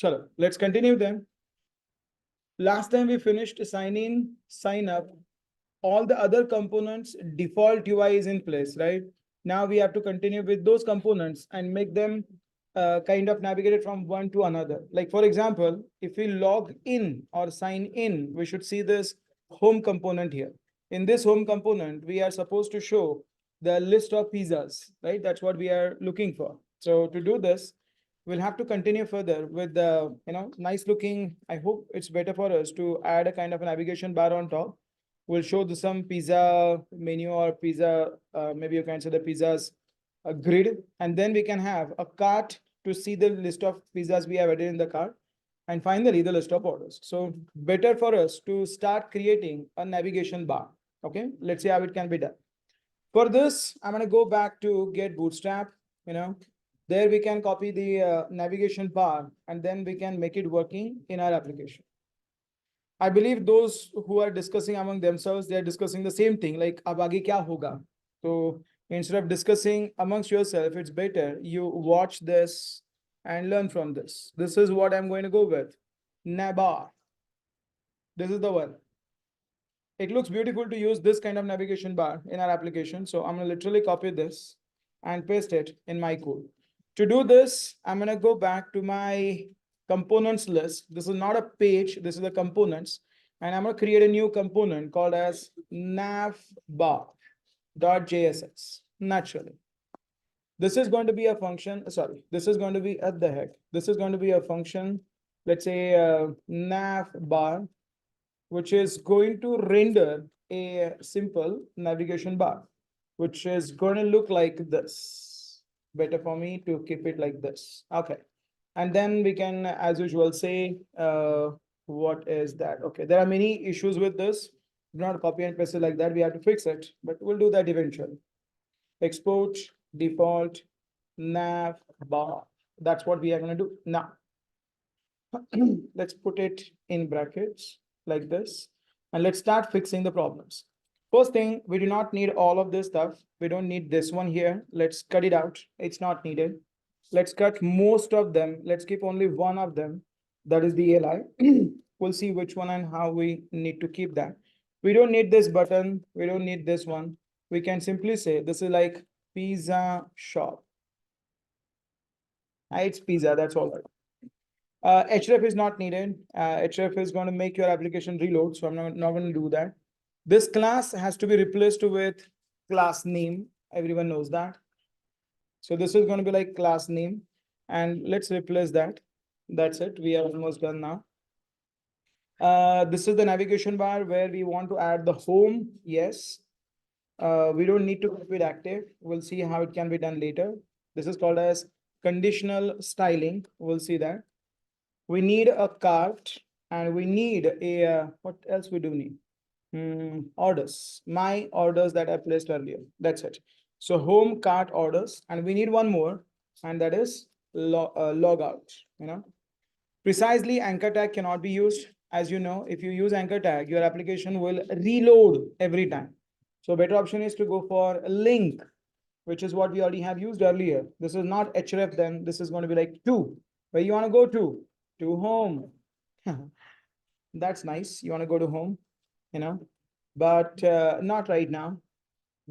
Chalo, let's continue then. Last time we finished sign in, sign up. All the other components, default UI is in place, right? Now we have to continue with those components and make them kind of navigated from one to another. Like for example, if we log in or sign in, we should see this home component here. In this home component, we are supposed to show the list of pizzas, right? That's what we are looking for. So to do this, we'll have to continue further with the, nice looking. I hope it's better for us to add a kind of a navigation bar on top. We'll show some pizza menu or pizza, maybe you can say the pizzas grid, and then we can have a cart to see the list of pizzas we have added in the cart, and finally the list of orders. So better for us to start creating a navigation bar. Okay, let's see how it can be done. For this, I'm going to go back to get bootstrap. There we can copy the navigation bar, and then we can make it working in our application. I believe those who are discussing among themselves, they are discussing the same thing, like ab aage kya hoga. So instead of discussing amongst yourself, it's better you watch this and learn from this. This is what I'm going to go with. Nabar. This is the one. It looks beautiful to use this kind of navigation bar in our application. So I'm going to literally copy this and paste it in my code. To do this, I'm going to go back to my components list. This is not a page, this is the components. And I'm going to create a new component called as navbar.jsx, naturally. This is going to be a function, sorry, this is going to be at the heck. This is going to be a function, let's say navbar, which is going to render a simple navigation bar, which is going to look like this. Better for me to keep it like this. Okay. And then we can, as usual, say, what is that? Okay, there are many issues with this. Do not copy and paste it like that. We have to fix it, but we'll do that eventually. Export, default, nav, bar. That's what we are going to do now. Let's put it in brackets like this, and let's start fixing the problems. First thing, we do not need all of this stuff. We don't need this one here. Let's cut it out. It's not needed. Let's cut most of them. Let's keep only one of them. That is the li. We'll see which one and how we need to keep that. We don't need this button. We don't need this one. We can simply say this is like pizza shop. It's pizza. That's all right. Href is not needed. Href is going to make your application reload. So I'm not going to do that. This class has to be replaced with class name. Everyone knows that. So this is going to be like class name, and let's replace that. That's it. We are almost done now. This is the navigation bar where we want to add the home. Yes. We don't need to keep it active. We'll see how it can be done later. This is called as conditional styling. We'll see that. We need a cart, and we need a, what else we do need? Orders. My orders that I placed earlier. That's it. So home cart orders, and we need one more, and that is log out. Precisely anchor tag cannot be used. As you know, if you use anchor tag, your application will reload every time. So better option is to go for a link, which is what we already have used earlier. This is not href, then this is going to be like to. Where you want to go to home. That's nice. You want to go to home, but not right now.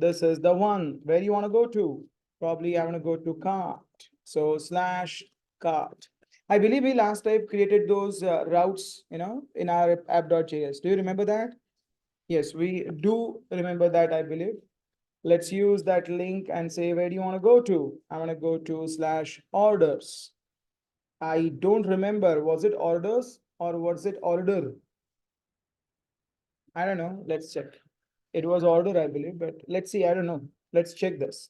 This is the one where you want to go to. Probably I want to go to cart. So /cart. I believe we last time created those routes, in our app.js. Do you remember that? Yes, we do remember that, I believe. Let's use that link and say, where do you want to go to? I want to go to /orders. I don't remember. Was it orders or was it order? I don't know. Let's check. It was order, I believe, but let's see. I don't know. Let's check this.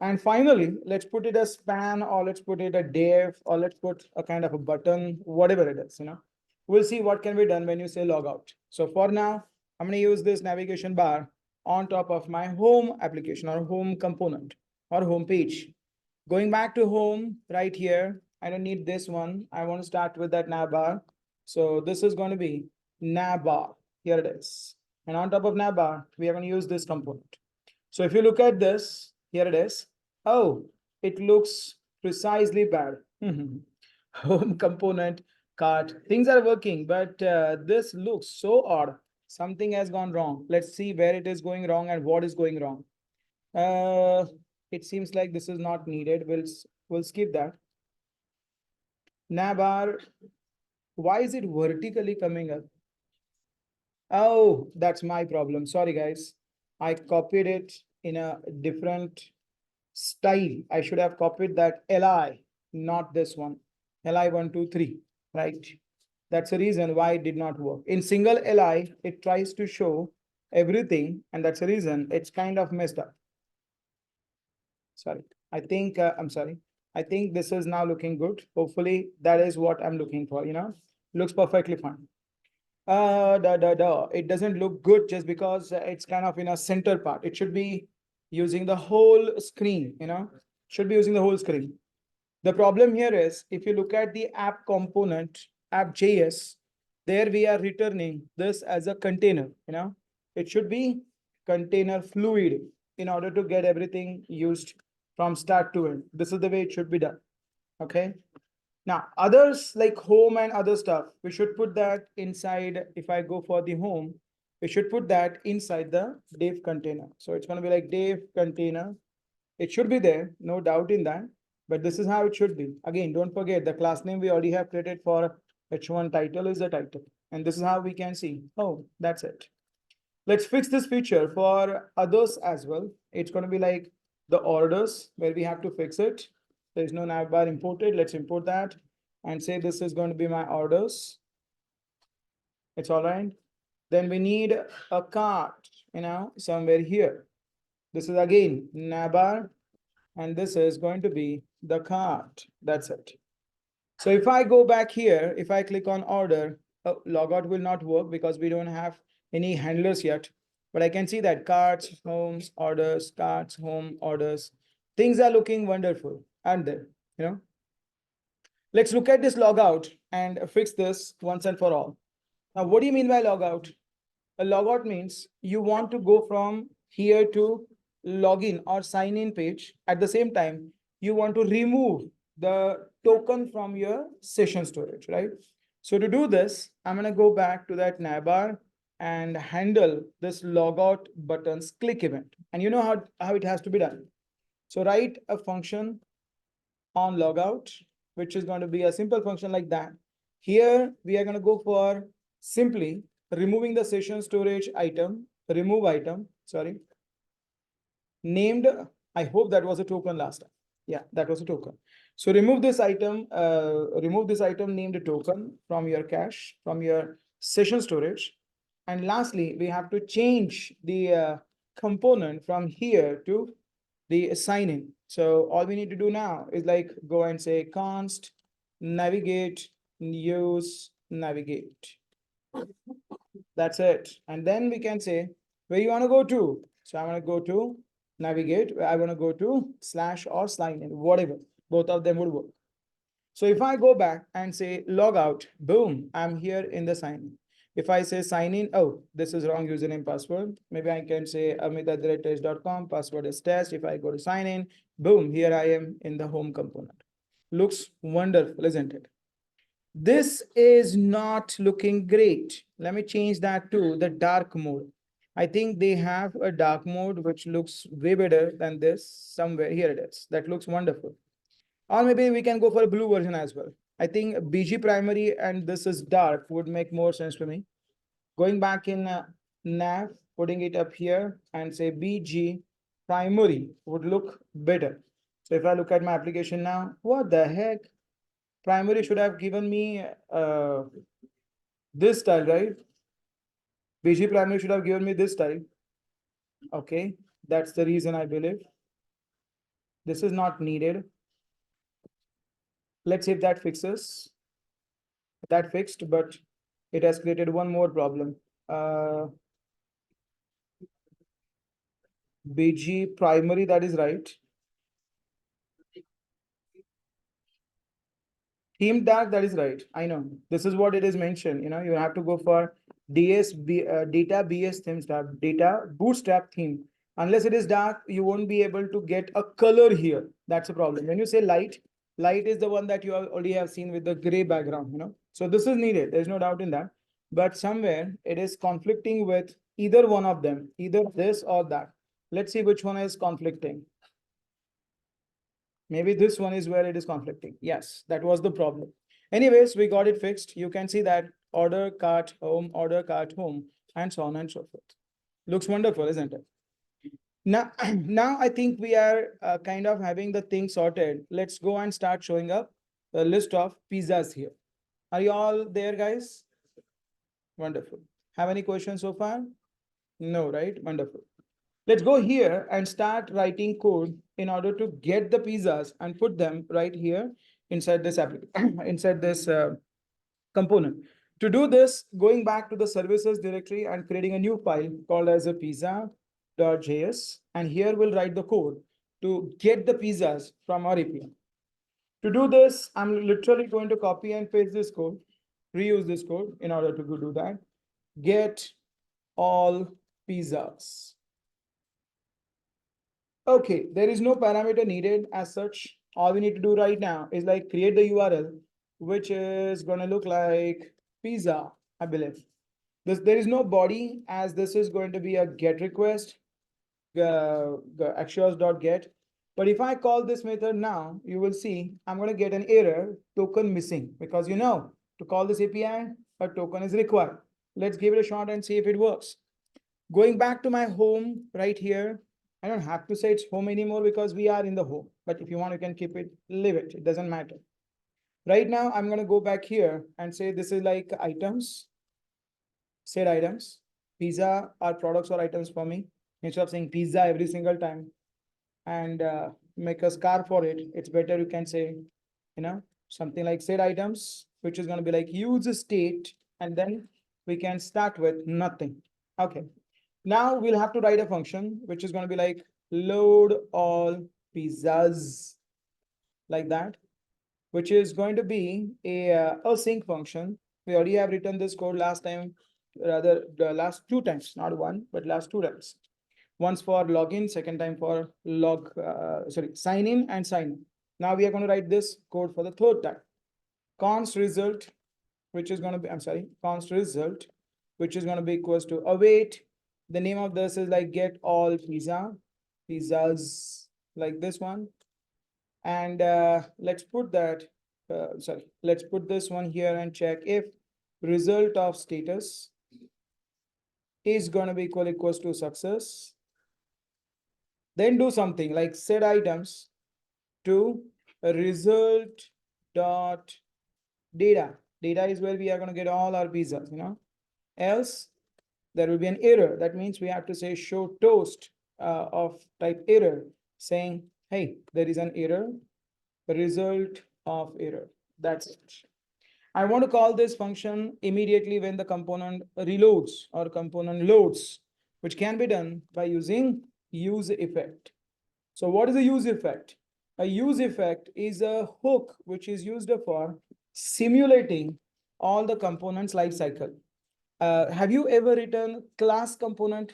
And finally, let's put it a span, or let's put it a div, or let's put a kind of a button, whatever it is, We'll see what can be done when you say logout. So for now, I'm going to use this navigation bar on top of my home application or home component or home page. Going back to home right here, I don't need this one. I want to start with that navbar. So this is going to be navbar. Here it is. And on top of navbar, we are going to use this component. So if you look at this, here it is. Oh, it looks precisely bad. home component, cart. Things are working, but this looks so odd. Something has gone wrong. Let's see where it is going wrong and what is going wrong. Uh, it seems like this is not needed. We'll skip that. Navbar, why is it vertically coming up? Oh, that's my problem. Sorry, guys. I copied it in a different style. I should have copied that LI, not this one. LI 123, right? That's the reason why it did not work. In single LI, it tries to show everything, and that's the reason it's kind of messed up. Sorry. I'm sorry. I think this is now looking good. Hopefully, that is what I'm looking for, looks perfectly fine. It doesn't look good just because it's kind of in a center part. It should be using the whole screen, should be using the whole screen. The problem here is if you look at the app component, app.js, there we are returning this as a container, it should be container fluid in order to get everything used from start to end. This is the way it should be done. Okay. Now, others like home and other stuff, we should put that inside. If I go for the home, we should put that inside the div container. So it's going to be like div container. It should be there, no doubt in that. But this is how it should be. Again, don't forget the class name we already have created for H1 title is the title. And this is how we can see. Oh, that's it. Let's fix this feature for others as well. It's going to be like the orders where we have to fix it. There's no navbar imported. Let's import that and say this is going to be my orders. It's all right. Then we need a cart, somewhere here. This is again navbar, and this is going to be the cart. That's it. So if I go back here, if I click on order, logout will not work because we don't have any handlers yet. But I can see that carts, homes, orders, carts, home, orders. Things are looking wonderful, aren't they? Let's look at this logout and fix this once and for all. Now, what do you mean by logout? A logout means you want to go from here to login or sign in page. At the same time, you want to remove the token from your session storage, right? So to do this, I'm going to go back to that navbar and handle this logout button's click event. And you know how it has to be done. So write a function on logout, which is going to be a simple function like that. Here, we are going to go for simply removing the session storage item, remove item, sorry, named, I hope that was a token last time. Yeah, that was a token. So remove this item named token from your cache, from your session storage. And lastly, we have to change the component from here to the sign in. So all we need to do now is like go and say const navigate use navigate. That's it. And then we can say where you want to go to. So I want to go to navigate. I want to go to / or sign in, whatever. Both of them would work. So if I go back and say log out, boom, I'm here in the sign in. If I say sign in, oh, this is wrong username password. Maybe I can say amit@test.com, password is test. If I go to sign in, boom, here I am in the home component. Looks wonderful, isn't it? This is not looking great. Let me change that to the dark mode. I think they have a dark mode which looks way better than this somewhere. Here it is. That looks wonderful. Or maybe we can go for a blue version as well. I think BG primary and this is dark would make more sense to me. Going back in nav, putting it up here and say BG primary would look better. So if I look at my application now, what the heck? Primary should have given me this style, right? BG primary should have given me this style. Okay, that's the reason I believe. This is not needed. Let's see if that fixes. That fixed, but it has created one more problem. BG primary, that is right. Theme dark, that is right. I know. This is what it is mentioned. You have to go for data BS theme tab, data bootstrap theme. Unless it is dark, you won't be able to get a color here. That's a problem. When you say light Light is the one that you already have seen with the gray background, So this is needed. There's no doubt in that. But somewhere it is conflicting with either one of them, either this or that. Let's see which one is conflicting. Maybe this one is where it is conflicting. Yes, that was the problem. Anyways, we got it fixed. You can see that order cart home, and so on and so forth. Looks wonderful, isn't it? Now, now I think we are kind of having the thing sorted. Let's go and start showing up the list of pizzas here. Are you all there, guys? Wonderful. Have any questions so far? No, right? Wonderful. Let's go here and start writing code in order to get the pizzas and put them right here inside this application, inside this component. To do this, going back to the services directory and creating a new file called as a pizza.js. And here we'll write the code to get the pizzas from our API. To do this, I'm literally going to copy and paste this code, reuse this code in order to do that. Get all pizzas. Okay, there is no parameter needed as such. All we need to do right now is like create the URL, which is going to look like pizza, I believe. There is no body, as this is going to be a get request, axios.get. But if I call this method now, you will see I'm going to get an error, token missing, because to call this API, a token is required. Let's give it a shot and see if it works. Going back to my home right here, I don't have to say it's home anymore because we are in the home. But if you want, you can keep it, leave it. It doesn't matter. Right now, I'm going to go back here and say this is like items, set items. Pizza are products or items for me. Instead of saying pizza every single time and make a scar for it, it's better you can say, something like set items, which is going to be like use state, and then we can start with nothing. Okay. Now we'll have to write a function, which is going to be like load all pizzas, like that, which is going to be a async function. We already have written this code last time, rather the last 2 times, not one, but last 2 times. Once for login, second time for sign in and sign in. Now we are going to write this code for the 3rd time. Const result, which is going to be, const result, which is going to be equals to await. The name of this is like get all pizzas, like this one. And let's put that, let's put this one here and check if result of status is going to be equals to success. Then do something like set items to result dot data. Data is where we are going to get all our pizzas, else there will be an error. That means we have to say show toast of type error, saying, hey, there is an error, result of error. That's it. I want to call this function immediately when the component reloads or component loads, which can be done by using use effect. So what is a use effect? A use effect is a hook which is used for simulating all the components life cycle. Have you ever written class component?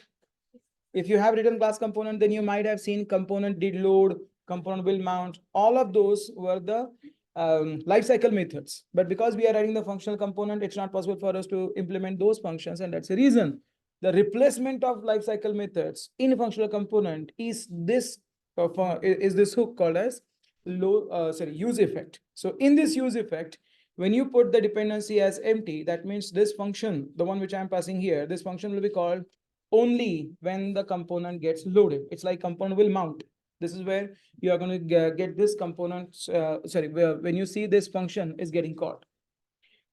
If you have written class component, then you might have seen component did load, component will mount. All of those were the lifecycle methods. But because we are writing the functional component, it's not possible for us to implement those functions. And that's the reason the replacement of lifecycle methods in a functional component is this hook called as use effect. So in this use effect, when you put the dependency as empty, that means this function, the one which I'm passing here, this function will be called only when the component gets loaded. It's like component will mount. This is where you are going to get this component, when you see this function is getting called.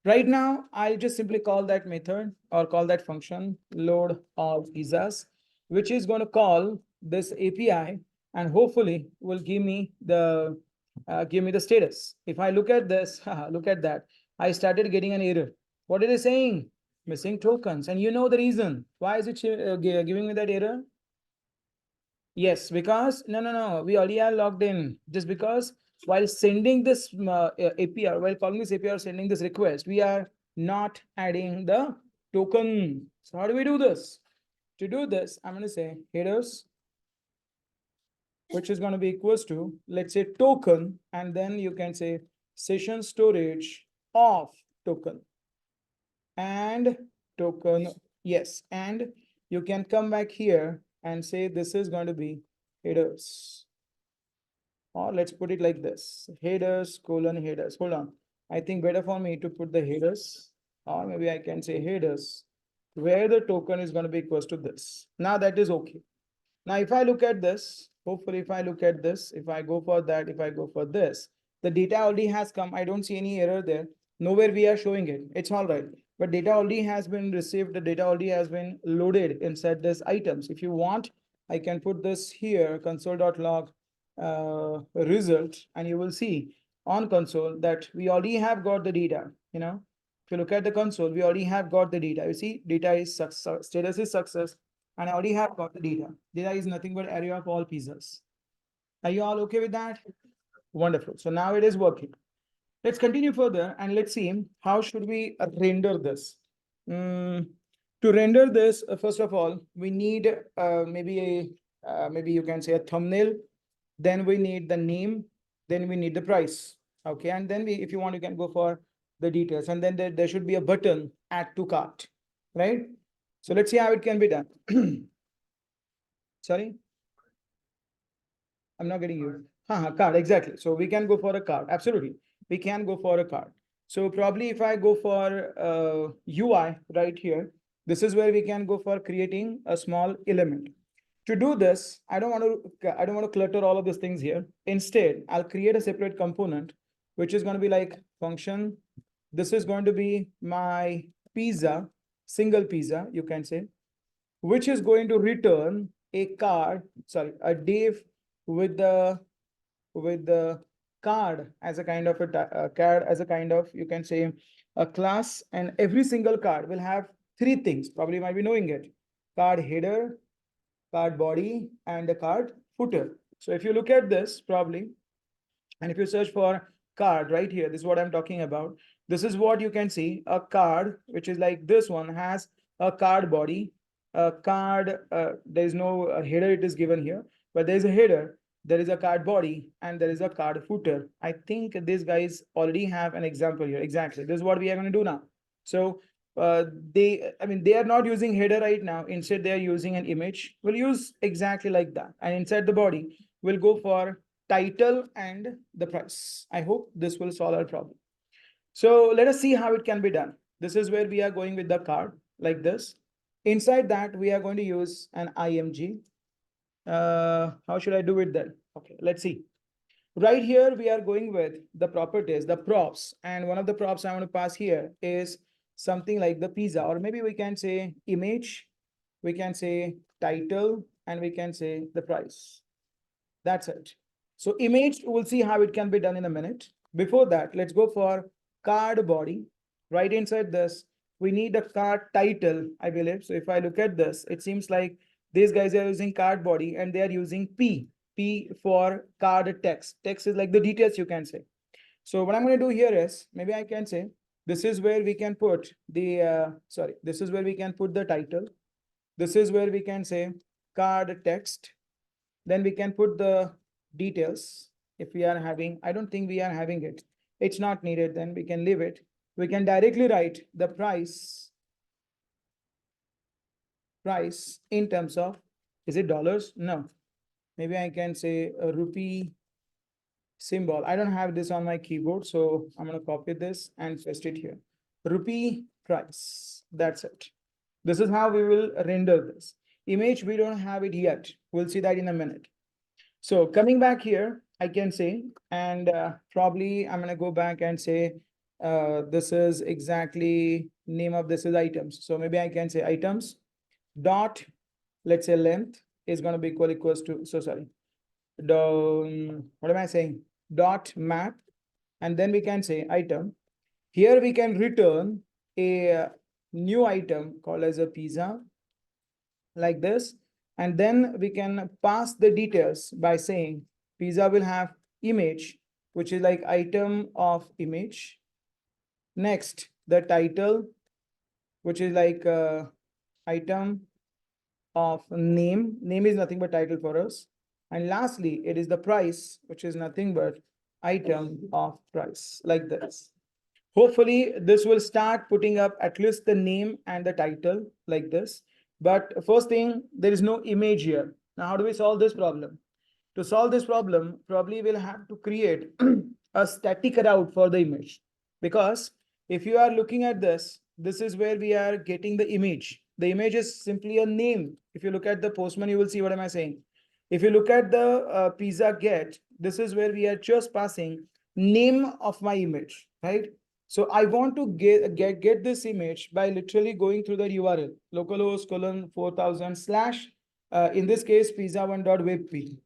Right now, I'll just simply call that method or call that function load all pizzas, which is going to call this API and hopefully will give me the status. If I look at this, look at that. I started getting an error. What is it saying? Missing tokens. And you know the reason. Why is it giving me that error? Yes, because no, we already are logged in. Just because while sending this API, while calling this API or sending this request, we are not adding the token. So how do we do this? To do this, I'm going to say headers which is going to be equals to, let's say, token, and then you can say session storage of token and token. Yes, and you can come back here and say this is going to be headers, or let's put it like this, headers colon headers. Hold on, I think better for me to put the headers, or maybe I can say headers where the token is going to be equals to this. Now that is okay. Now, if I look at this, hopefully if I look at this, if I go for that, if I go for this, the data already has come. I don't see any error there. Nowhere we are showing it. It's all right. But data already has been received. The data already has been loaded inside this items. If you want, I can put this here, console.log result, and you will see on console that we already have got the data. If you look at the console, we already have got the data. You see, data is success, status is success, and I already have got the data. Data is nothing but array of all pizzas. Are you all okay with that? Wonderful. So now it is working. Let's continue further and let's see how should we render this. To render this, first of all, we need maybe you can say a thumbnail. Then we need the name. Then we need the price. Okay, and then if you want, you can go for the details. And then there should be a button, add to cart, right? So let's see how it can be done. Sorry, I'm not getting you. Card, exactly. So we can go for a card. Absolutely. We can go for a card. So probably if I go for UI right here, this is where we can go for creating a small element. To do this, I don't want to clutter all of these things here. Instead, I'll create a separate component, which is going to be like function. This is going to be my pizza, single pizza, you can say, which is going to return a card, sorry, a div with the card as a kind of a card, as a kind of, you can say, a class, and every single card will have three things. Probably you might be knowing it: card header, card body, and the card footer. So if you look at this probably, and if you search for card right here, this is what I'm talking about. This is what you can see. A card, which is like this one, has a card body, a card, there is no header, it is given here, but there is a header, there is a card body, and there is a card footer. I think these guys already have an example here. Exactly. This is what we are going to do now. So they are not using header right now. Instead, they are using an image. We'll use exactly like that. And inside the body, we'll go for title and the price. I hope this will solve our problem. So let us see how it can be done. This is where we are going with the card like this. Inside that, we are going to use an IMG. How should I do it then? Okay, let's see. Right here, we are going with the properties, the props. And one of the props I want to pass here is something like the pizza, or maybe we can say image, we can say title, and we can say the price. That's it. So image, we'll see how it can be done in a minute. Before that, let's go for card body. Right inside this, we need a card title, I believe. So if I look at this, it seems like these guys are using card body and they are using P for card text. Text is like the details, you can say. So what I'm going to do here is, maybe I can say, this is where we can put the, this is where we can put the title. This is where we can say card text. Then we can put the details if we are having. I don't think we are having it. It's not needed, then we can leave it. We can directly write the price in terms of, is it dollars? No. Maybe I can say a rupee symbol. I don't have this on my keyboard, so I'm going to copy this and paste it here. Rupee price. That's it. This is how we will render this. Image, we don't have it yet. We'll see that in a minute. So coming back here, I can say, and probably I'm going to go back and say, this is exactly name of this is items. So maybe I can say items dot, let's say length is going to be equals to, so sorry, what am I saying? Dot map, and then we can say item. Here we can return a new item called as a pizza like this. And then we can pass the details by saying pizza will have image, which is like item of image. Next, the title, which is like item of name. Name is nothing but title for us. And lastly, it is the price, which is nothing but item of price, like this. Hopefully, this will start putting up at least the name and the title like this. But first thing, there is no image here. Now, how do we solve this problem? To solve this problem, probably we'll have to create a static route for the image. Because if you are looking at this, this is where we are getting the image. The image is simply a name. If you look at the postman, you will see what am I saying. If you look at the pizza get, this is where we are just passing name of my image, right? So I want to get this image by literally going through the URL localhost colon 4000 slash in this case pizza1.webp.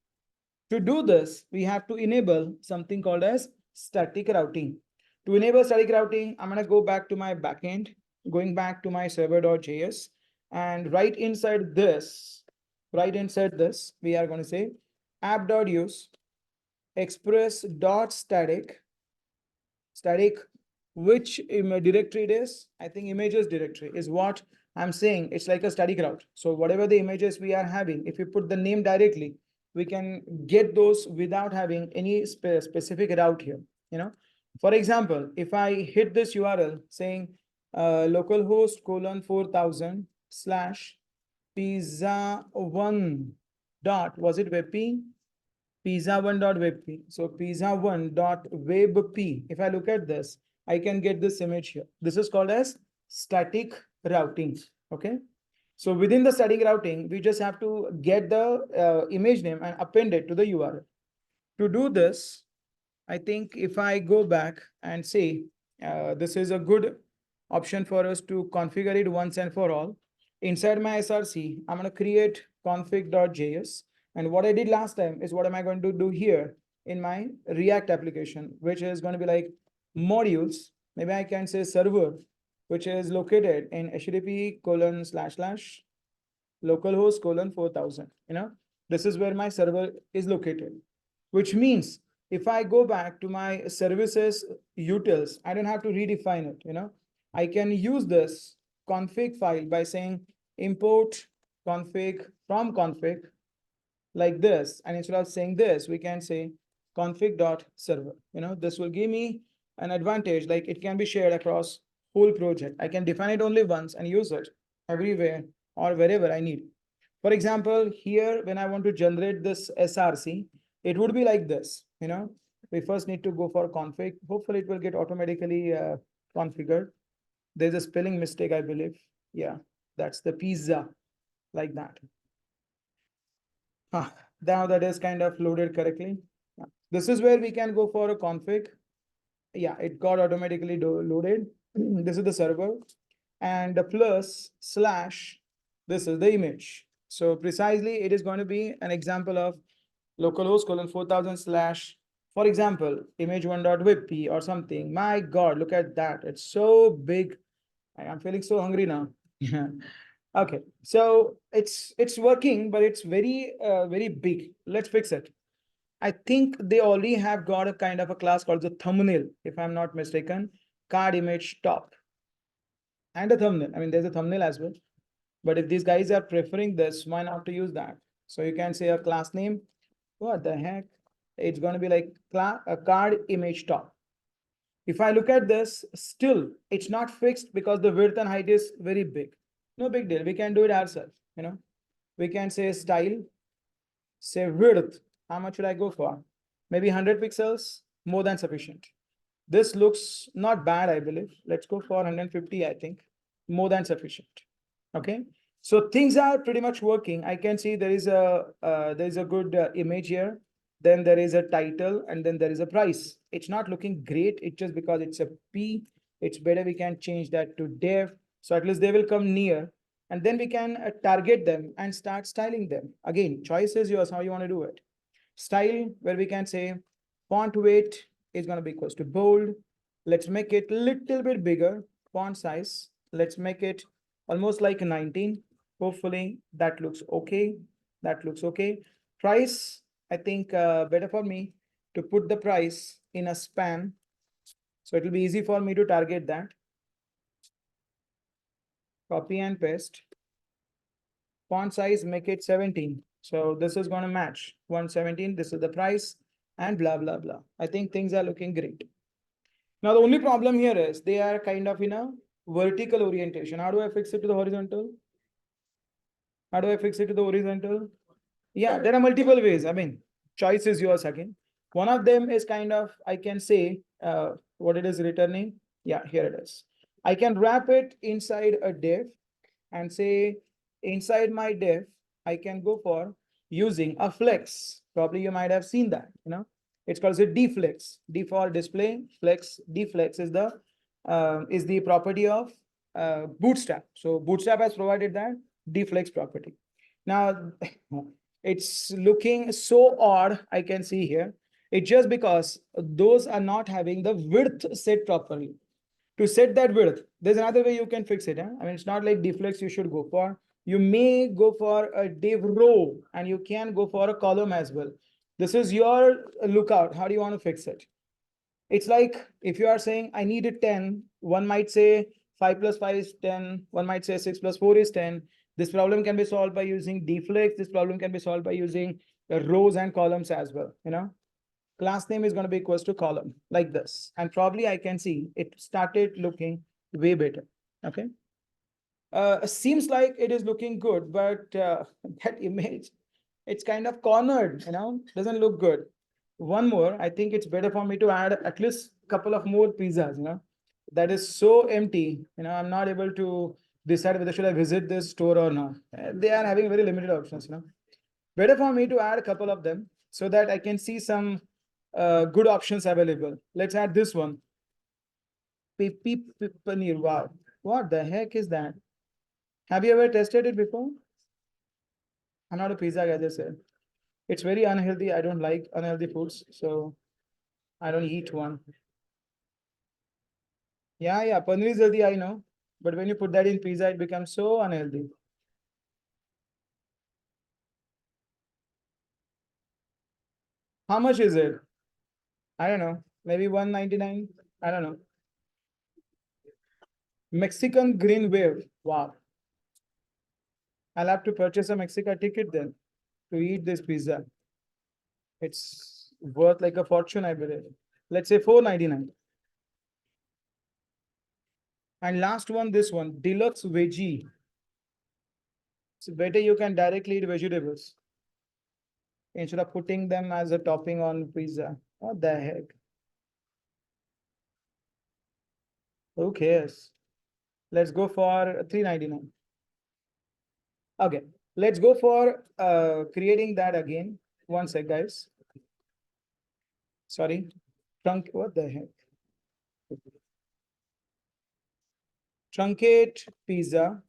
To do this, we have to enable something called as static routing. To enable static routing, I'm going to go back to my backend, going back to my server.js, and right inside this, we are going to say app.use express.static, which directory it is. I think images directory is what I'm saying. It's like a static route. So whatever the images we are having, if you put the name directly, we can get those without having any specific route here. For example, if I hit this URL saying localhost colon 4000 slash pizza one dot, was it webp? Pizza1.webp. So pizza1.webp. If I look at this, I can get this image here. This is called as static routing. Okay. So within the static routing, we just have to get the image name and append it to the URL. To do this, I think if I go back and say, this is a good option for us to configure it once and for all. Inside my SRC, I'm going to create config.js. And what I did last time is what am I going to do here in my React application, which is going to be like modules. Maybe I can say server, which is located in http colon slash slash localhost colon 4000. This is where my server is located, which means if I go back to my services utils, I don't have to redefine it. I can use this config file by saying import config from config like this. And instead of saying this, we can say config.server. This will give me an advantage, like it can be shared across whole project. I can define it only once and use it everywhere or wherever I need. For example, here, when I want to generate this SRC, it would be like this. We first need to go for config. Hopefully it will get automatically configured. There's a spelling mistake, I believe. Yeah, that's the pizza, like that. Now that is kind of loaded correctly. This is where we can go for a config. Yeah, it got automatically loaded. This is the server. And the plus slash, this is the image. So precisely, it is going to be an example of localhost colon 4000 slash, for example, image1.webp or something. My God, look at that. It's so big. I'm feeling so hungry now. Yeah. Okay, so it's working, but it's very big. Let's fix it. I think they already have got a kind of a class called the thumbnail, if I'm not mistaken, card image top and a thumbnail. I mean, there's a thumbnail as well. But if these guys are preferring this, why not to use that? So you can say a class name. What the heck? It's going to be like a card image top. If I look at this, still it's not fixed because the width and height is very big. No big deal. We can do it ourselves. We can say style, say width. How much should I go for? Maybe 100 pixels, more than sufficient. This looks not bad, I believe. Let's go for 150, I think. More than sufficient. Okay. So things are pretty much working. I can see there is a good image here. Then there is a title and then there is a price. It's not looking great. It's just because it's a P. It's better we can change that to dev. So at least they will come near. And then we can target them and start styling them. Again, choice is yours, how you want to do it. Style, where we can say font weight is going to be equals to bold. Let's make it a little bit bigger. Font size, let's make it almost like 19. Hopefully that looks okay. That looks okay. Price, I think better for me to put the price in a span. So it will be easy for me to target that. Copy and paste. Font size, make it 17. So this is going to match 117. This is the price and blah, blah, blah. I think things are looking great. Now, the only problem here is they are kind of in a vertical orientation. How do I fix it to the horizontal? How do I fix it to the horizontal? Yeah, there are multiple ways. I mean, choice is yours again. One of them is kind of, I can say what it is returning. Yeah, here it is. I can wrap it inside a div and say inside my div, I can go for using a flex. Probably you might have seen that, it's called a deflex. Default display flex. Deflex is the property of Bootstrap. So Bootstrap has provided that deflex property. Now, it's looking so odd, I can see here. It's just because those are not having the width set properly. To set that width, there's another way you can fix it. I mean, it's not like deflex you should go for. You may go for a div row and you can go for a column as well. This is your lookout. How do you want to fix it? It's like if you are saying I need a 10, one might say 5 plus 5 is 10. One might say 6 plus 4 is 10. This problem can be solved by using deflex. This problem can be solved by using rows and columns as well. Class name is going to be equals to column like this. And probably I can see it started looking way better. Okay. Seems like it is looking good, but that image, it's kind of cornered, doesn't look good. One more, I think it's better for me to add at least a couple of more pizzas, that is so empty, I'm not able to decide whether should I visit this store or not. They are having very limited options, Better for me to add a couple of them so that I can see some good options available. Let's add this one. Pipi paneer. Wow. What the heck is that? Have you ever tested it before? I'm not a pizza guy, they said. It's very unhealthy. I don't like unhealthy foods, so I don't eat one. Yeah, paneer is healthy, I know. But when you put that in pizza, it becomes so unhealthy. How much is it? I don't know. Maybe 199. I don't know. Mexican green wave. Wow. I'll have to purchase a Mexican ticket then to eat this pizza. It's worth like a fortune, I believe. Let's say 499. And last one, this one, deluxe veggie. It's better you can directly eat vegetables instead of putting them as a topping on pizza. What the heck? Who cares? Let's go for 399. Okay, let's go for creating that again. One sec, guys. Sorry. What the heck? Truncate pizza.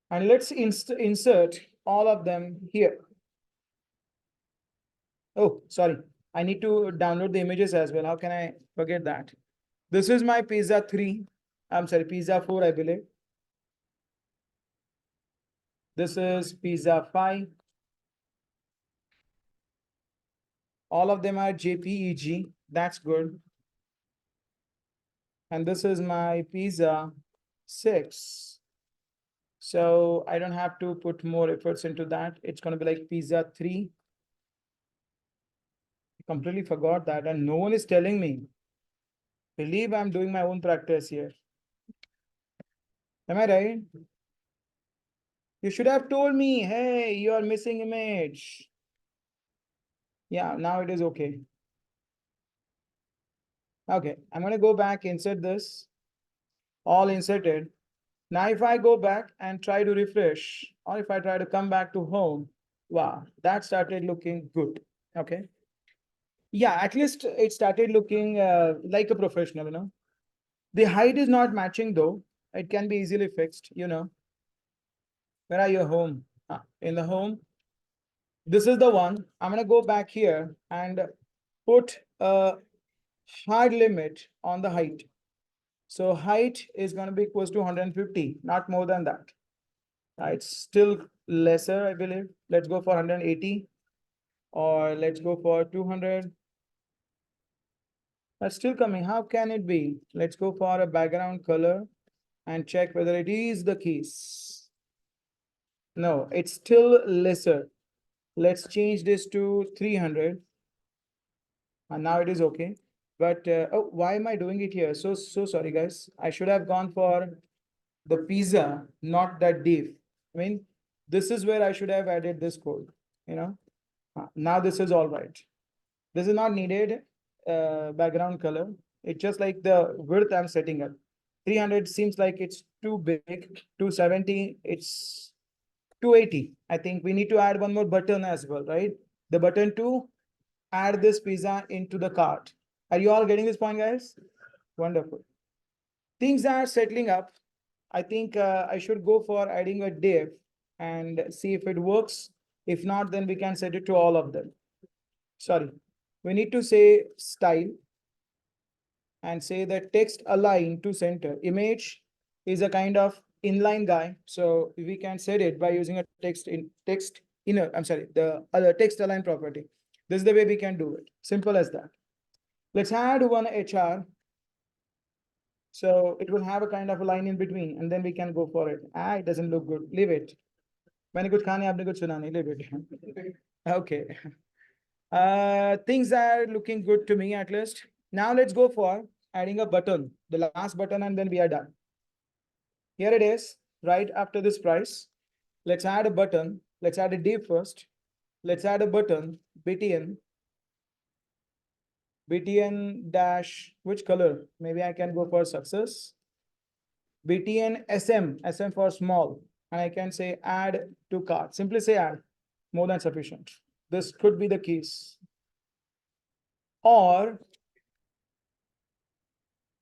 And let's insert all of them here. Oh, sorry. I need to download the images as well. How can I forget that? This is my pizza 3. I'm sorry, pizza 4, I believe. This is pizza 5. All of them are JPEG. That's good. And this is my pizza 6. So I don't have to put more efforts into that. It's going to be like pizza 3. I completely forgot that. And no one is telling me. Believe I'm doing my own practice here. Am I right? You should have told me, hey, you are missing image. Yeah, now it is okay. Okay, I'm going to go back, insert this. All inserted. Now, if I go back and try to refresh, or if I try to come back to home, wow, that started looking good. Okay. Yeah, at least it started looking like a professional, The height is not matching though. It can be easily fixed. Where are your home? In the home. This is the one. I'm going to go back here and put a hard limit on the height. So height is going to be equals to 150, not more than that. It's still lesser, I believe. Let's go for 180 or let's go for 200. That's still coming. How can it be? Let's go for a background color and check whether it is the case. No, it's still lesser. Let's change this to 300. And now it is okay. But oh, why am I doing it here? So sorry, guys. I should have gone for the pizza, not that div. I mean, this is where I should have added this code, you know. Now this is all right. This is not needed background color. It's just like the width I'm setting up. 300 seems like it's too big. 270, it's 280. I think we need to add one more button as well, right? The button to add this pizza into the cart. Are you all getting this point, guys? Wonderful. Things are settling up. I think I should go for adding a div and see if it works. If not, then we can set it to all of them. Sorry, we need to say style and say that text align to center. Image is a kind of inline guy, so we can set it by using a text inner. I'm sorry, the other text align property. This is the way we can do it. Simple as that. Let's add one HR. So it will have a kind of a line in between, and then we can go for it. It doesn't look good. Leave it. मैंने कुछ खाने आपने कुछ सुना नहीं. Leave it. Okay. Things are looking good to me at least. Now let's go for adding a button, the last button, and then we are done. Here it is, right after this price. Let's add a button. Let's add a div first. Let's add a button, BTN dash, which color? Maybe I can go for success. BTN SM for small. And I can say add to cart. Simply say add, more than sufficient. This could be the keys. Or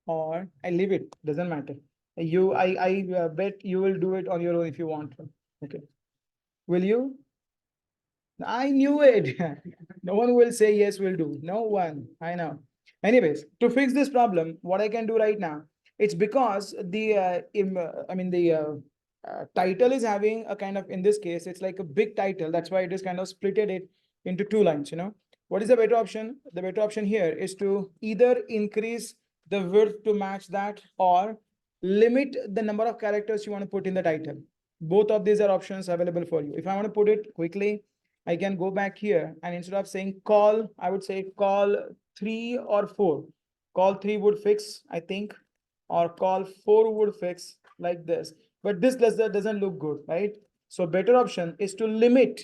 I leave it, doesn't matter. I bet you will do it on your own if you want. Okay. Will you? I knew it. No one will say yes, we'll do. No one. I know. Anyways, to fix this problem, what I can do right now, it's because the title is having a kind of, in this case, it's like a big title. That's why it is kind of splitted it into two lines, you know. What is the better option? The better option here is to either increase the width to match that or limit the number of characters you want to put in the title. Both of these are options available for you. If I want to put it quickly, I can go back here and instead of saying call, I would say call 3 or 4. Call 3 would fix, I think, or call 4 would fix like this. But this doesn't look good, right? So better option is to limit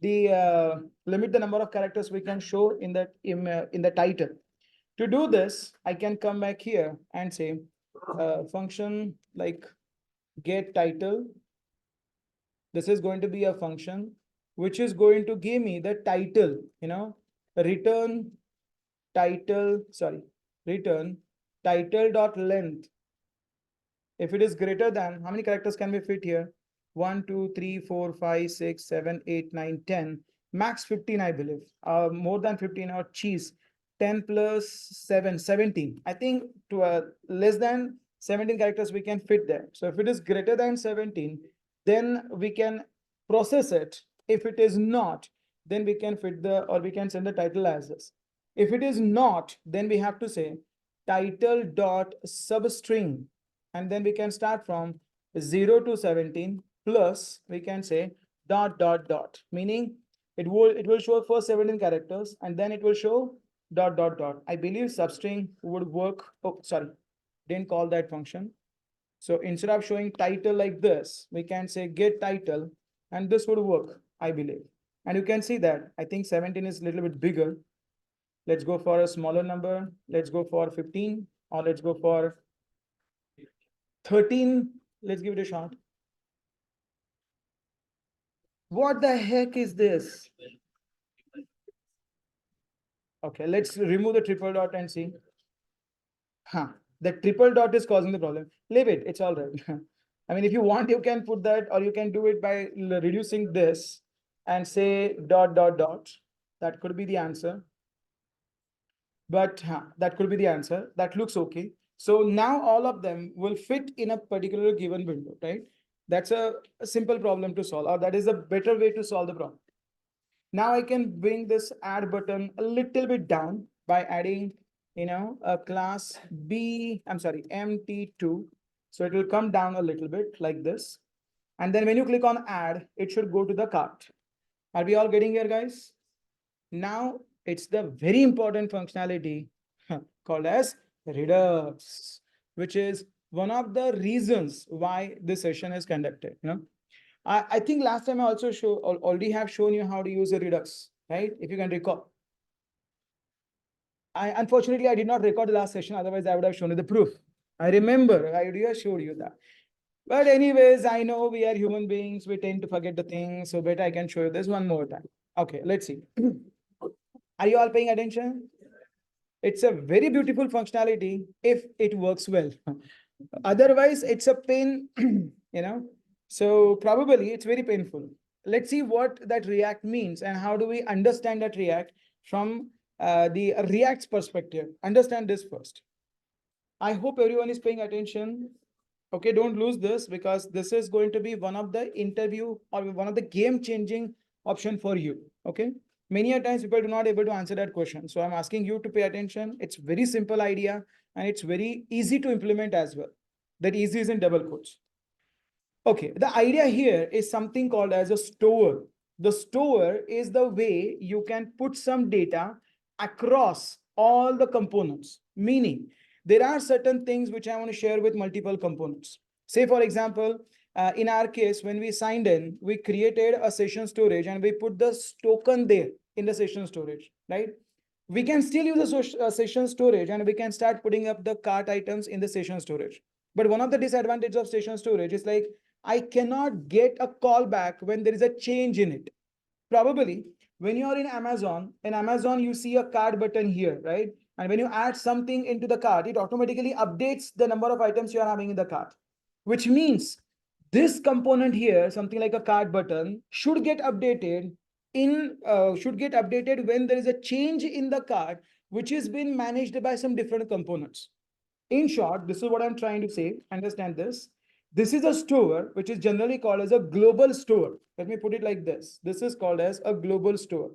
the number of characters we can show in the title. To do this, I can come back here and say function like get title. This is going to be a function which is going to give me the title, you know, return title dot length. If it is greater than, how many characters can we fit here? 1, 2, 3, 4, 5, 6, 7, 8, 9, 10. Max 15, I believe. More than 15 or cheese. 10 plus 7, 17. I think to less than 17 characters we can fit there. So if it is greater than 17, then we can process it. If it is not, then we can fit we can send the title as this. If it is not, then we have to say title dot substring, and then we can start from 0 to 17 plus we can say dot dot dot, meaning it will show first 17 characters and then it will show dot dot dot. I believe substring would work. Oh, sorry, didn't call that function. So instead of showing title like this, we can say get title, and this would work, I believe. And you can see that I think 17 is a little bit bigger. Let's go for a smaller number. Let's go for 15, or let's go for 13. Let's give it a shot. What the heck is this? Okay, let's remove the triple dot and see. The triple dot is causing the problem. Leave it, it's all right. I mean, if you want, you can put that, or you can do it by reducing this and say dot dot dot. That could be the answer. But that could be the answer. That looks okay. So now all of them will fit in a particular given window, right? That's a simple problem to solve, or that is a better way to solve the problem. Now I can bring this add button a little bit down by adding, you know, a class MT2. So it will come down a little bit like this. And then when you click on add, it should go to the cart. Are we all getting here, guys? Now it's the very important functionality called as Redux, which is one of the reasons why this session is conducted. I think last time I also already have shown you how to use a Redux, right? If you can recall. Unfortunately, I did not record the last session. Otherwise, I would have shown you the proof. I remember I already showed you that. But anyways, I know we are human beings. We tend to forget the things. So better I can show you this one more time. Okay, let's see. Are you all paying attention? It's a very beautiful functionality if it works well. Otherwise, it's a pain, So probably it's very painful. Let's see what that React means and how do we understand that React from the React's perspective. Understand this first. I hope everyone is paying attention. Okay, don't lose this because this is going to be one of the interview or one of the game-changing option for you. Okay. Many a times people do not able to answer that question. So I'm asking you to pay attention. It's very simple idea and it's very easy to implement as well. That easy is in double quotes. Okay, the idea here is something called as a store. The store is the way you can put some data across all the components, meaning there are certain things which I want to share with multiple components. Say, for example, in our case, when we signed in, we created a session storage and we put the token there in the session storage, right? We can still use a session storage and we can start putting up the cart items in the session storage. But one of the disadvantages of session storage is like, I cannot get a callback when there is a change in it. Probably when you are in Amazon, you see a cart button here, right? And when you add something into the cart, it automatically updates the number of items you are having in the cart, which means this component here, something like a cart button, should get updated when there is a change in the cart, which has been managed by some different components. In short, this is what I'm trying to say. Understand this. This is a store, which is generally called as a global store. Let me put it like this. This is called as a global store.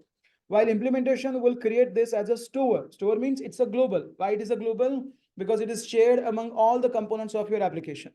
While implementation will create this as a store. Store means it's a global. Why it is a global? Because it is shared among all the components of your application.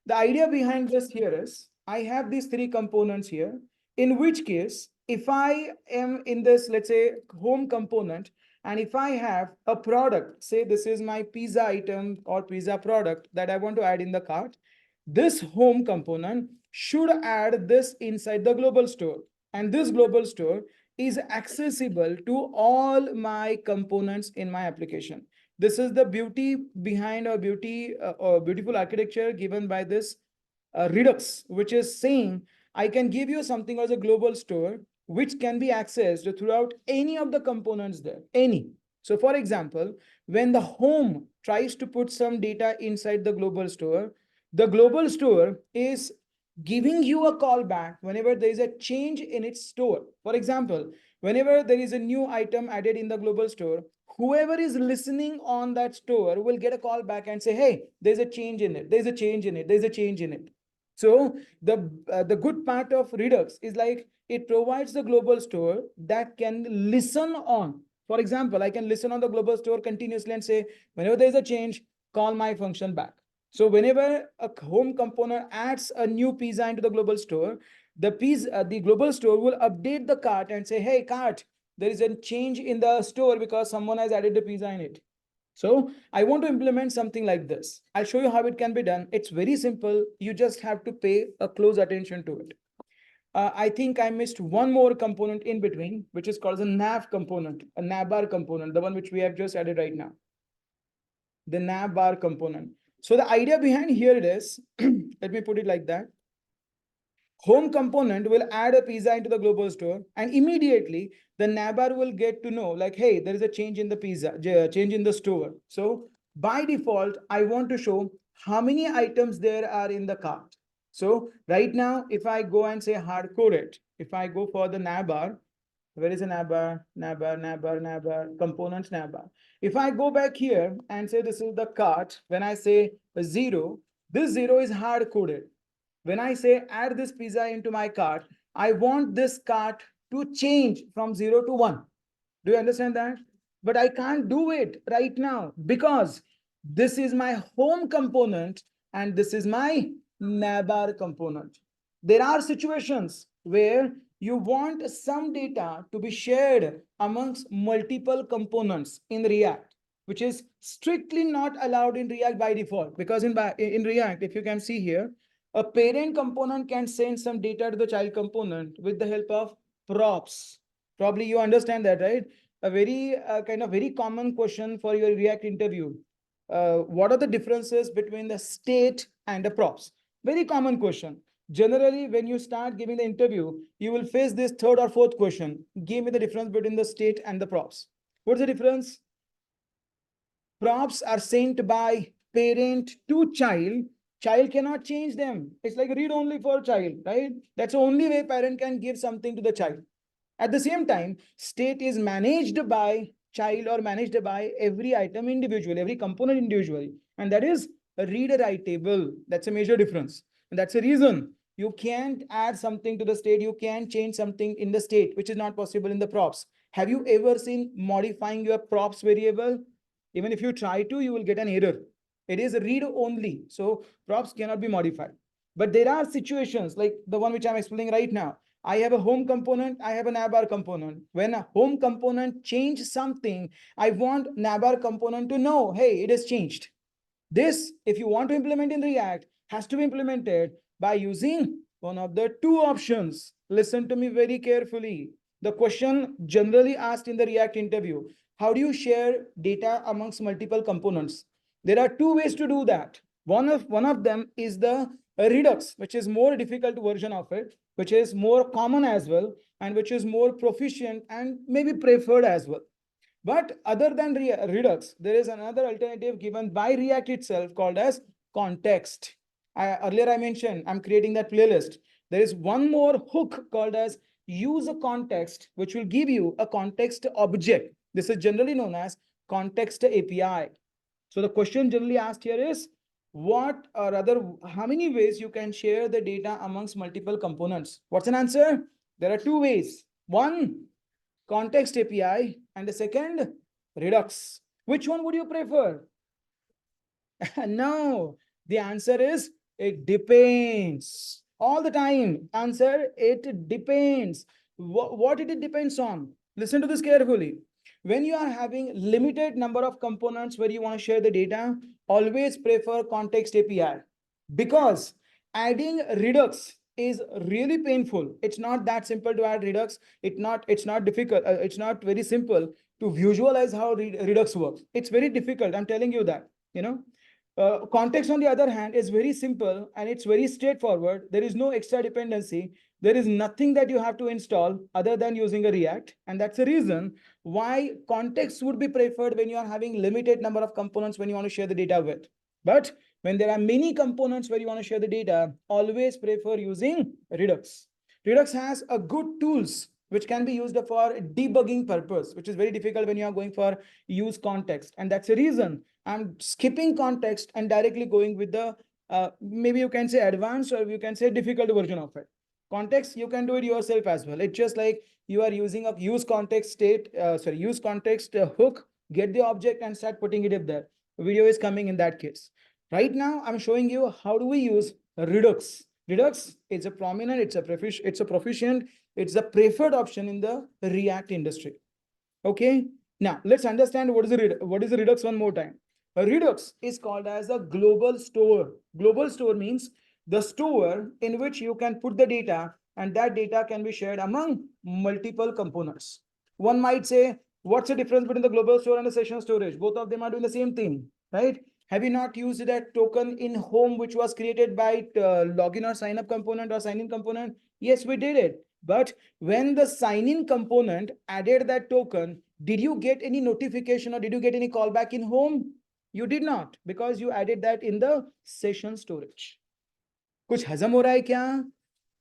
The idea behind this here is, I have these three components here, in which case, if I am in this, let's say, home component, and if I have a product, say this is my pizza item or pizza product that I want to add in the cart, this home component should add this inside the global store. And this global store is accessible to all my components in my application. This is the beauty behind or beautiful architecture given by this Redux, which is saying I can give you something as a global store, which can be accessed throughout any of the components there, any. So for example, when the home tries to put some data inside the global store is giving you a call back whenever there is a change in its store. For example, whenever there is a new item added in the global store, whoever is listening on that store will get a call back and say, hey, there's a change in it, there's a change in it, there's a change in it. So the good part of Redux is like it provides the global store that can listen on. For example, I can listen on the global store continuously and say, whenever there's a change, call my function back. So whenever a home component adds a new pizza into the global store, the global store will update the cart and say, hey, cart, there is a change in the store because someone has added the pizza in it. So I want to implement something like this. I'll show you how it can be done. It's very simple. You just have to pay a close attention to it. I think I missed one more component in between, which is called a nav component, a navbar component, the one which we have just added right now. The navbar component. So the idea behind here it is, let me put it like that. Home component will add a pizza into the global store and immediately the navbar will get to know like, hey, there is a change in the pizza, change in the store. So by default, I want to show how many items there are in the cart. So right now, if I go and say hardcore it, if I go for the navbar, where is a navbar, components navbar. If I go back here and say this is the cart, when I say 0, this 0 is hard coded. When I say add this pizza into my cart, I want this cart to change from 0 to 1. Do you understand that? But I can't do it right now because this is my home component and this is my navbar component. There are situations where you want some data to be shared amongst multiple components in React, which is strictly not allowed in React by default. Because in React, if you can see here, a parent component can send some data to the child component with the help of props. Probably you understand that, right? A very kind of very common question for your React interview. What are the differences between the state and the props? Very common question. Generally, when you start giving the interview, you will face this third or fourth question. Give me the difference between the state and the props. What's the difference? Props are sent by parent to child. Child cannot change them. It's like read only for child, right? That's the only way parent can give something to the child. At the same time, state is managed by child or managed by every item individually, every component individually. And that is a read writable. That's a major difference. And that's a reason you can't add something to the state. You can't change something in the state, which is not possible in the props. Have you ever seen modifying your props variable? Even if you try to, you will get an error. It is read only. So props cannot be modified. But there are situations like the one which I'm explaining right now. I have a home component, I have a navbar component. When a home component changes something, I want navbar component to know, hey, it has changed. This, if you want to implement in React, has to be implemented by using one of the two options. Listen to me very carefully. The question generally asked in the React interview, how do you share data amongst multiple components? There are two ways to do that. One of them is the Redux, which is more difficult version of it, which is more common as well, and which is more proficient and maybe preferred as well. But other than Redux, there is another alternative given by React itself called as context. Earlier I mentioned I'm creating that playlist. There is one more hook called as use a context, which will give you a context object. This is generally known as context API. So the question generally asked here is, what or rather, how many ways you can share the data amongst multiple components? What's an answer? There are two ways. One, context API, and the second, Redux. Which one would you prefer? No, the answer is it depends. All the time. Answer, it depends. What it depends on? Listen to this carefully. When you are having limited number of components where you want to share the data, always prefer context API, because adding Redux is really painful. It's not that simple to add Redux. It's not difficult. It's not very simple to visualize how Redux works. It's very difficult. I'm telling you that, you know. Context, on the other hand, is very simple and it's very straightforward. There is no extra dependency. There is nothing that you have to install other than using a React. And that's the reason why context would be preferred when you are having limited number of components when you want to share the data with. But when there are many components where you want to share the data, always prefer using Redux. Redux has a good tools which can be used for debugging purpose, which is very difficult when you are going for use context. And that's the reason I'm skipping context and directly going with the, maybe you can say advanced or you can say difficult version of it. Context, you can do it yourself as well. It's just like you are using a use context hook, get the object and start putting it up there. Video is coming in that case. Right now, I'm showing you how do we use Redux. Redux is a prominent, it's a proficient, it's a preferred option in the React industry. Okay. Now let's understand what is the Redux one more time. A Redux is called as a global store. Global store means the store in which you can put the data and that data can be shared among multiple components. One might say, what's the difference between the global store and the session storage? Both of them are doing the same thing, right? Have you not used that token in home, which was created by login or sign up component or sign in component? Yes, we did it. But when the sign in component added that token, did you get any notification or did you get any callback in home? You did not, because you added that in the session storage. कुछ हजम हो रहा है क्या?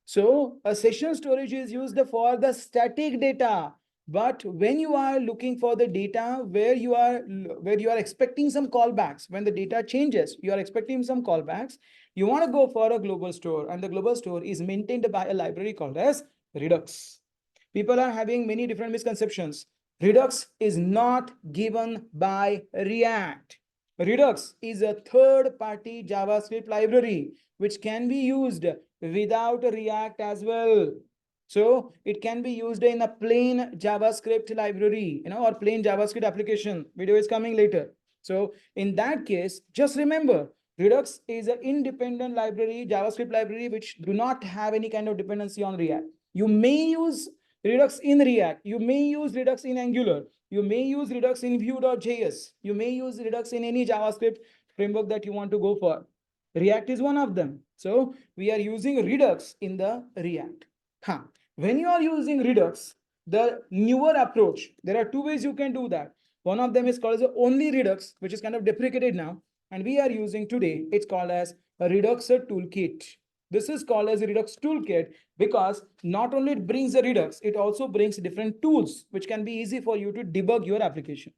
So a session storage is used for the static data. But when you are looking for the data where you are expecting some callbacks, when the data changes, you are expecting some callbacks, you want to go for a global store, and the global store is maintained by a library called as Redux. People are having many different misconceptions. Redux is not given by React. Redux is a third-party JavaScript library which can be used without React as well. So it can be used in a plain JavaScript library, or plain JavaScript application. Video is coming later. So in that case, just remember, Redux is an independent library, JavaScript library, which do not have any kind of dependency on React. You may use Redux in React. You may use Redux in Angular. You may use Redux in Vue.js. You may use Redux in any JavaScript framework that you want to go for. React is one of them. So we are using Redux in the React. When you are using Redux, the newer approach, there are two ways you can do that. One of them is called as only Redux, which is kind of deprecated now. And we are using today, it's called as a Redux toolkit. This is called as a Redux toolkit because not only it brings a Redux, it also brings different tools, which can be easy for you to debug your application.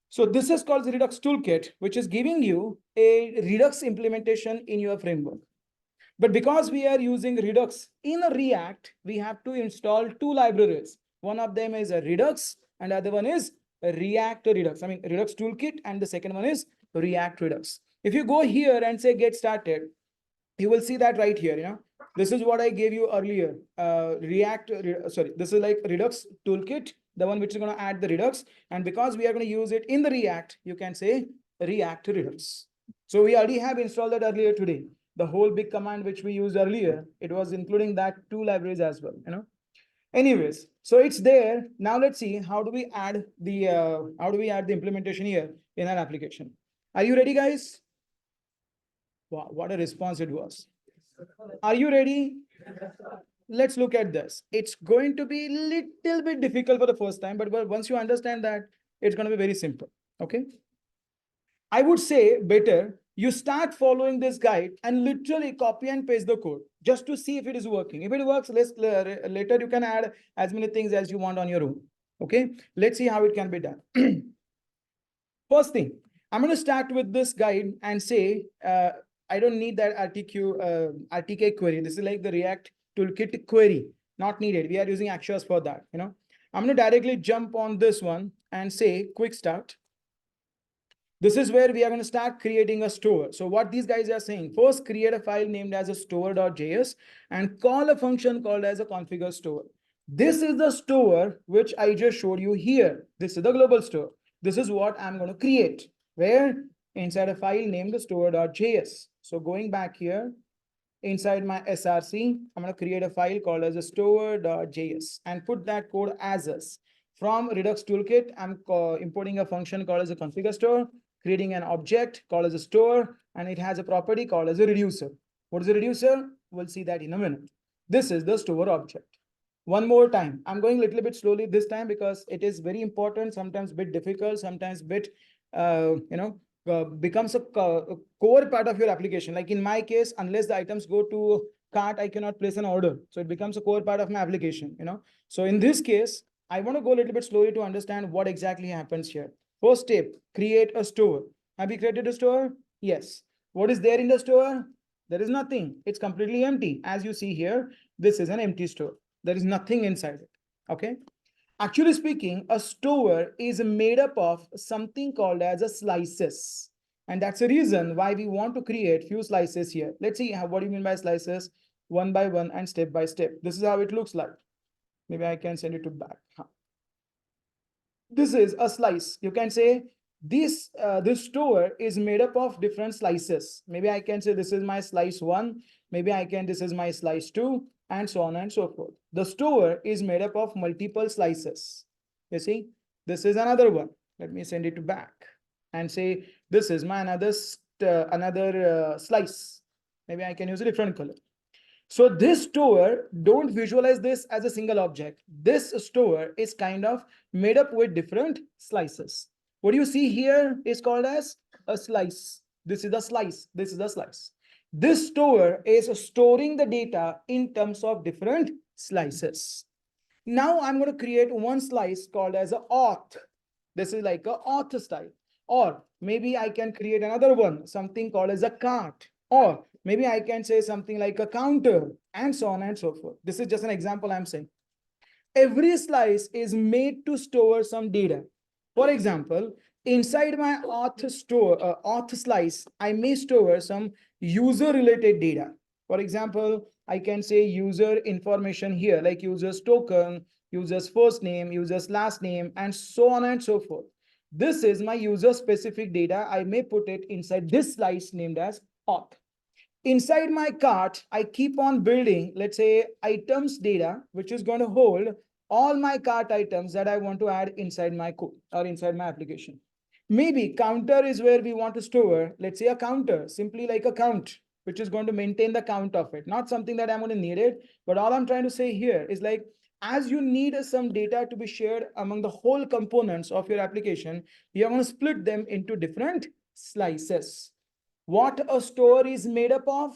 So this is called the Redux toolkit, which is giving you a Redux implementation in your framework. But because we are using Redux in a React, we have to install two libraries. One of them is a Redux and the other one is a React Redux. I mean, Redux toolkit, and the second one is React Redux. If you go here and say get started, you will see that right here. This is what I gave you earlier. This is like Redux toolkit, the one which is going to add the Redux. And because we are going to use it in the React, you can say React Redux. So we already have installed that earlier today. The whole big command which we used earlier, it was including that two libraries as well. Anyways, so it's there. Now let's see how do we add the implementation here in our application. Are you ready, guys? Wow, what a response it was. Are you ready? Let's look at this. It's going to be a little bit difficult for the first time, but once you understand that, it's going to be very simple. Okay. I would say better you start following this guide and literally copy and paste the code just to see if it is working. If it works, later you can add as many things as you want on your own. Okay. Let's see how it can be done. First thing, I'm going to start with this guide and say, I don't need that RTK query. This is like the React toolkit query, not needed. We are using Axios for that. I'm going to directly jump on this one and say quick start. This is where we are going to start creating a store. So what these guys are saying, first create a file named as a store.js and call a function called as a configure store. This is the store which I just showed you here. This is the global store. This is what I'm going to create. Where? Inside a file named the store.js. So going back here, inside my src, I'm going to create a file called as a store.js and put that code as is. From Redux toolkit, I'm importing a function called as a configure store, creating an object called as a store, and it has a property called as a reducer. What is a reducer? We'll see that in a minute. This is the store object. One more time. I'm going a little bit slowly this time because it is very important, sometimes a bit difficult, sometimes a bit, becomes a core part of your application. Like in my case, unless the items go to cart, I cannot place an order. So it becomes a core part of my application. So in this case, I want to go a little bit slowly to understand what exactly happens here. First step, create a store. Have you created a store? Yes. What is there in the store? There is nothing. It's completely empty. As you see here, this is an empty store. There is nothing inside it. Okay. Actually speaking, a store is made up of something called as a slices. And that's the reason why we want to create few slices here. Let's see what do you mean by slices, one by one and step by step. This is how it looks like. Maybe I can send it to back. This is a slice. You can say this store is made up of different slices. Maybe I can say this is my slice 1. Maybe this is my slice 2, and so on and so forth. The store is made up of multiple slices. You see, this is another one. Let me send it to back and say this is my another slice. Maybe I can use a different color. So this store, don't visualize this as a single object. This store is kind of made up with different slices. What you see here is called as a slice. This is a slice. This is a slice. This store is storing the data in terms of different slices. Now I'm going to create one slice called as an auth. This is like an auth style. Or maybe I can create another one, something called as a cart. Or maybe I can say something like a counter, and so on and so forth. This is just an example I'm saying. Every slice is made to store some data. For example, Inside my auth slice, I may store some user related data. For example, I can say user information here, like user's token, user's first name, user's last name, and so on and so forth. This is my user specific data. I may put it inside this slice named as auth. Inside my cart, I keep on building, let's say, items data, which is going to hold all my cart items that I want to add inside my code or inside my application. Maybe counter is where we want to store, let's say, a counter, simply like a count, which is going to maintain the count of it. Not something that I'm going to need it, but all I'm trying to say here is like, as you need some data to be shared among the whole components of your application, you're going to split them into different slices. What a store is made up of?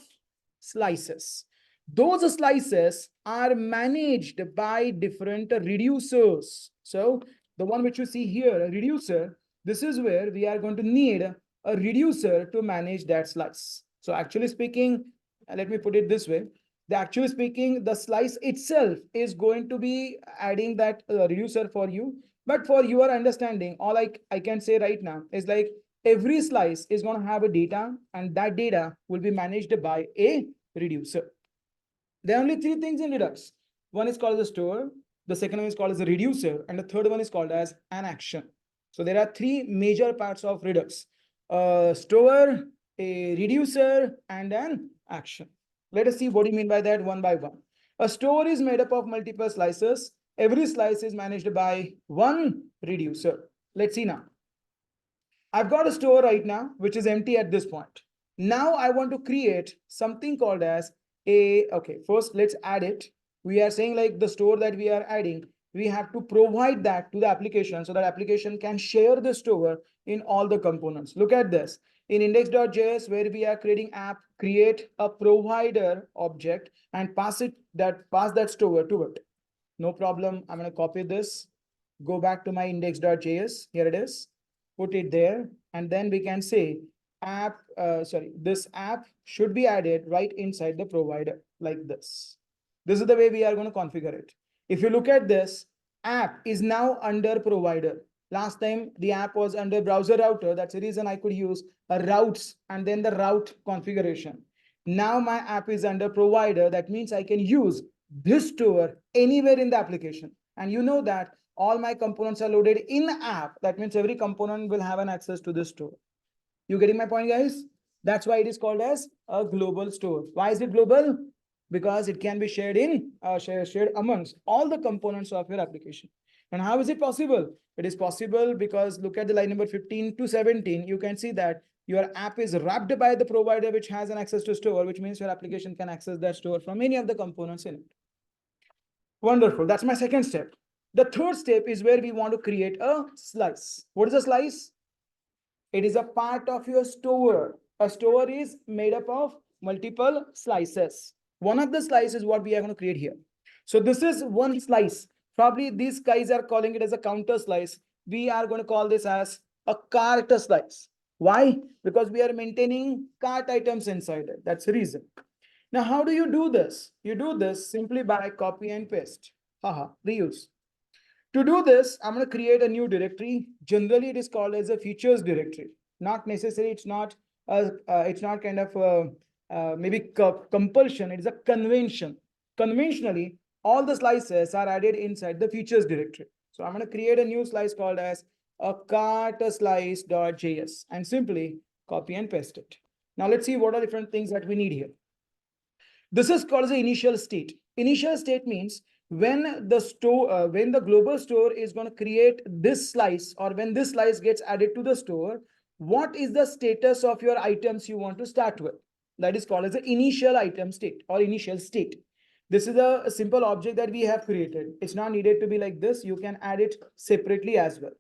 Slices. Those slices are managed by different reducers. So the one which you see here, a reducer, this is where we are going to need a reducer to manage that slice. So actually speaking, let me put it this way. Actually speaking, the slice itself is going to be adding that reducer for you. But for your understanding, all I can say right now is like every slice is going to have a data, and that data will be managed by a reducer. There are only three things in Redux. One is called as a store, the second one is called as a reducer, and the third one is called as an action. So there are three major parts of Redux: a store, a reducer, and an action. Let us see what you mean by that one by one. A store is made up of multiple slices. Every slice is managed by one reducer. Let's see now. I've got a store right now, which is empty at this point. Now I want to create something called as okay, first let's add it. We are saying like the store that we are adding, we have to provide that to the application so that application can share the store in all the components. Look at this. In index.js, where we are creating app, create a provider object and pass that store to it. No problem. I'm going to copy this, go back to my index.js. Here it is. Put it there, and then we can say this app should be added right inside the provider like this. This is the way we are going to configure it. If you look at this, app is now under provider. Last time the app was under browser router. That's the reason I could use a routes and then the route configuration. Now my app is under provider. That means I can use this store anywhere in the application. And you know that all my components are loaded in app. That means every component will have an access to this store. You getting my point, guys? That's why it is called as a global store. Why is it global? Because it can be shared amongst all the components of your application. And how is it possible? It is possible because look at the line number 15 to 17. You can see that your app is wrapped by the provider which has an access to store, which means your application can access that store from any of the components in it. Wonderful. That's my second step. The third step is where we want to create a slice. What is a slice? It is a part of your store. A store is made up of multiple slices. One of the slices is what we are going to create here. So this is one slice. Probably these guys are calling it as a counter slice. We are going to call this as a cart slice. Why? Because we are maintaining cart items inside it. That's the reason. Now, how do you do this? You do this simply by copy and paste. Reuse. To do this, I'm going to create a new directory. Generally, it is called as a features directory. Not necessary. It's not kind of maybe compulsion. It is a convention. Conventionally, all the slices are added inside the features directory. So I'm going to create a new slice called as a cart slice.js and simply copy and paste it. Now let's see what are different things that we need here. This is called the initial state. Initial state means when the global store is going to create this slice, or when this slice gets added to the store, what is the status of your items you want to start with? That is called as the initial item state or initial state. This is a simple object that we have created. It's not needed to be like this. You can add it separately as well.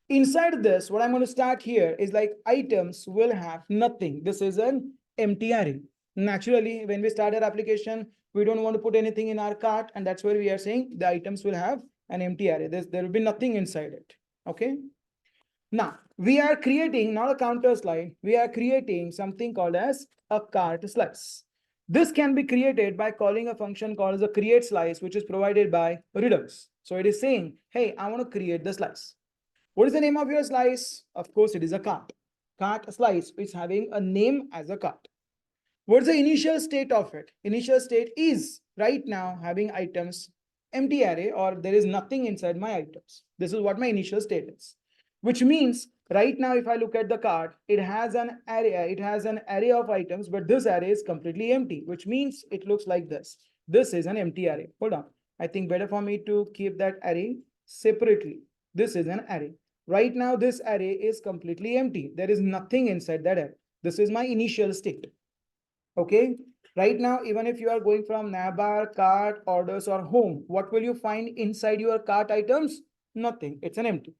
Inside this, what I'm going to start here is like items will have nothing. This is an empty array. Naturally, when we start our application, we don't want to put anything in our cart, and that's where we are saying the items will have an empty array. There will be nothing inside it. Okay. Now we are creating not a counter slide. We are creating something called as a cart slice. This can be created by calling a function called as a create slice, which is provided by Redux. So it is saying, hey, I want to create the slice. What is the name of your slice? Of course, it is a cart. Cart slice is having a name as a cart. What's the initial state of it? Initial state is right now having items empty array, or there is nothing inside my items. This is what my initial state is. Which means right now, if I look at the cart, it has an array of items, but this array is completely empty, which means it looks like this. This is an empty array. Hold on. I think better for me to keep that array separately. This is an array. Right now, this array is completely empty. There is nothing inside that array. This is my initial state. Okay. Right now, even if you are going from navbar, cart, orders, or home, what will you find inside your cart items? Nothing. It's an empty.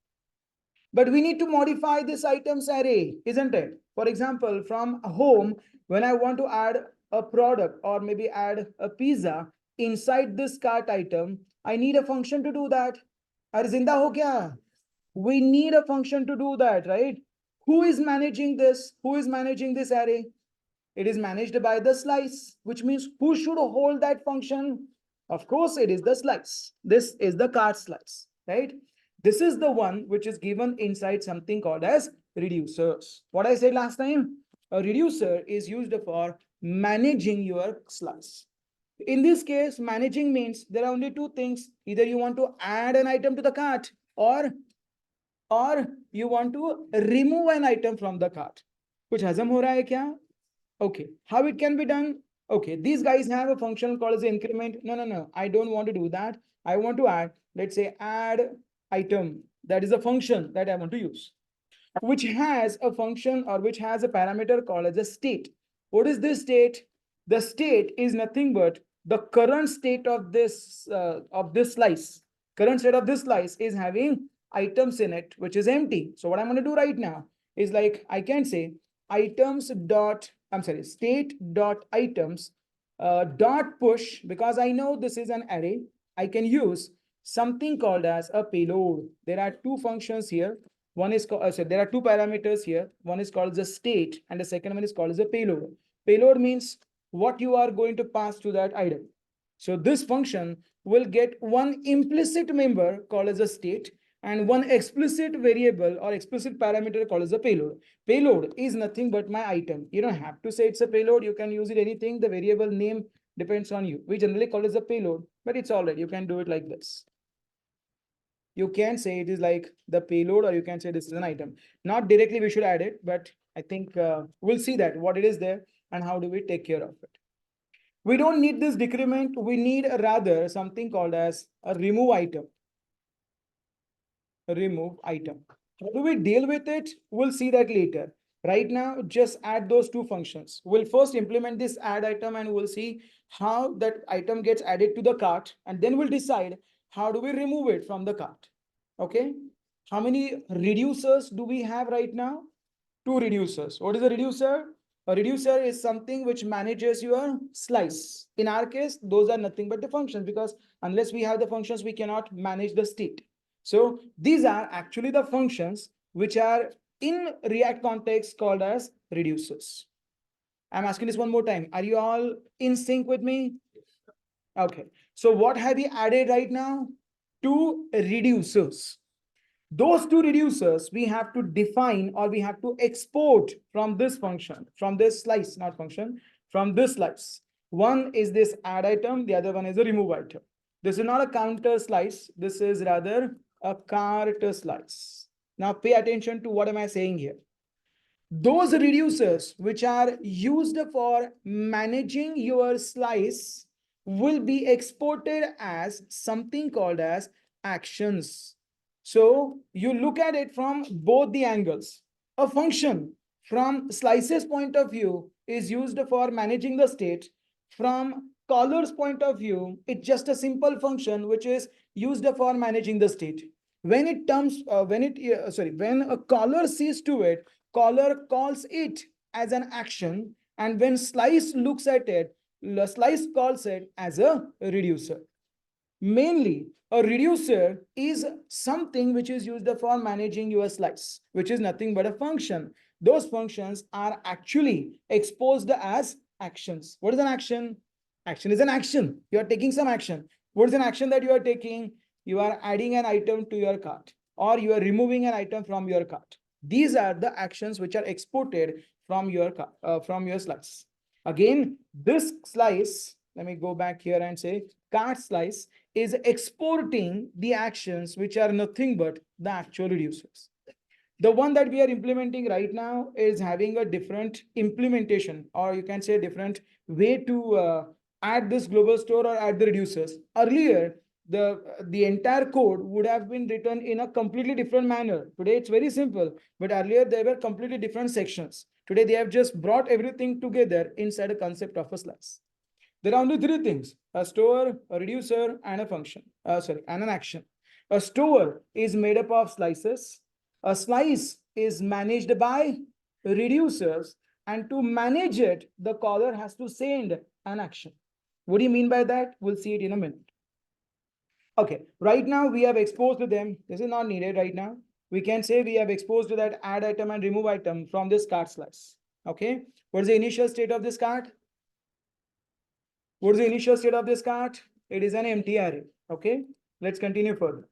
But we need to modify this items array, isn't it? For example, from home, when I want to add a product or maybe add a pizza inside this cart item, I need a function to do that. Are zinda ho kya? We need a function to do that, right? Who is managing this? Who is managing this array? It is managed by the slice, which means who should hold that function? Of course, it is the slice. This is the cart slice, right? This is the one which is given inside something called as reducers. What I said last time, a reducer is used for managing your slice. In this case, managing means there are only two things. Either you want to add an item to the cart, or you want to remove an item from the cart. कुछ हजम हो रहा है क्या? Okay, how it can be done? Okay, these guys have a function called as increment. No, I don't want to do that. I want to add, let's say, add item. That is a function that I want to use, which has a function or which has a parameter called as a state. What is this state? The state is nothing but the current state of this slice. Current state of this slice is having items in it, which is empty. So what I'm going to do right now is like I can say items dot, I'm sorry, state dot items dot push, because I know this is an array. I can use something called as a payload. There are two functions here. One is called, there are two parameters here. One is called the state and the second one is called as a payload. Payload means what you are going to pass to that item. So this function will get one implicit member called as a state and one explicit variable or explicit parameter called as a payload. Payload is nothing but my item. You don't have to say it's a payload. You can use it anything. The variable name depends on you. We generally call it as a payload, but it's all right. You can do it like this. You can say it is like the payload, or you can say this is an item. Not directly we should add it, but I think we'll see that what it is there and how do we take care of it. We don't need this decrement. We need rather something called as a remove item. Remove item. How do we deal with it? We'll see that later. Right now, just add those two functions. We'll first implement this add item and we'll see how that item gets added to the cart, and then we'll decide how do we remove it from the cart. Okay. How many reducers do we have right now? Two reducers. What is a reducer? A reducer is something which manages your slice. In our case, those are nothing but the functions, because unless we have the functions, we cannot manage the state. So these are actually the functions which are in React context called as reducers. I'm asking this one more time. Are you all in sync with me? Okay. So what have we added right now? Two reducers. Those two reducers we have to define, or we have to export from this function, from this slice, not function, from this slice. One is this add item, the other one is a remove item. This is not a counter slice. This is rather a cart slice. Now pay attention to what am I saying here. Those reducers which are used for managing your slice will be exported as something called as actions. So you look at it from both the angles. A function from slices point of view is used for managing the state. From caller's point of view, it's just a simple function which is used for managing the state. When it comes, when a caller sees to it, caller calls it as an action, and when slice looks at it, the slice calls it as a reducer. Mainly, a reducer is something which is used for managing your slice, which is nothing but a function. Those functions are actually exposed as actions. What is an action? Action is an action. You are taking some action. What is an action that you are taking? You are adding an item to your cart. or you are removing an item from your cart. These are the actions which are exported from your slice. Again, this slice, let me go back here and say cart slice is exporting the actions which are nothing but the actual reducers. The one that we are implementing right now is having a different implementation, or you can say different way to add this global store or add the reducers. Earlier, the entire code would have been written in a completely different manner. Today it's very simple, but earlier there were completely different sections. Today they have just brought everything together inside a concept of a slice. There are only three things: a store, a reducer, and a function. And an action. A store is made up of slices. A slice is managed by reducers, and to manage it, the caller has to send an action. What do you mean by that? We'll see it in a minute. Okay, right now we have exposed to them. This is not needed right now. We can say we have exposed to that add item and remove item from this cart slice. Okay, what is the initial state of this cart? What is the initial state of this cart? It is an empty array. Okay, let's continue further.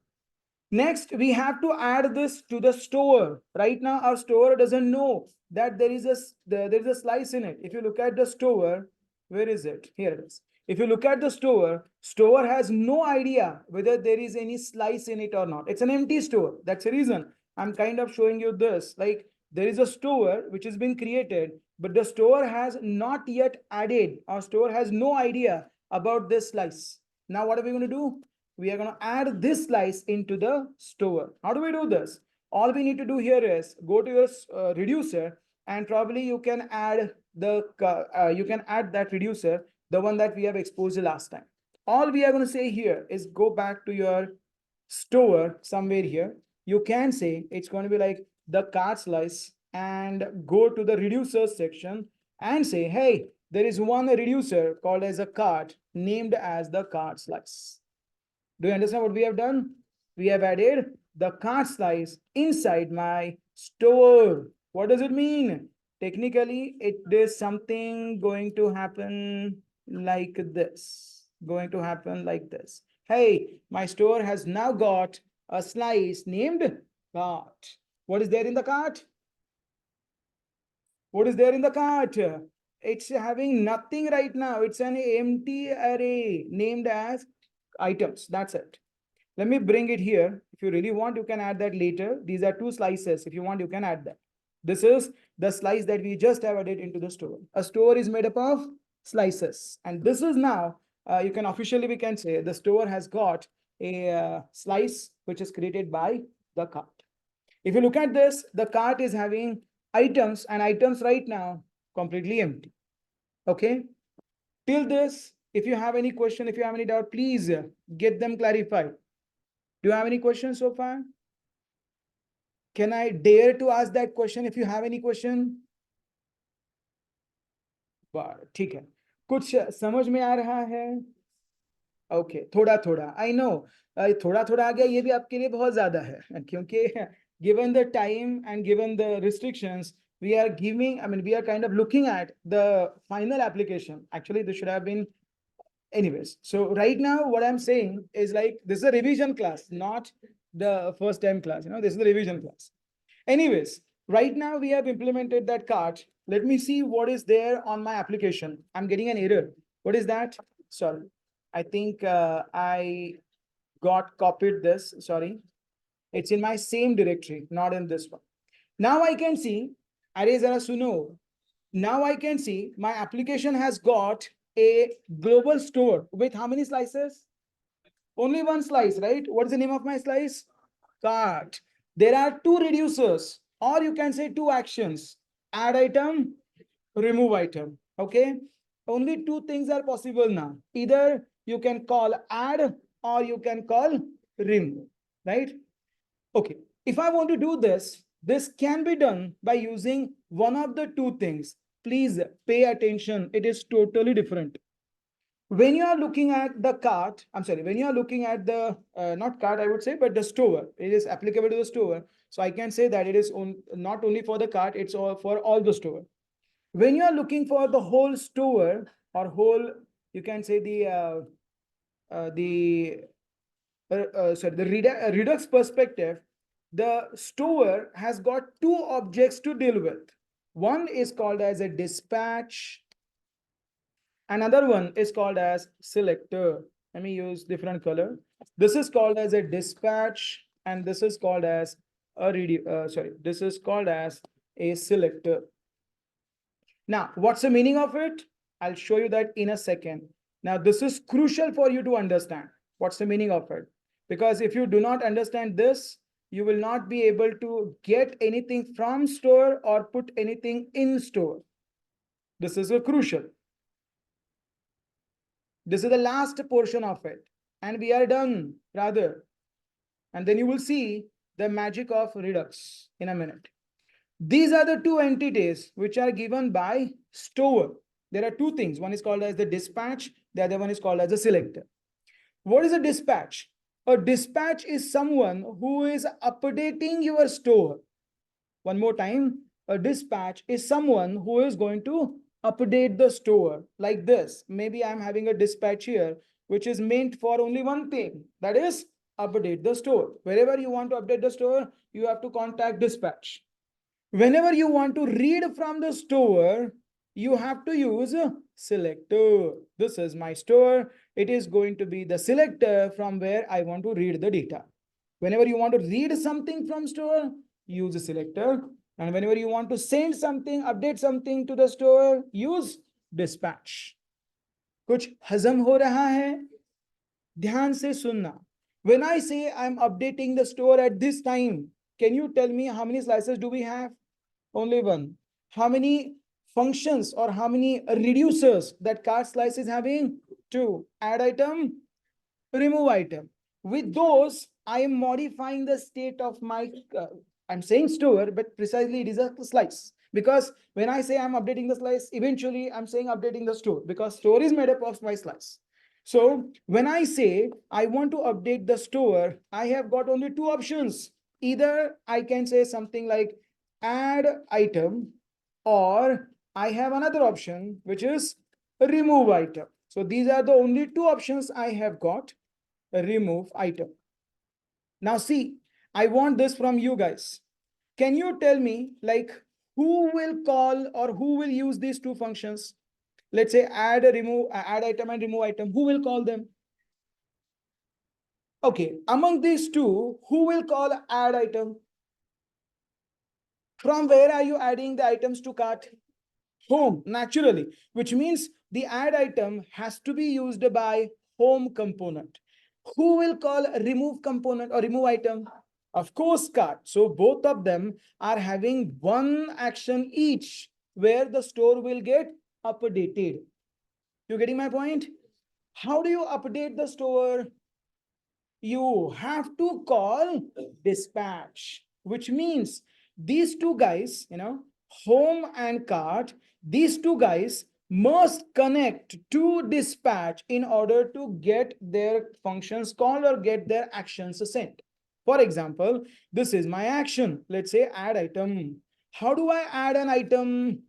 Next, we have to add this to the store. Right now, our store doesn't know that there is a slice in it. If you look at the store, where is it? Here it is. If you look at the store has no idea whether there is any slice in it or not. It's an empty store. That's the reason I'm kind of showing you this. Like there is a store which has been created, but the store has not yet added, or store has no idea about this slice. Now, what are we going to do? We are going to add this slice into the store. How do we do this? All we need to do here is go to your reducer, and probably you can add that reducer, the one that we have exposed last time. All we are going to say here is go back to your store somewhere here. You can say it's going to be like the cart slice, and go to the reducer section and say, hey, there is one reducer called as a cart named as the cart slice. Do you understand what we have done? We have added the cart slice inside my store. What does it mean? Technically, it is something going to happen like this. Going to happen like this. Hey, my store has now got a slice named cart. What is there in the cart? What is there in the cart? It's having nothing right now. It's an empty array named as items. That's it. Let me bring it here. If you really want, you can add that later. These are two slices. If you want, you can add that. This is the slice that we just have added into the store. A store is made up of slices. And this is now, you can officially, we can say the store has got a slice which is created by the cart. If you look at this, the cart is having items, and items right now completely empty. Okay. Till this, if you have any question, if you have any doubt, please get them clarified. Do you have any questions so far? Can I dare to ask that question if you have any question? ठीक है, कुछ समझ में आ रहा है? Okay, थोड़ा थोड़ा, I know, थोड़ा थोड़ा आ गया, ये भी आपके लिए बहुत ज्यादा है, क्योंकि given the time and given the restrictions, we are giving, I mean, we are kind of looking at the final application. Actually, this should have been anyways. So right now, what I'm saying is like, this is a revision class, not the first time class. This is the revision class. Anyways, right now we have implemented that cart. Let me see what is there on my application. I'm getting an error. What is that? Sorry. I think I got copied this. Sorry. It's in my same directory, not in this one. Now I can see, array zara suno. Now I can see my application has got a global store with how many slices? Only one slice, right? What is the name of my slice? Cart. There are two reducers, or you can say two actions: add item, remove item. Okay. Only two things are possible now. Either you can call add or you can call remove, right? Okay. If I want to do this, this can be done by using one of the two things. Please pay attention. It is totally different. When you are looking at the cart, I'm sorry, when you are looking at the, not cart, I would say, but the store, it is applicable to the store. So I can say that it is not only for the cart, it's all for all the store. When you are looking for the whole store or whole, you can say the Redux perspective, the store has got two objects to deal with. One is called as a dispatch. Another one is called as selector. Let me use different color. This is called as a dispatch, and this is called as a this is called as a selector. Now, what's the meaning of it? I'll show you that in a second. Now, this is crucial for you to understand. What's the meaning of it? Because if you do not understand this, you will not be able to get anything from store or put anything in store. This is a crucial. This is the last portion of it. And we are done, rather. And then you will see the magic of Redux in a minute. These are the two entities which are given by store. There are two things. One is called as the dispatch. The other one is called as a selector. What is a dispatch? A dispatch is someone who is updating your store. One more time, a dispatch is someone who is going to update the store like this. Maybe I'm having a dispatch here, which is meant for only one thing, that is update the store. Wherever you want to update the store, you have to contact dispatch. Whenever you want to read from the store, you have to use a selector. This is my store. It is going to be the selector from where I want to read the data. Whenever you want to read something from store, use a selector. And whenever you want to send something, update something to the store, use dispatch. कुछ हजम हो रहा है? ध्यान से सुनना. When I say I'm updating the store at this time, can you tell me how many slices do we have? Only one. How many functions or how many reducers that cart slice is having? Two. Add item, remove item. With those, I am modifying the state of my, I'm saying store, but precisely it is a slice. Because when I say I'm updating the slice, eventually I'm saying updating the store, because store is made up of my slice. So when I say I want to update the store, I have got only two options. Either I can say something like add item, or I have another option, which is remove item. So these are the only two options I have got. Remove item. Now see, I want this from you guys. Can you tell me, like, who will call or who will use these two functions? Let's say add item and remove item. Who will call them? Okay, among these two, who will call add item? From where are you adding the items to cart? Home, naturally, which means the add item has to be used by home component. Who will call remove component or remove item? Of course, cart. So both of them are having one action each, where the store will get updated. You getting my point? How do you update the store? You have to call dispatch, which means these two guys, home and cart, these two guys must connect to dispatch in order to get their functions called or get their actions sent. For example, this is my action. Let's say add item. How do I add an item?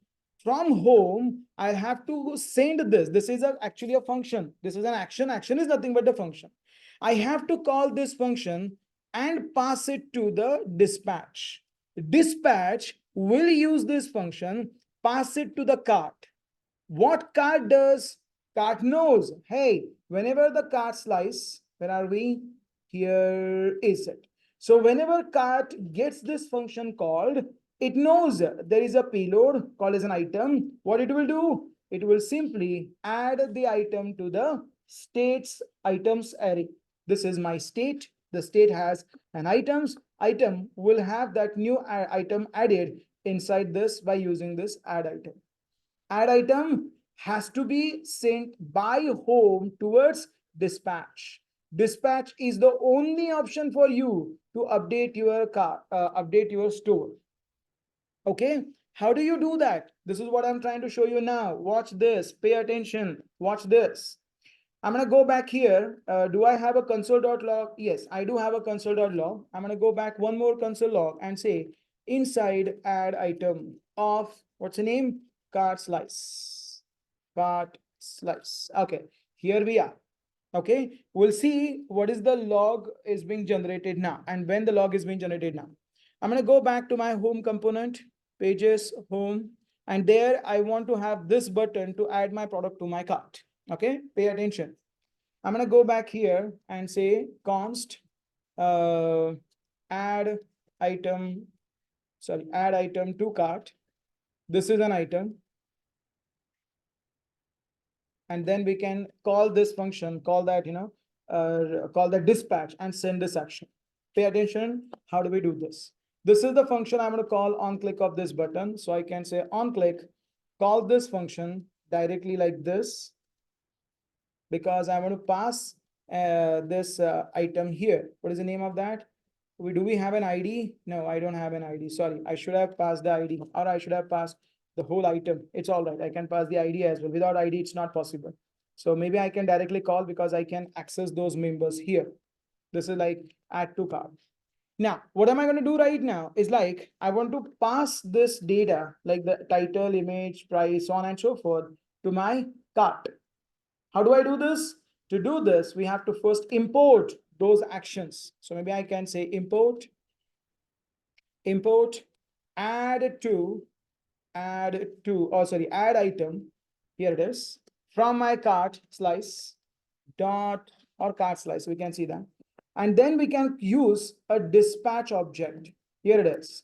From home, I have to send this. This is actually a function. This is an action. Action is nothing but a function. I have to call this function and pass it to the dispatch. Dispatch will use this function, pass it to the cart. What cart does? Cart knows, hey, whenever the cart slice, where are we? Here is it. So whenever cart gets this function called, it knows there is a payload called as an item. What it will do? It will simply add the item to the states items array. This is my state. The state has an items. Item will have that new item added inside this by using this add item. Add item has to be sent by home towards dispatch. Dispatch is the only option for you to update your update your store. Okay, how do you do that? This is what I'm trying to show you now. Watch this, pay attention, watch this. I'm going to go back here. Do I have a console.log? Yes, I do have a console.log. I'm going to go back one more console log and say inside add item of, what's the name? Cart slice. Cart slice. Okay, here we are. Okay, we'll see what is the log is being generated now and when the log is being generated now. I'm going to go back to my home component, pages, home, and there I want to have this button to add my product to my cart. Okay, pay attention. I'm going to go back here and say const add item, add item to cart. This is an item. And then we can call this function, call that, call that dispatch and send this action. Pay attention. How do we do this? This is the function I'm going to call on click of this button. So I can say on click, call this function directly like this, because I want to pass this item here. What is the name of that? Do we have an ID? No, I don't have an ID. Sorry, I should have passed the ID, or I should have passed the whole item. It's all right. I can pass the ID as well. Without ID, it's not possible. So maybe I can directly call because I can access those members here. This is like add to cart. Now, what am I going to do right now is like, I want to pass this data, like the title, image, price, so on and so forth, to my cart. How do I do this? To do this, we have to first import those actions. So maybe I can say import add item. Here it is from my cart slice dot or cart slice. We can see that. And then we can use a dispatch object. Here it is.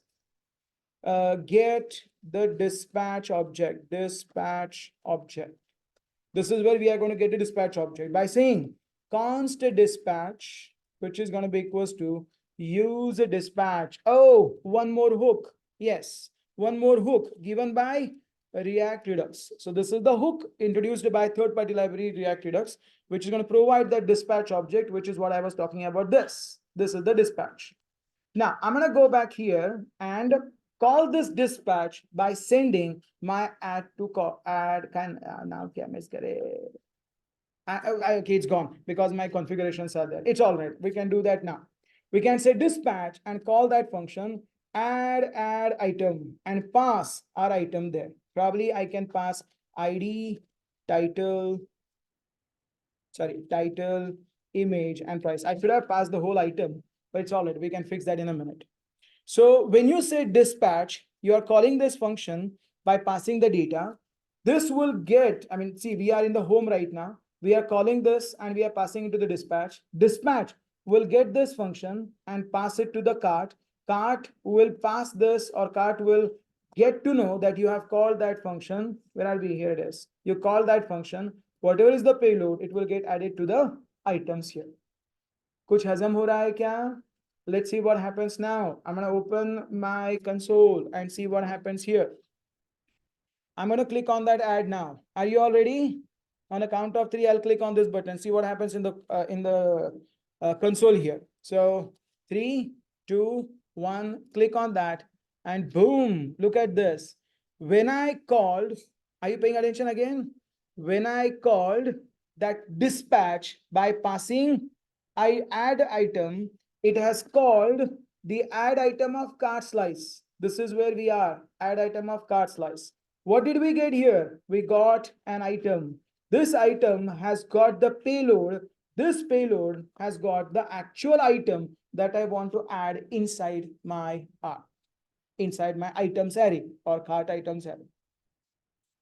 Get the dispatch object. This is where we are going to get the dispatch object by saying const dispatch, which is going to be equals to use a dispatch. Oh, one more hook. Yes, one more hook given by React Redux. So this is the hook introduced by third-party library React Redux, which is going to provide that dispatch object, which is what I was talking about. This is the dispatch. Now I'm going to go back here and call this dispatch by sending my add to call add can now okay, it's gone because my configurations are there. It's all right. We can do that now. We can say dispatch and call that function add item and pass our item there. Probably I can pass ID, title, image, and price. I should have passed the whole item, but it's all right. We can fix that in a minute. So when you say dispatch, you are calling this function by passing the data. This will get, see, we are in the home right now. We are calling this and we are passing it to the dispatch. Dispatch will get this function and pass it to the cart. Cart will pass this, or cart will get to know that you have called that function. Where are we? Here it is. You call that function. Whatever is the payload, it will get added to the items here. Kuch hazam ho raha hai kya? Let's see what happens now. I'm going to open my console and see what happens here. I'm going to click on that add now. Are you all ready? On a count of 3, I'll click on this button. See what happens in the console here. So 3, 2, 1. Click on that, and boom! Look at this. When I called, are you paying attention again? When I called that dispatch by passing I add item, it has called the add item of cart slice. This is where we are. Add item of cart slice. What did we get here? We got an item. This item has got the payload. This payload has got the actual item that I want to add inside my items array or cart items array.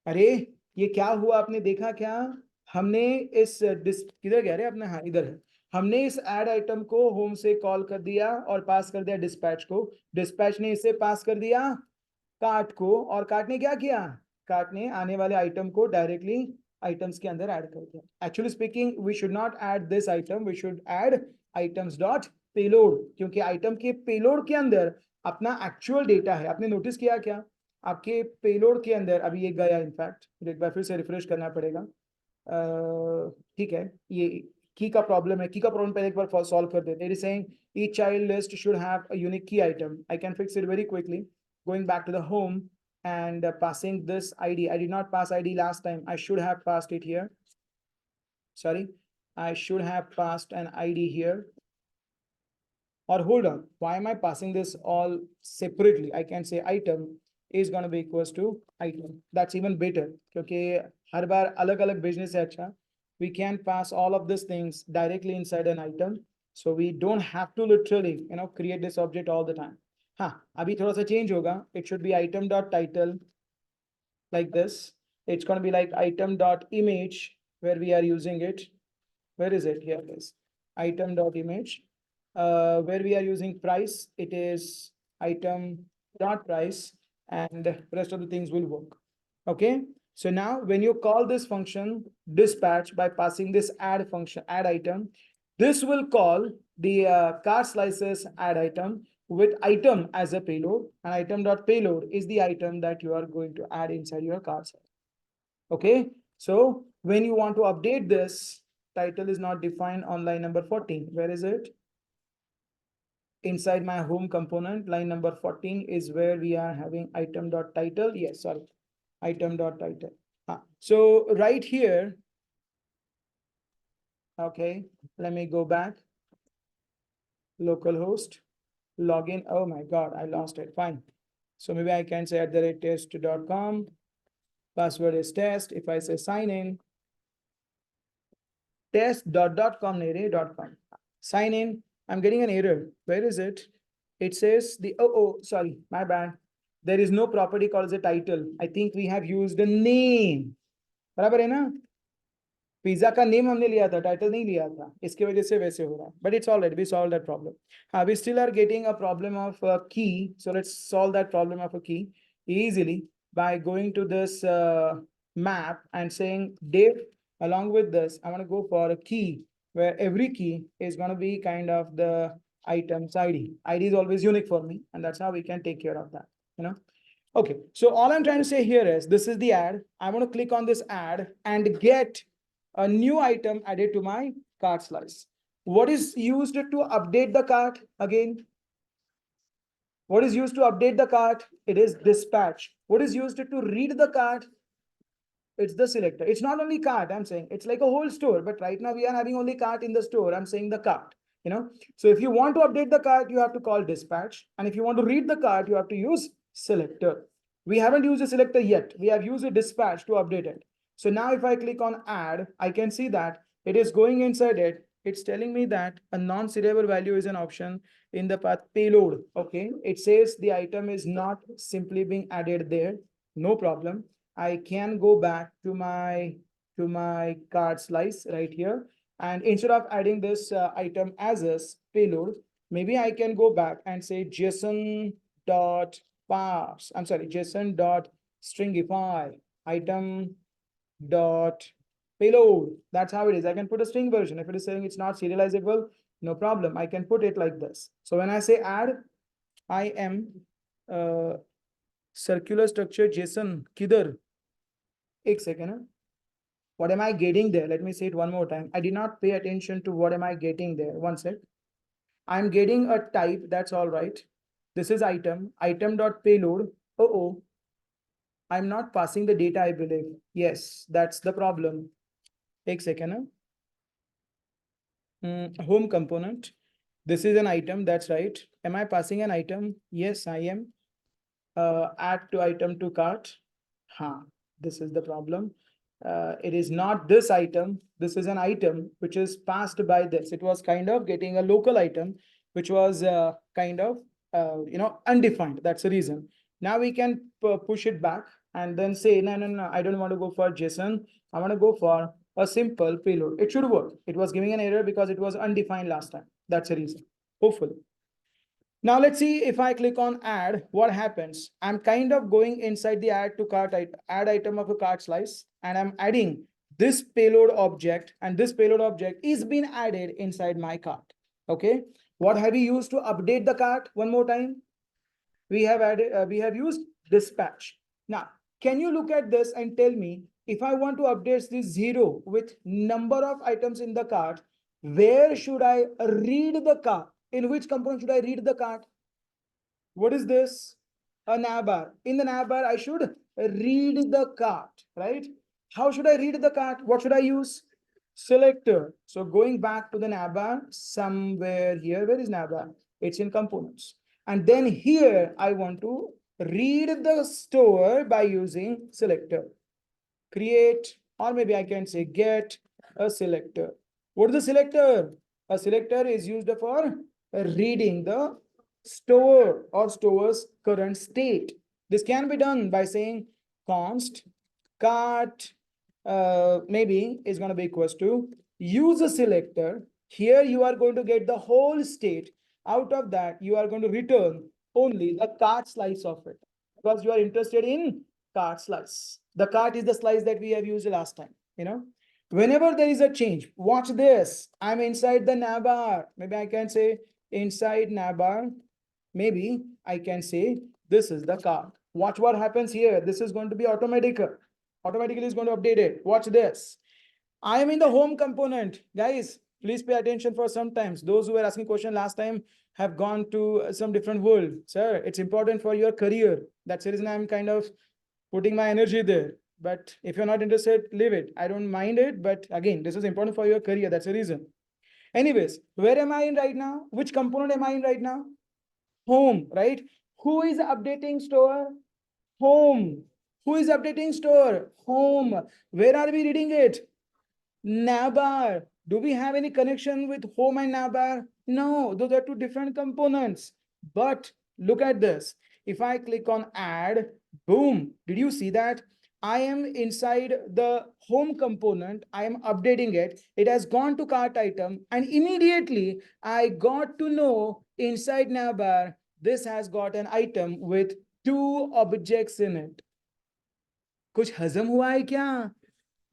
अरे ये क्या हुआ? आपने देखा क्या? हमने इस किधर गया रे अपने? हाँ, इधर है. हमने इस ऐड आइटम को होम से कॉल कर दिया और पास कर दिया डिस्पैच को. डिस्पैच ने इसे पास कर दिया कार्ट को, और कार्ट ने क्या किया? कार्ट ने आने वाले आइटम को डायरेक्टली आइटम्स के अंदर ऐड कर दिया. Actually speaking, we should not add this item, we should add items dot payload, क्योंकि आइटम के पेलोड के अंदर अपना एक्चुअल डेटा है. आपने नोटिस किया क्या? आपके पेलोड के अंदर अभी ये गया, इनफैक्ट एक बार फिर से रिफ्रेश करना पड़ेगा. ठीक है, ये की का प्रॉब्लम है. की का प्रॉब्लम पहले एक बार सॉल्व कर देते हैं. It is saying each child list should have a unique key item. I can fix it very quickly. Going back to the home and passing this ID. I did not pass ID last time. I should have passed it here. Sorry, I should have passed an ID here. Or hold on, why am I passing this all separately? I can say item is going to be equals to item. That's even better, क्योंकि हर बार अलग-अलग भेजने से अच्छा we can pass all of these things directly inside an item, so we don't have to literally create this object all the time. हाँ, अभी थोड़ा सा change होगा. It should be item dot title like this. It's going to be like item dot image where we are using it. Where is it? Here it is. Item dot image. Where we are using price, it is item dot price, and rest of the things will work. Okay. So now when you call this function dispatch by passing this add function, add item, this will call the cart slices add item with item as a payload, and item dot payload is the item that you are going to add inside your cart slice. Okay. So when you want to update this, title is not defined on line number 14. Where is it? Inside my home component, line number 14 is where we are having item dot title. Yes, sorry, item dot title. So right here, okay, let me go back. Localhost, login. Oh my God, I lost it. Fine. So maybe I can say @test.com. Password is test. If I say sign in, test.com. Sign in. I'm getting an error. Where is it? It says sorry, my bad. There is no property called as a title. I think we have used a name. बराबर है ना? Pizza का name हमने लिया था, title नहीं लिया था, इसकी वजह से वैसे हो रहा है. But it's alright, we solve that problem. हाँ, we still are getting a problem of key. So let's solve that problem of a key easily by going to this map and saying div. Along with this, I want to go for a key where every key is going to be kind of the item's ID. ID is always unique for me, and that's how we can take care of that, you know. Okay, so all I'm trying to say here is this is the ad. I want to click on this ad and get a new item added to my cart slice. What is used to update the cart again? What is used to update the cart? It is dispatch. What is used to read the cart? It's the selector. It's not only cart, I'm saying. It's like a whole store. But right now we are having only cart in the store. I'm saying the cart, you know. So if you want to update the cart, you have to call dispatch. And if you want to read the cart, you have to use selector. We haven't used a selector yet. We have used a dispatch to update it. So now if I click on add, I can see that it is going inside it. It's telling me that a non-seriable value is an option in the path payload. Okay. It says the item is not simply being added there. No problem. I can go back to my cart slice right here. And instead of adding this item as a payload, maybe I can go back and say JSON dot parse. I'm sorry, JSON dot stringify item dot payload. That's how it is. I can put a string version. If it is saying it's not serializable, no problem. I can put it like this. So when I say add, I am circular structure JSON kidhar. Ek second. What am I getting there? Let me say it one more time. I did not pay attention to what am I getting there. One sec. I'm getting a type. That's all right. This is item dot payload. Oh, I'm not passing the data, I believe. Yes, that's the problem. Ek second. Home component. This is an item. That's right. Am I passing an item? Yes, I am. Add to item to cart. This is the problem. It is not this item. This is an item which is passed by this. It was kind of getting a local item, which was kind of, undefined. That's the reason. Now we can push it back and then say, no, I don't want to go for JSON. I want to go for a simple payload. It should work. It was giving an error because it was undefined last time. That's the reason, hopefully. Now let's see if I click on add, what happens? I'm kind of going inside the add to cart add item of a cart slice, and I'm adding this payload object, and this payload object is being added inside my cart. Okay. What have we used to update the cart? One more time. We have used dispatch. Now, can you look at this and tell me if I want to update this 0 with number of items in the cart, where should I read the cart? In which component should I read the cart? What is this? A navbar. In the navbar, I should read the cart, right? How should I read the cart? What should I use? Selector. So going back to the navbar, somewhere here, where is navbar? It's in components. And then here, I want to read the store by using selector. Create, or maybe I can say get a selector. What is the selector? A selector is used for reading the store or store's current state. This can be done by saying const cart maybe is going to be equals to use a selector. Here you are going to get the whole state. Out of that, you are going to return only the cart slice of it because you are interested in cart slice. The cart is the slice that we have used last time, you know. Whenever there is a change, watch this. I'm inside the navbar. Maybe I can say inside navbar. Maybe I can say this is the cart. Watch what happens here. This is going to be automatic. Automatically is going to update it. Watch this. I am in the home component. Guys, please pay attention for sometimes. Those who were asking question last time have gone to some different world. Sir, it's important for your career. That's the reason I'm kind of putting my energy there. But if you're not interested, leave it. I don't mind it. But again, this is important for your career. That's the reason. Anyways, where am I in right now? Which component am I in right now? Home, right? Who is updating store? Home. Who is updating store? Home. Where are we reading it? Navbar. Do we have any connection with home and navbar? No, those are two different components. But look at this. If I click on add, boom, did you see that? I am inside the home component. I am updating it. It has gone to cart item and immediately I got to know inside navbar, this has got an item with 2 objects in it. कुछ हजम हुआ है क्या?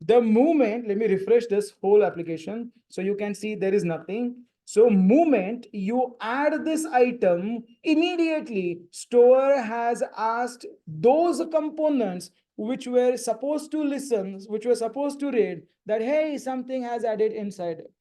The moment, let me refresh this whole application so you can see there is nothing. So moment you add this item, immediately store has asked those components which were supposed to listen, which were supposed to read that, hey, something has added inside it.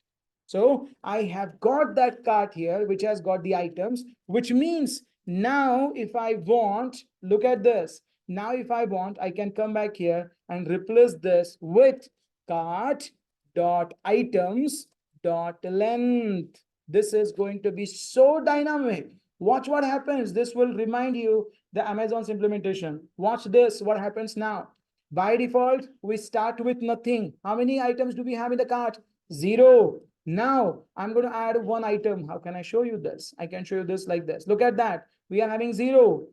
So I have got that cart here, which has got the items, which means now if I want, look at this. Now if I want, I can come back here and replace this with cart dot items dot length. This is going to be so dynamic. Watch what happens. This will remind you the Amazon's implementation. Watch this, what happens now. By default, we start with nothing. How many items do we have in the cart? 0. Now I'm going to add one item. How can I show you this? I can show you this like this. Look at that. We are having 0.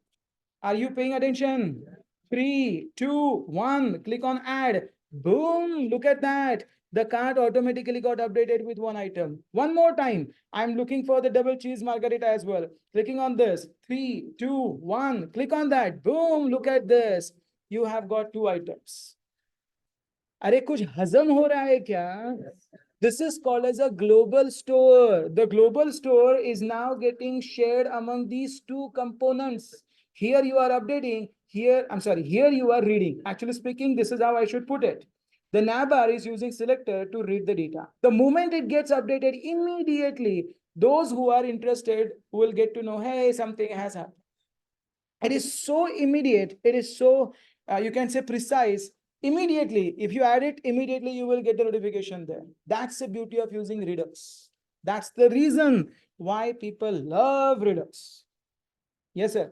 Are you paying attention? 3, 2, 1. Click on add. Boom. Look at that. The cart automatically got updated with one item. One more time. I'm looking for the double cheese margarita as well. Clicking on this. 3, 2, 1. Click on that. Boom. Look at this. You have got 2 items. अरे कुछ हजम हो रहा है क्या? This is called as a global store. The global store is now getting shared among these 2 components. Here you are updating. Here, I'm sorry, here you are reading. Actually speaking, this is how I should put it. The navbar is using selector to read the data. The moment it gets updated, immediately those who are interested will get to know, hey, something has happened. It is so immediate. It is so, you can say precise. Immediately, if you add it, immediately you will get the notification there. That's the beauty of using Redux. That's the reason why people love Redux. Yes, sir.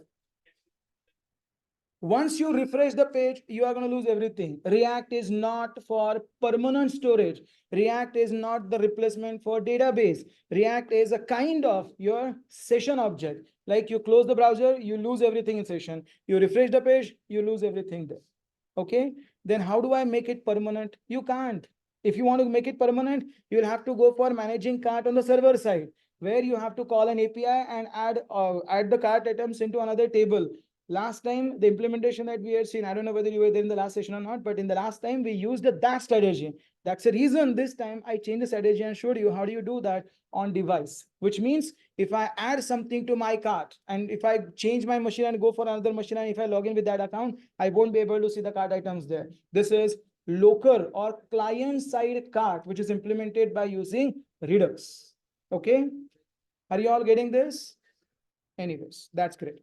Once you refresh the page, you are going to lose everything. React is not for permanent storage. React is not the replacement for database. React is a kind of your session object. Like you close the browser, you lose everything in session. You refresh the page, you lose everything there. Okay, then how do I make it permanent? You can't. If you want to make it permanent, you'll have to go for managing cart on the server side, where you have to call an API and add the cart items into another table. Last time, the implementation that we had seen, I don't know whether you were there in the last session or not, but in the last time, we used that strategy. That's the reason this time I changed the strategy and showed you how do you do that on device, which means if I add something to my cart and if I change my machine and go for another machine and if I log in with that account, I won't be able to see the cart items there. This is local or client side cart, which is implemented by using Redux. Okay. Are you all getting this? Anyways, that's great.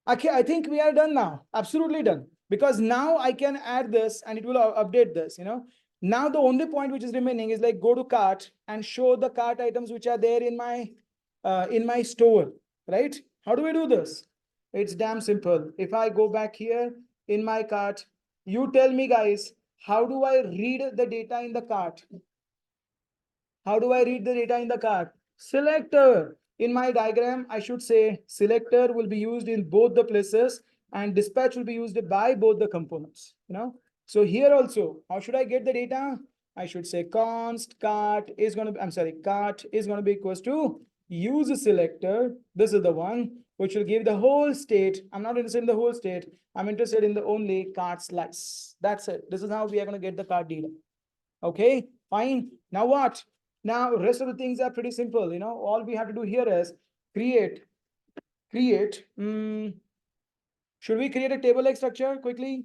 Okay, I think we are done now. Absolutely done. Because now I can add this and it will update this, you know. Now the only point which is remaining is like go to cart and show the cart items which are there in my store, right? How do we do this? It's damn simple. If I go back here in my cart, you tell me guys, how do I read the data in the cart? How do I read the data in the cart? Selector. In my diagram, I should say selector will be used in both the places and dispatch will be used by both the components, you know. So here also, how should I get the data? I should say const cart is going to be, I'm sorry, cart is going to be equals to use selector. This is the one which will give the whole state. I'm not interested in the whole state. I'm interested in the only cart slice. That's it. This is how we are going to get the cart data. Okay, fine. Now what? Now rest of the things are pretty simple. You know, all we have to do here is create. Should we create a table-like structure quickly?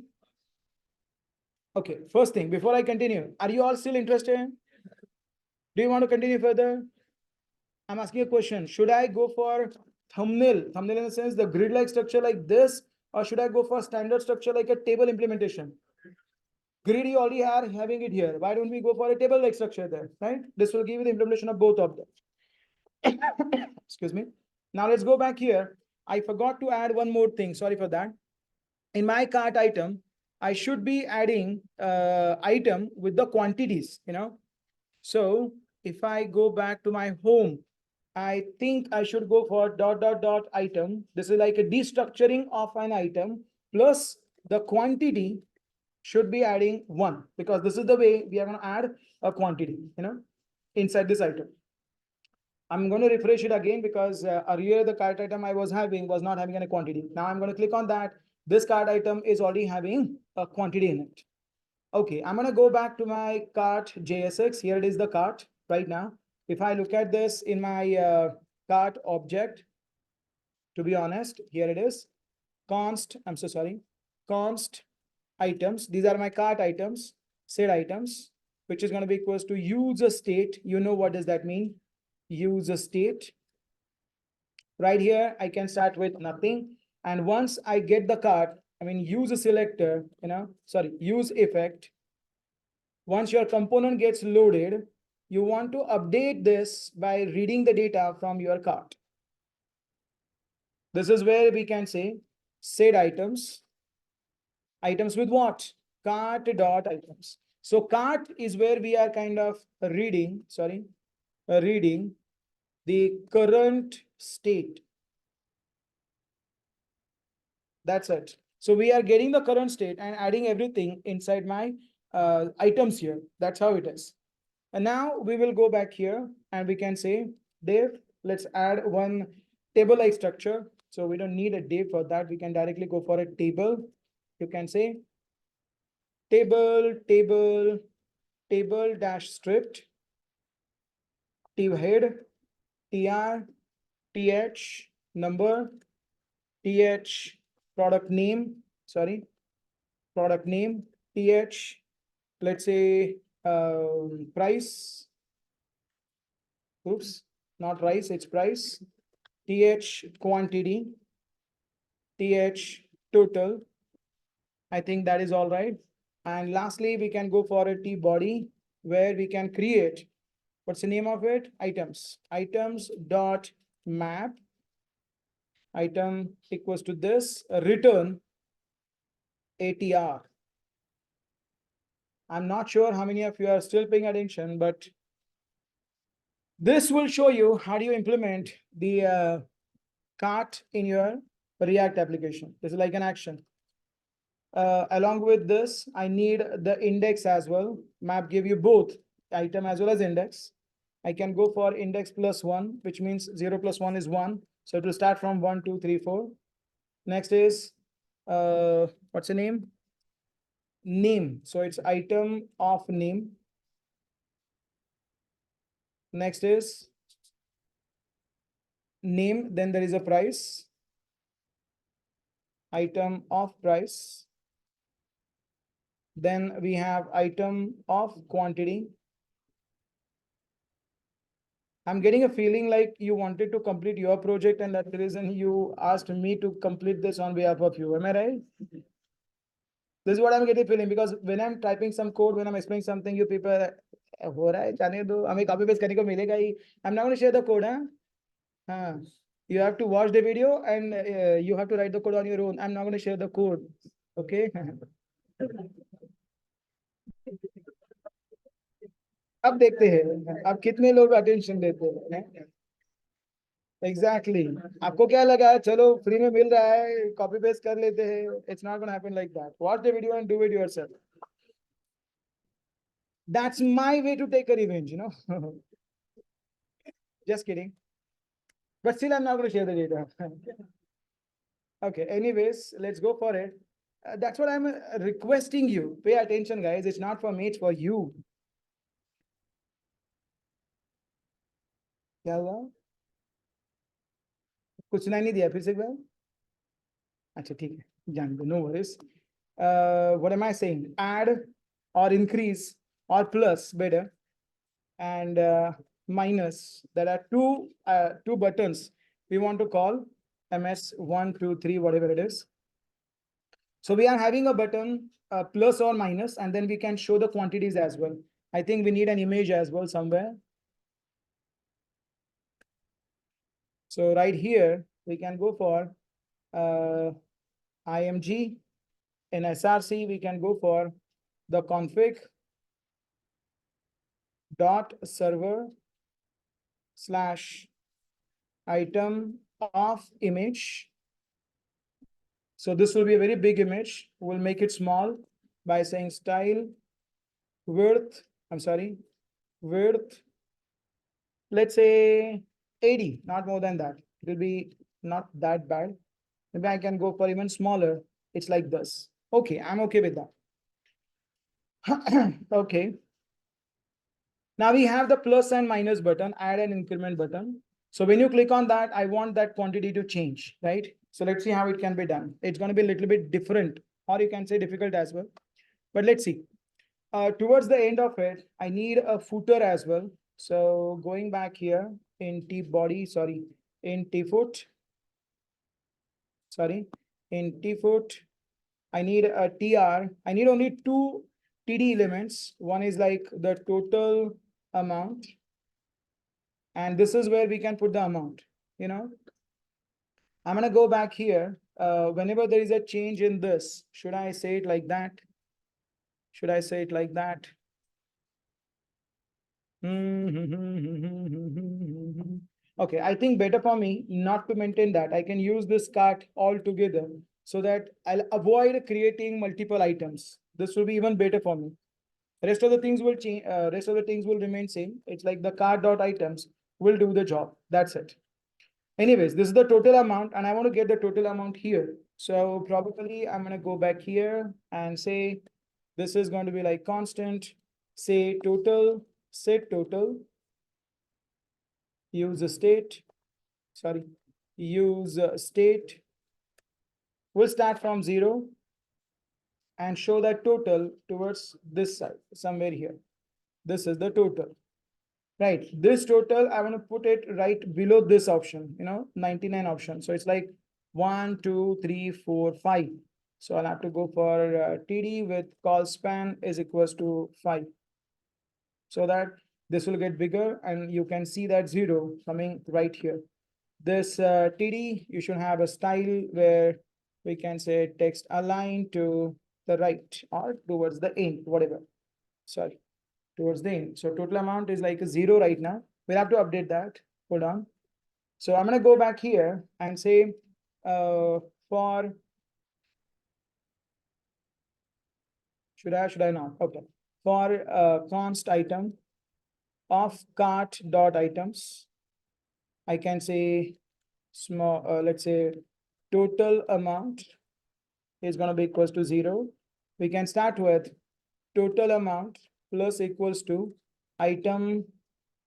Okay, first thing, before I continue, are you all still interested? Do you want to continue further? I'm asking a question. Should I go for thumbnail? Thumbnail in the sense the grid-like structure like this, or should I go for standard structure like a table implementation? Grid you already are having it here. Why don't we go for a table-like structure there, right? This will give you the implementation of both of them. Excuse me. Now let's go back here. I forgot to add one more thing. Sorry for that. In my cart item, I should be adding item with the quantities, you know. So if I go back to my home, I think I should go for dot dot dot item. This is like a destructuring of an item plus the quantity should be adding 1 because this is the way we are going to add a quantity, you know, inside this item. I'm going to refresh it again because earlier the cart item I was having was not having any quantity. Now I'm going to click on that. This cart item is already having a quantity in it. Okay, I'm going to go back to my cart JSX. Here it is the cart right now. If I look at this in my cart object, to be honest, here it is. Const, I'm so sorry. Const items. These are my cart items, set items, which is going to be equals to use a state. You know what does that mean? Use a state. Right here, I can start with nothing. And once I get the cart, I mean, use a selector, you know, sorry, use effect. Once your component gets loaded, you want to update this by reading the data from your cart. This is where we can say set items. Items with what? Cart dot items. So cart is where we are kind of reading the current state. That's it. So we are getting the current state and adding everything inside my items here. That's how it is. And now we will go back here and we can say div. Let's add one table-like structure. So we don't need a div for that. We can directly go for a table. You can say table dash stripped head tr th number th product name th, let's say price, oops, not rice, it's price, th quantity, th total. I think that is all right. And lastly, we can go for a t body where we can create, what's the name of it? Items dot map item equals to this return ATR. I'm not sure how many of you are still paying attention, but this will show you how do you implement the cart in your React application. This is like an action. Along with this, I need the index as well. Map give you both item as well as index. I can go for index plus 1, which means 0 plus 1 is 1. So it will start from 1, 2, 3, 4. Next is, what's the name? Name. So it's item of name. Next is name. Then there is a price. Item of price. Then we have item of quantity. I'm getting a feeling like you wanted to complete your project and that's the reason you asked me to complete this on behalf of you. Am I right? This is what I'm getting feeling because when I'm typing some code, when I'm explaining something, you people हो रहा है जाने दो हमें copy paste करने को मिलेगा ही. I'm not going to share the code, huh? You have to watch the video and you have to write the code on your own. I'm not going to share the code. Okay. अब देखते हैं अब कितने लोग attention देते हैं Exactly. आपको क्या लगा चलो फ्री में मिल रहा है कॉपी पेस्ट कर लेते हैं. It's not gonna happen like that. Watch the video and do it yourself. That's my way to take a revenge, you know. Just kidding. But still, I'm not going to share the data. Okay. Anyways, let's go for it. That's what I'm requesting you. Pay attention, guys. It's not for me, it's for you. क्या हुआ? कुछ सुनाई नहीं दिया फिर से एक बार? अच्छा ठीक है जान दो no worries. What am I saying? Add or increase or plus better and minus. There are two buttons we want to call ms 1 2 3 whatever it is. So we are having a button plus or minus, and then we can show the quantities as well. I think we need an image as well somewhere. So right here, we can go for IMG. In SRC, we can go for the config dot server slash item of image. So this will be a very big image. We'll make it small by saying style width. Width. Let's say 80, not more than that. It will be not that bad. Maybe I can go for even smaller. It's like this. Okay, I'm okay with that. Okay. Now we have the plus and minus button, add and increment button. So when you click on that, I want that quantity to change, right? So let's see how it can be done. It's going to be a little bit different, or you can say difficult as well. But let's see. Towards the end of it, I need a footer as well. So going back here in T body, in T foot, in T foot, I need a TR. I need only two TD elements. One is like the total amount. And this is where we can put the amount, you know. I'm going to go back here. Whenever there is a change in this, should I say it like that? Should I say it like that? Okay, I think better for me not to maintain that. I can use this cart altogether so that I'll avoid creating multiple items. This will be even better for me. Rest of the things will change. Rest of the things will remain same. It's like the cart dot items will do the job. That's it. Anyways, this is the total amount, and I want to get the total amount here. So probably I'm going to go back here and say this is going to be like constant. Say total, set total. Use a state. Use a state. We'll start from 0 and show that total towards this side, somewhere here. This is the total. Right, this total, I want to put it right below this option, 99 option. So it's like 1, 2, 3, 4, 5. So I'll have to go for TD with call span is equals to 5. So that this will get bigger and you can see that 0 coming right here. This TD, you should have a style where we can say text align to the right or towards the end, whatever. Towards the end. So total amount is like a 0 right now. We'll have to update that. Hold on. So I'm going to go back here and say for, should I not? Okay. For const item of cart dot items, I can say small, let's say total amount is going to be equals to 0. We can start with total amount plus equals to item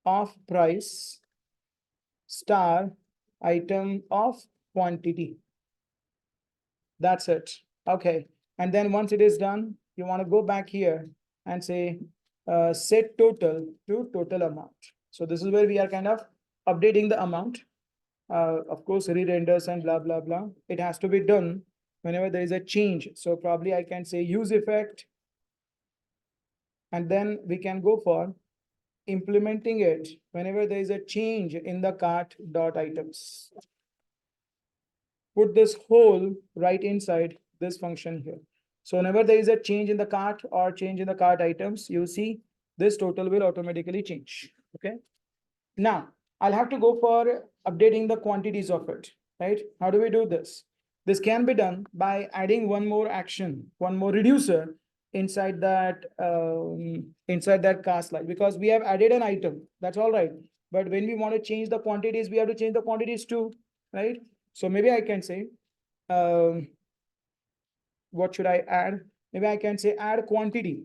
of price star item of quantity. That's it. Okay. And then once it is done, you want to go back here and say set total to total amount. So this is where we are kind of updating the amount. Of course, re-renders and blah, blah, blah. It has to be done whenever there is a change. So probably I can say use effect. And then we can go for implementing it whenever there is a change in the cart dot items. Put this whole right inside this function here. So whenever there is a change in the cart or change in the cart items, you see this total will automatically change. Okay. Now, I'll have to go for updating the quantities of it, right? How do we do this? This can be done by adding one more action, one more reducer inside that cast line, because we have added an item. That's all right. But when we want to change the quantities, we have to change the quantities too, right? So maybe I can say, what should I add? Maybe I can say add quantity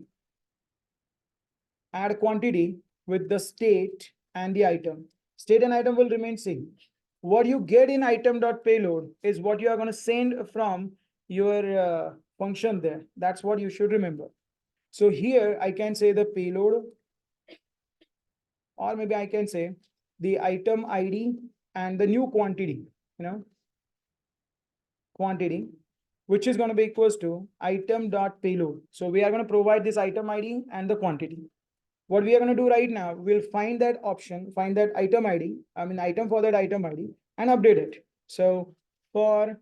with the state and the item. State and item will remain same. What you get in item.payload is what you are going to send from your function there. That's what you should remember. So here I can say the payload, or maybe I can say the item ID and the new quantity, quantity, which is going to be equals to item.payload. So we are going to provide this item ID and the quantity. What we are going to do right now, we'll find that option, find that item ID, item for that item ID, and update it. So for,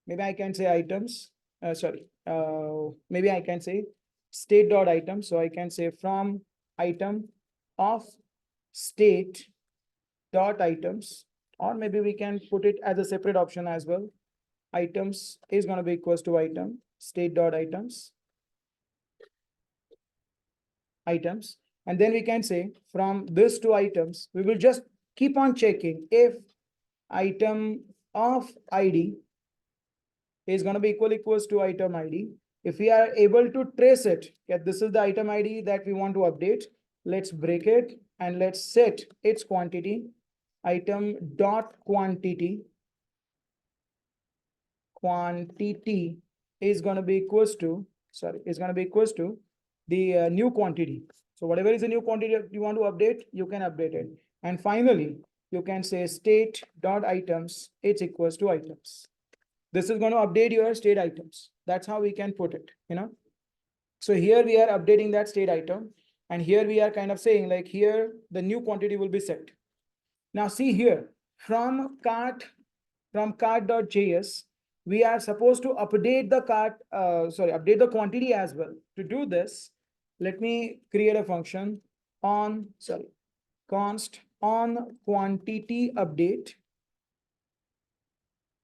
maybe I can say items, maybe I can say state.item. So I can say from item of state dot items, or maybe we can put it as a separate option as well. Items is going to be equals to item state dot items. And then we can say from this to items, we will just keep on checking if item of ID is going to be equals to item ID. If we are able to trace it, this is the item ID that we want to update. Let's break it and let's set its quantity, item dot quantity is going to be equals to, the new quantity. So whatever is the new quantity you want to update, you can update it. And finally, you can say state dot items, it's equals to items. This is going to update your state items. That's how we can put it, So here we are updating that state item. And here we are kind of saying like here, the new quantity will be set. Now see here, from cart.js, we are supposed to update the update the quantity as well. To do this, let me create a function const on quantity update.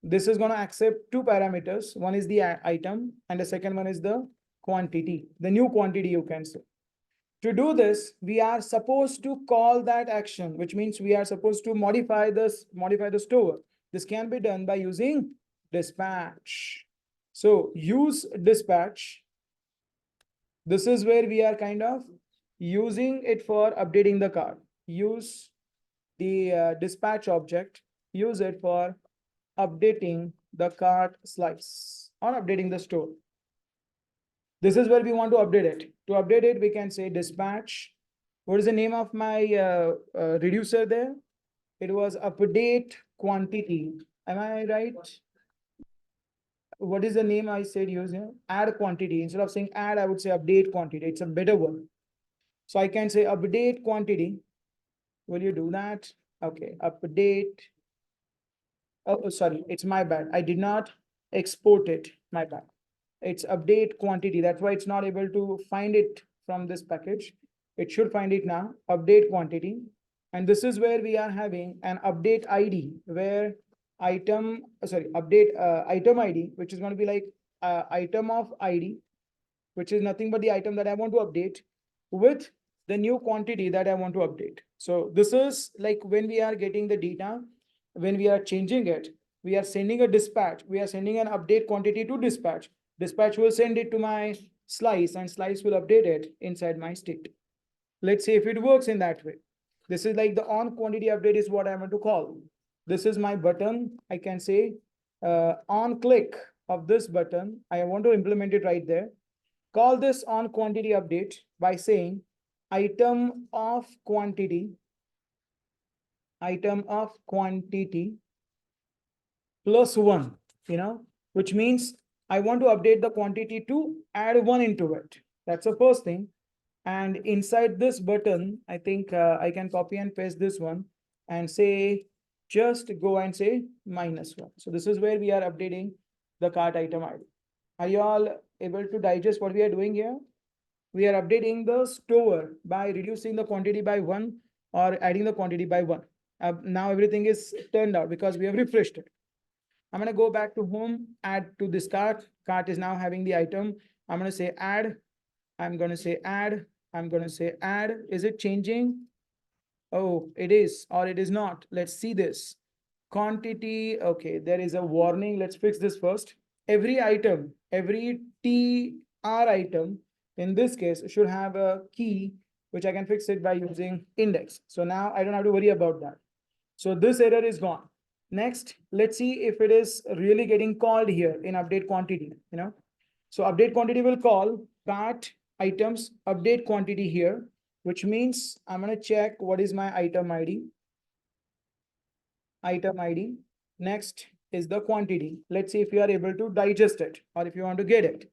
This is going to accept two parameters. One is the item and the second one is the quantity, the new quantity you can say. To do this, we are supposed to call that action, which means we are supposed to modify the store. This can be done by using dispatch. So use dispatch. This is where we are kind of using it for updating the cart. Use the dispatch object, use it for updating the cart slice or updating the store. This is where we want to update it. To update it, we can say dispatch. What is the name of my reducer there? It was update quantity. Am I right? What is the name I said use here? Add quantity. Instead of saying add, I would say update quantity. It's a better word. So I can say update quantity. Will you do that? Okay, update. Oh, sorry, it's my bad. I did not export it. My bad. It's update quantity. That's why it's not able to find it from this package. It should find it now. Update quantity. And this is where we are having an update ID where item ID, which is going to be like item of ID, which is nothing but the item that I want to update with the new quantity that I want to update. So this is like when we are getting the data, when we are changing it, we are sending a dispatch. We are sending an update quantity to dispatch. Dispatch will send it to my slice and slice will update it inside my state. Let's see if it works in that way. This is like the on quantity update is what I want to call. This is my button. I can say on click of this button, I want to implement it right there. Call this on quantity update by saying item of quantity plus 1, which means I want to update the quantity to add 1 into it. That's the first thing. And inside this button, I think I can copy and paste this one and say, just go and say -1. So this is where we are updating the cart item ID. Are you all able to digest what we are doing here? We are updating the store by reducing the quantity by 1 or adding the quantity by 1. Now everything is turned out because we have refreshed it. I'm going to go back to home, add to this cart. Cart is now having the item. I'm going to say add. I'm going to say add. I'm going to say add. Is it changing? Oh, it is, or it is not. Let's see this. Quantity. Okay, there is a warning. Let's fix this first. Every item, every TR item, in this case, should have a key, which I can fix it by using index. So now I don't have to worry about that. So this error is gone. Next, let's see if it is really getting called here in update quantity, So update quantity will call cart items update quantity here, which means I'm going to check what is my item ID. Item ID. Next is the quantity. Let's see if you are able to digest it or if you want to get it.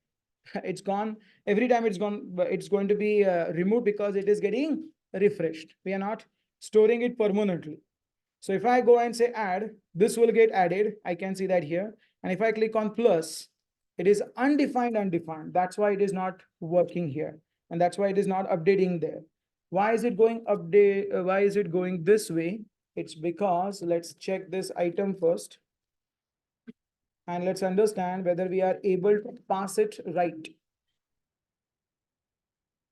It's gone. Every time it's gone, it's going to be removed because it is getting refreshed. We are not storing it permanently. So if I go and say add, this will get added. I can see that here. And if I click on plus, it is undefined. That's why it is not working here. And that's why it is not updating there. Why is it going update? Why is it going this way? It's because let's check this item first. And let's understand whether we are able to pass it right.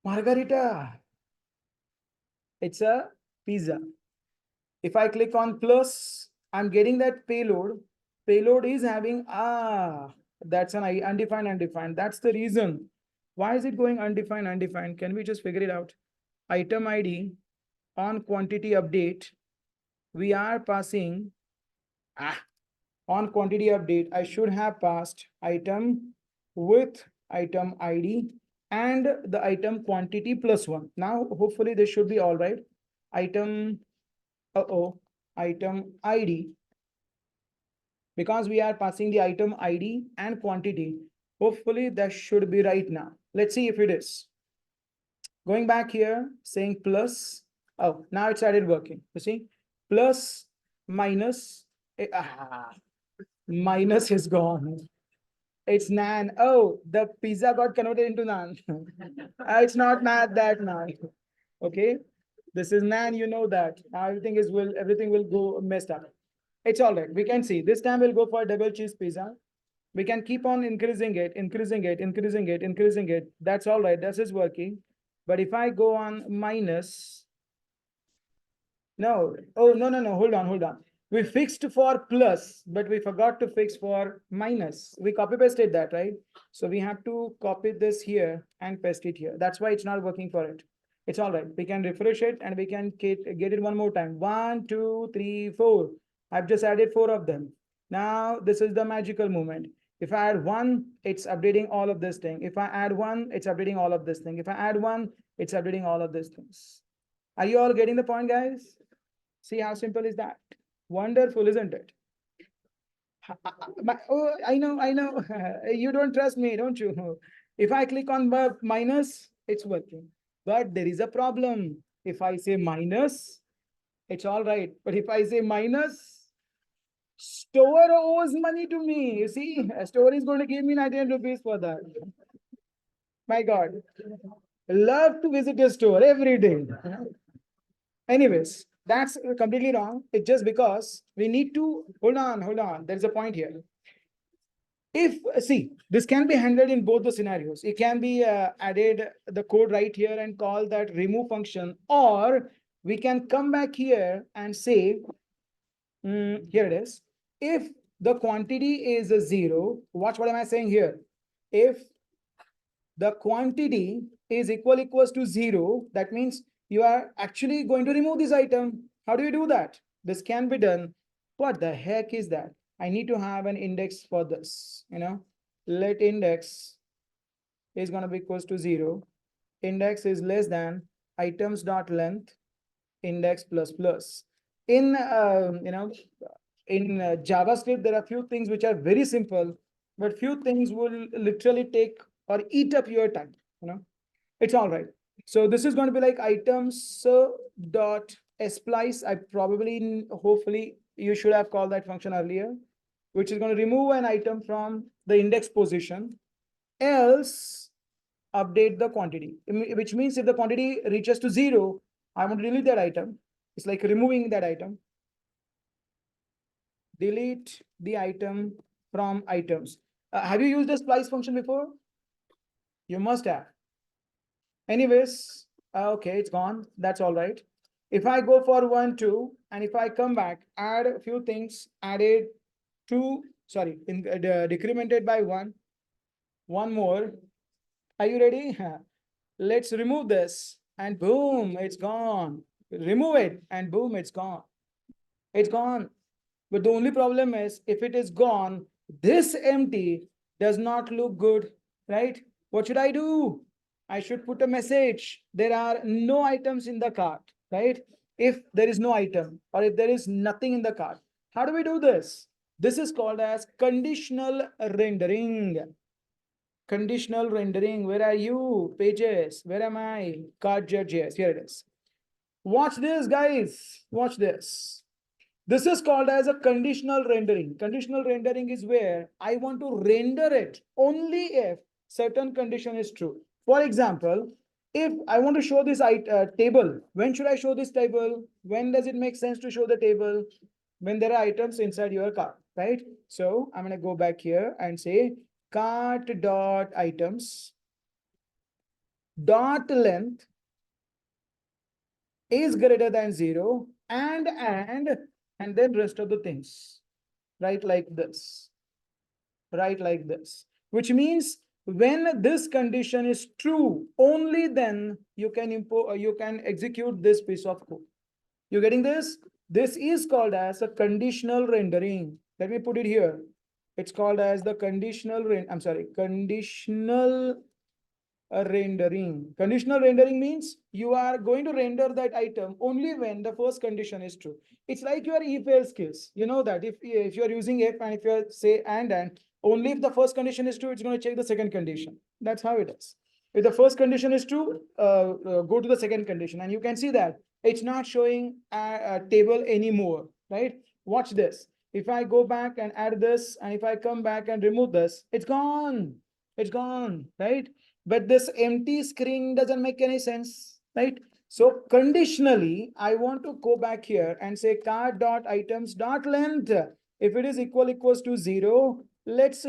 Margarita. It's a pizza. If I click on plus, I'm getting that payload. Payload is having, that's an undefined. That's the reason. Why is it going undefined? Can we just figure it out? Item ID on quantity update, we are passing, on quantity update, I should have passed item with item ID and the item quantity plus 1. Now, hopefully this should be all right. Item item ID, because we are passing the item ID and quantity. Hopefully that should be right now. Let's see if it is. Going back here, saying plus. Oh, now it started working. You see, plus minus. Minus is gone. It's nan. Oh, the pizza got converted into nan. It's not that nan. Okay. This is nan, you know that. Now everything will go messed up. It's all right. We can see. This time we'll go for double cheese pizza. We can keep on increasing it. That's all right. This is working. But if I go on minus, no. Oh, no. Hold on. We fixed for plus, but we forgot to fix for minus. We copy pasted that, right? So we have to copy this here and paste it here. That's why it's not working for it. It's all right. We can refresh it and we can get it one more time. 1, 2, 3, 4. I've just added 4 of them. Now this is the magical moment. If I add 1, it's updating all of this thing. If I add 1, it's updating all of this thing. If I add 1, it's updating all of these things. Are you all getting the point, guys? See how simple is that? Wonderful, isn't it? Oh, I know. You don't trust me, don't you? If I click on minus, it's working. But there is a problem. If I say minus, it's all right. But if I say minus, store owes money to me. You see, a store is going to give me 99 rupees for that. My God. Love to visit a store every day. Anyways, that's completely wrong. It's just because we need to, hold on. There's a point here. If, see, this can be handled in both the scenarios. It can be added the code right here and call that remove function, or we can come back here and say, here it is. If the quantity is a 0, watch what am I saying here? If the quantity is equals to 0, that means you are actually going to remove this item. How do you do that? This can be done. What the heck is that? I need to have an index for this, let index is going to be equals to 0. Index is less than items dot length index plus plus. In, in JavaScript, there are few things which are very simple, but few things will literally take or eat up your time, It's all right. So this is going to be like items dot splice. Hopefully you should have called that function earlier, which is going to remove an item from the index position, else update the quantity, which means if the quantity reaches to 0, I want to delete that item. It's like removing that item. Delete the item from items. Have you used the splice function before? You must have. Anyways, okay, it's gone. That's all right. If I go for 1, 2, and if I come back, add a few things, added 2, sorry, decremented by 1, one more. Are you ready? Let's remove this, and boom, it's gone. Remove it, and boom, it's gone. It's gone. But the only problem is, if it is gone, this empty does not look good, right? What should I do? I should put a message. There are no items in the cart, right? If there is no item or if there is nothing in the cart, how do we do this? This is called as conditional rendering. Conditional rendering. Where are you? Pages. Where am I? Cart.js. Here it is. Watch this, guys. Watch this. This is called as a conditional rendering. Conditional rendering is where I want to render it only if certain condition is true. For example, if I want to show this table, when should I show this table? When does it make sense to show the table? When there are items inside your cart, right? So I'm going to go back here and say cart dot items dot length is greater than 0 and then rest of the things, right? Like this, right? Like this, which means when this condition is true, only then you can import, you can execute this piece of code. You getting this? This is called as a conditional rendering. Let me put it here. It's called as the conditional conditional rendering. Conditional rendering means you are going to render that item only when the first condition is true. It's like your if-else case. You know that if you're using if and if you say and, only if the first condition is true, it's going to check the second condition. That's how it is. If the first condition is true, go to the second condition. And you can see that it's not showing a table anymore, right? Watch this. If I go back and add this, and if I come back and remove this, it's gone. It's gone, right? But this empty screen doesn't make any sense, right? So conditionally, I want to go back here and say cart dot items dot length. If it is equals to 0, let's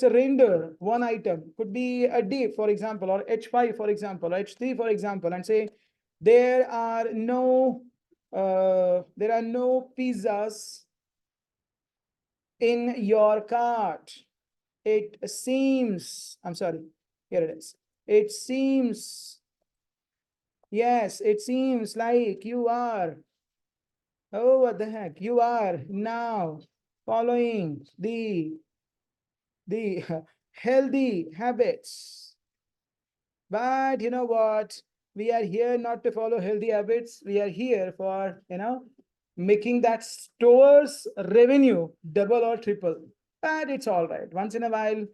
render one item. Could be a div, for example, or h5, for example, or h3, for example, and say there are no pizzas in your cart. It seems, I'm sorry, here it is. It seems, yes, it seems like you are, oh, what the heck, you are now following the healthy habits. But you know what? We are here not to follow healthy habits. We are here for, making that store's revenue double or triple. But it's all right. Once in a while,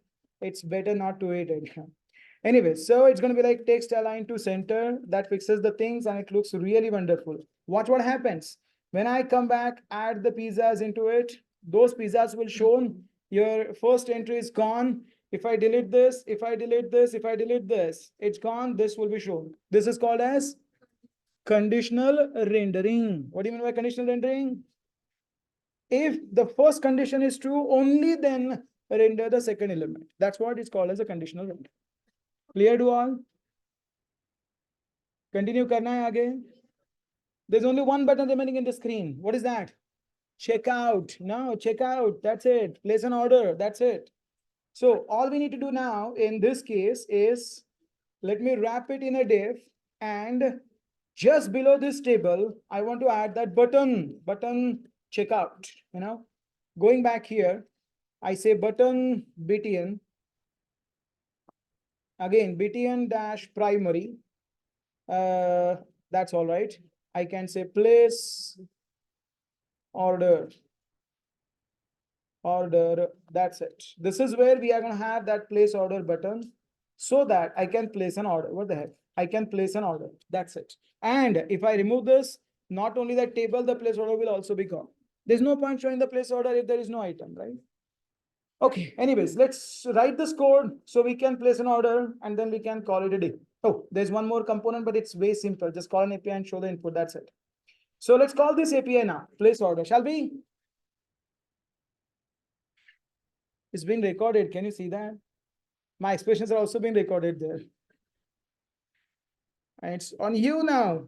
it's better not to eat it. Anyway, so it's going to be like text align to center. That fixes the things and it looks really wonderful. Watch what happens. When I come back, add the pizzas into it. Those pizzas will show. Your first entry is gone. If I delete this, if I delete this, if I delete this, it's gone. This will be shown. This is called as conditional rendering. What do you mean by conditional rendering? If the first condition is true, only then render the second element. That's what is called as a conditional render. Clear to all? Continue karna hai aage. There's only one button remaining in the screen. What is that? Checkout. No, checkout. That's it. Place an order. That's it. So all we need to do now in this case is, let me wrap it in a div, and just below this table, I want to add that button checkout. Going back here, I say button btn, again btn dash primary. That's all right. I can say place order. That's it. This is where we are going to have that place order button so that I can place an order. What the heck? I can place an order. That's it. And if I remove this, not only that table, the place order will also be gone. There's no point showing the place order if there is no item, right? Okay, anyways, let's write this code so we can place an order and then we can call it a day. Oh, there's one more component, but it's way simple. Just call an API and show the input. That's it. So let's call this API now, place order, shall we? It's been recorded. Can you see that? My expressions are also being recorded there. And it's on you now,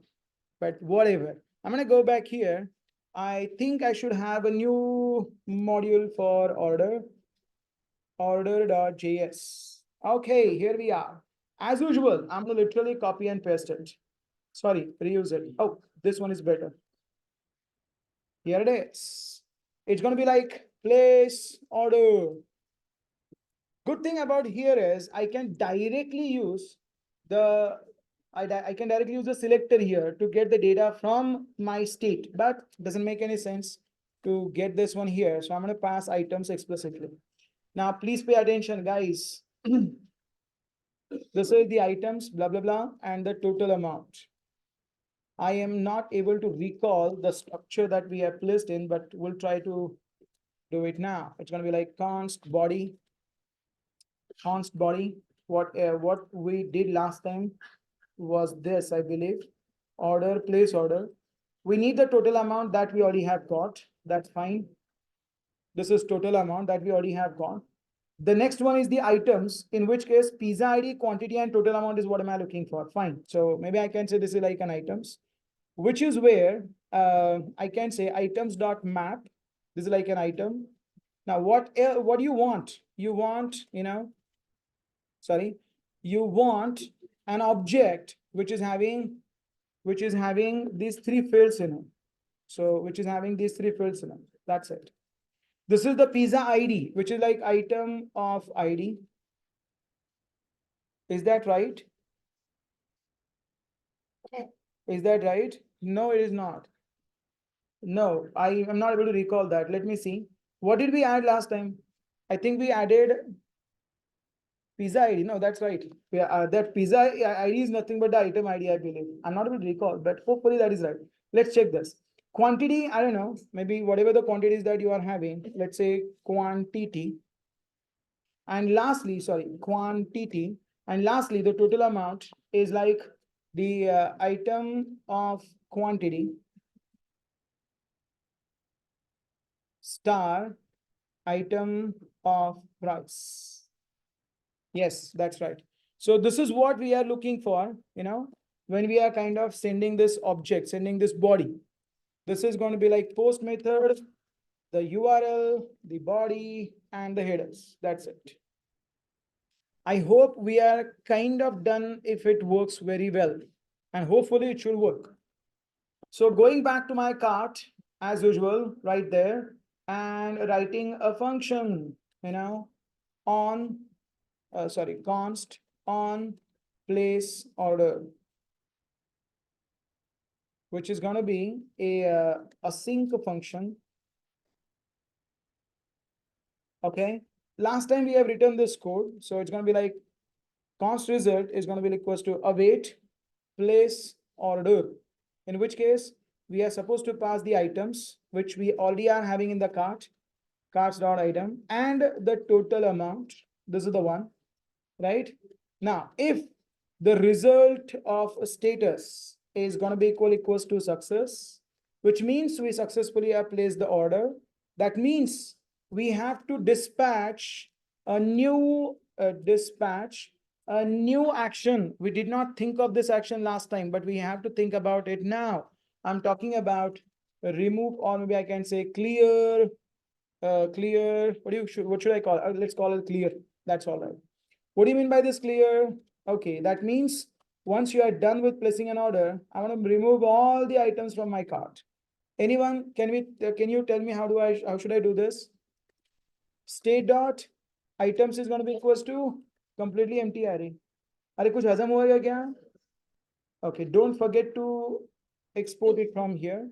but whatever. I'm going to go back here. I think I should have a new module for order.js. Okay, here we are. As usual, I'm going to literally copy and paste it. Sorry, reuse it. Oh, this one is better. Here it is. It's going to be like place order. Good thing about here is I can directly use the I can directly use the selector here to get the data from my state, but doesn't make any sense to get this one here. So I'm going to pass items explicitly. Now, please pay attention, guys. This is the items, blah, blah, blah, and the total amount. I am not able to recall the structure that we have placed in, but we'll try to do it now. It's going to be like const body. What we did last time was this, I believe. Order, place order. We need the total amount that we already have got. That's fine. This is total amount that we already have got. The next one is the items, in which case pizza ID, quantity, and total amount is what am I looking for. Fine. So maybe I can say this is like an items, which is where I can say items.map. This is like an item. Now, what do you want? You want, you want an object which is having these three fields in it. So which is having these three fields in it. That's it. This is the pizza ID, which is like item of ID. Is that right? Is that right? No, it is not. No, I am not able to recall that. Let me see. What did we add last time? I think we added pizza ID. No, that's right. That pizza ID is nothing but the item ID, I believe. I'm not able to recall, but hopefully that is right. Let's check this. Quantity, I don't know, maybe whatever the quantities that you are having, let's say quantity. And lastly, quantity. And lastly, the total amount is like the item of quantity star item of price. Yes, that's right. So this is what we are looking for, when we are kind of sending this object, sending this body. This is going to be like post method, the URL, the body, and the headers. That's it. I hope we are kind of done if it works very well. And hopefully it should work. So going back to my cart, as usual, right there, and writing a function, on, const on place order, which is going to be a sync function. Okay. Last time we have written this code. So it's going to be like const result is going to be equals to await place order, in which case we are supposed to pass the items which we already are having in the carts.item, and the total amount. This is the one, right? Now, if the result of status is going to be equals to success, which means we successfully have placed the order. That means we have to dispatch a new action. We did not think of this action last time, but we have to think about it now. I'm talking about remove, or maybe I can say clear. What should I call it? Let's call it clear. That's all right. What do you mean by this clear? Okay, that means once you are done with placing an order, I want to remove all the items from my cart. Anyone, can you tell me how should I do this? State dot items is going to be equals to completely empty array. अरे कुछ हजम हुआ या क्या? Okay, don't forget to export it from here.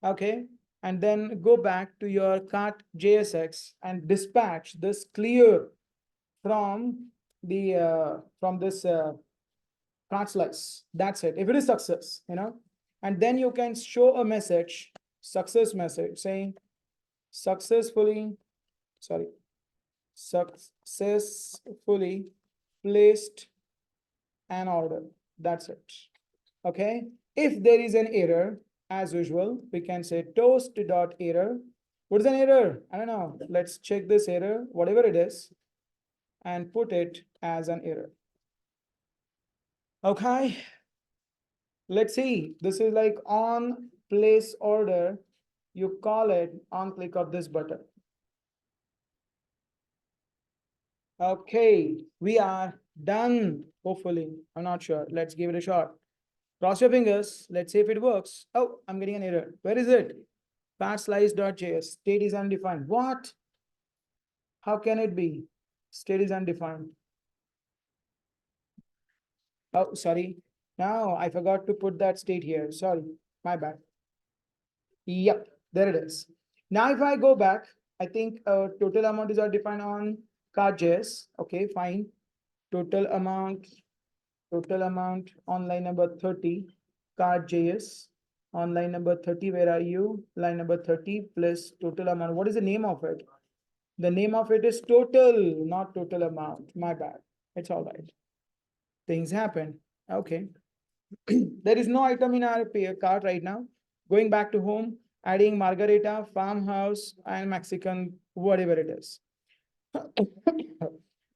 Okay, and then go back to your cart JSX and dispatch this clear from the from this cart slice. That's it. If it is success, and then you can show a message, success message saying successfully placed an order. That's it. Okay. If there is an error, as usual, we can say toast.error. What is an error? I don't know. Let's check this error, whatever it is, and put it as an error. Okay. Let's see. This is like on place order. You call it on click of this button. Okay, we are done. Hopefully, I'm not sure. Let's give it a shot. Cross your fingers. Let's see if it works. Oh, I'm getting an error. Where is it? Parslice.js. State is undefined. What? How can it be? State is undefined. Oh, sorry. Now I forgot to put that state here. Sorry, my bad. Yep, there it is. Now, if I go back, I think total amount is defined on card.js. Okay, fine. Total amount on line number 30, card.js. On line number 30, where are you? Line number 30 plus total amount. What is the name of it? The name of it is total, not total amount. My bad. It's all right. Things happen. Okay. There is no item in our cart right now. Going back to home, adding margarita, farmhouse, and Mexican, whatever it is.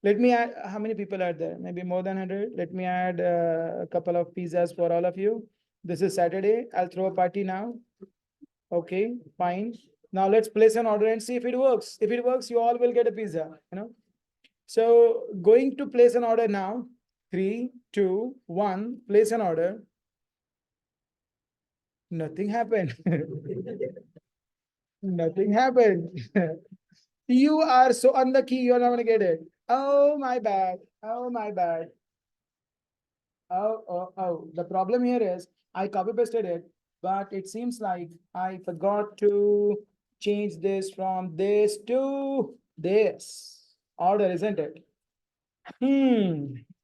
Let me add, how many people are there? Maybe more than 100. Let me add a couple of pizzas for all of you. This is Saturday. I'll throw a party now. Okay, fine. Now let's place an order and see if it works. If it works, you all will get a pizza, you know. So going to place an order now. 3, 2, 1, place an order. Nothing happened. Nothing happened. You are so unlucky, you're not gonna get it. Oh, my bad. Oh, my bad. Oh. The problem here is I copy pasted it, but it seems like I forgot to change this from this to this order, isn't it?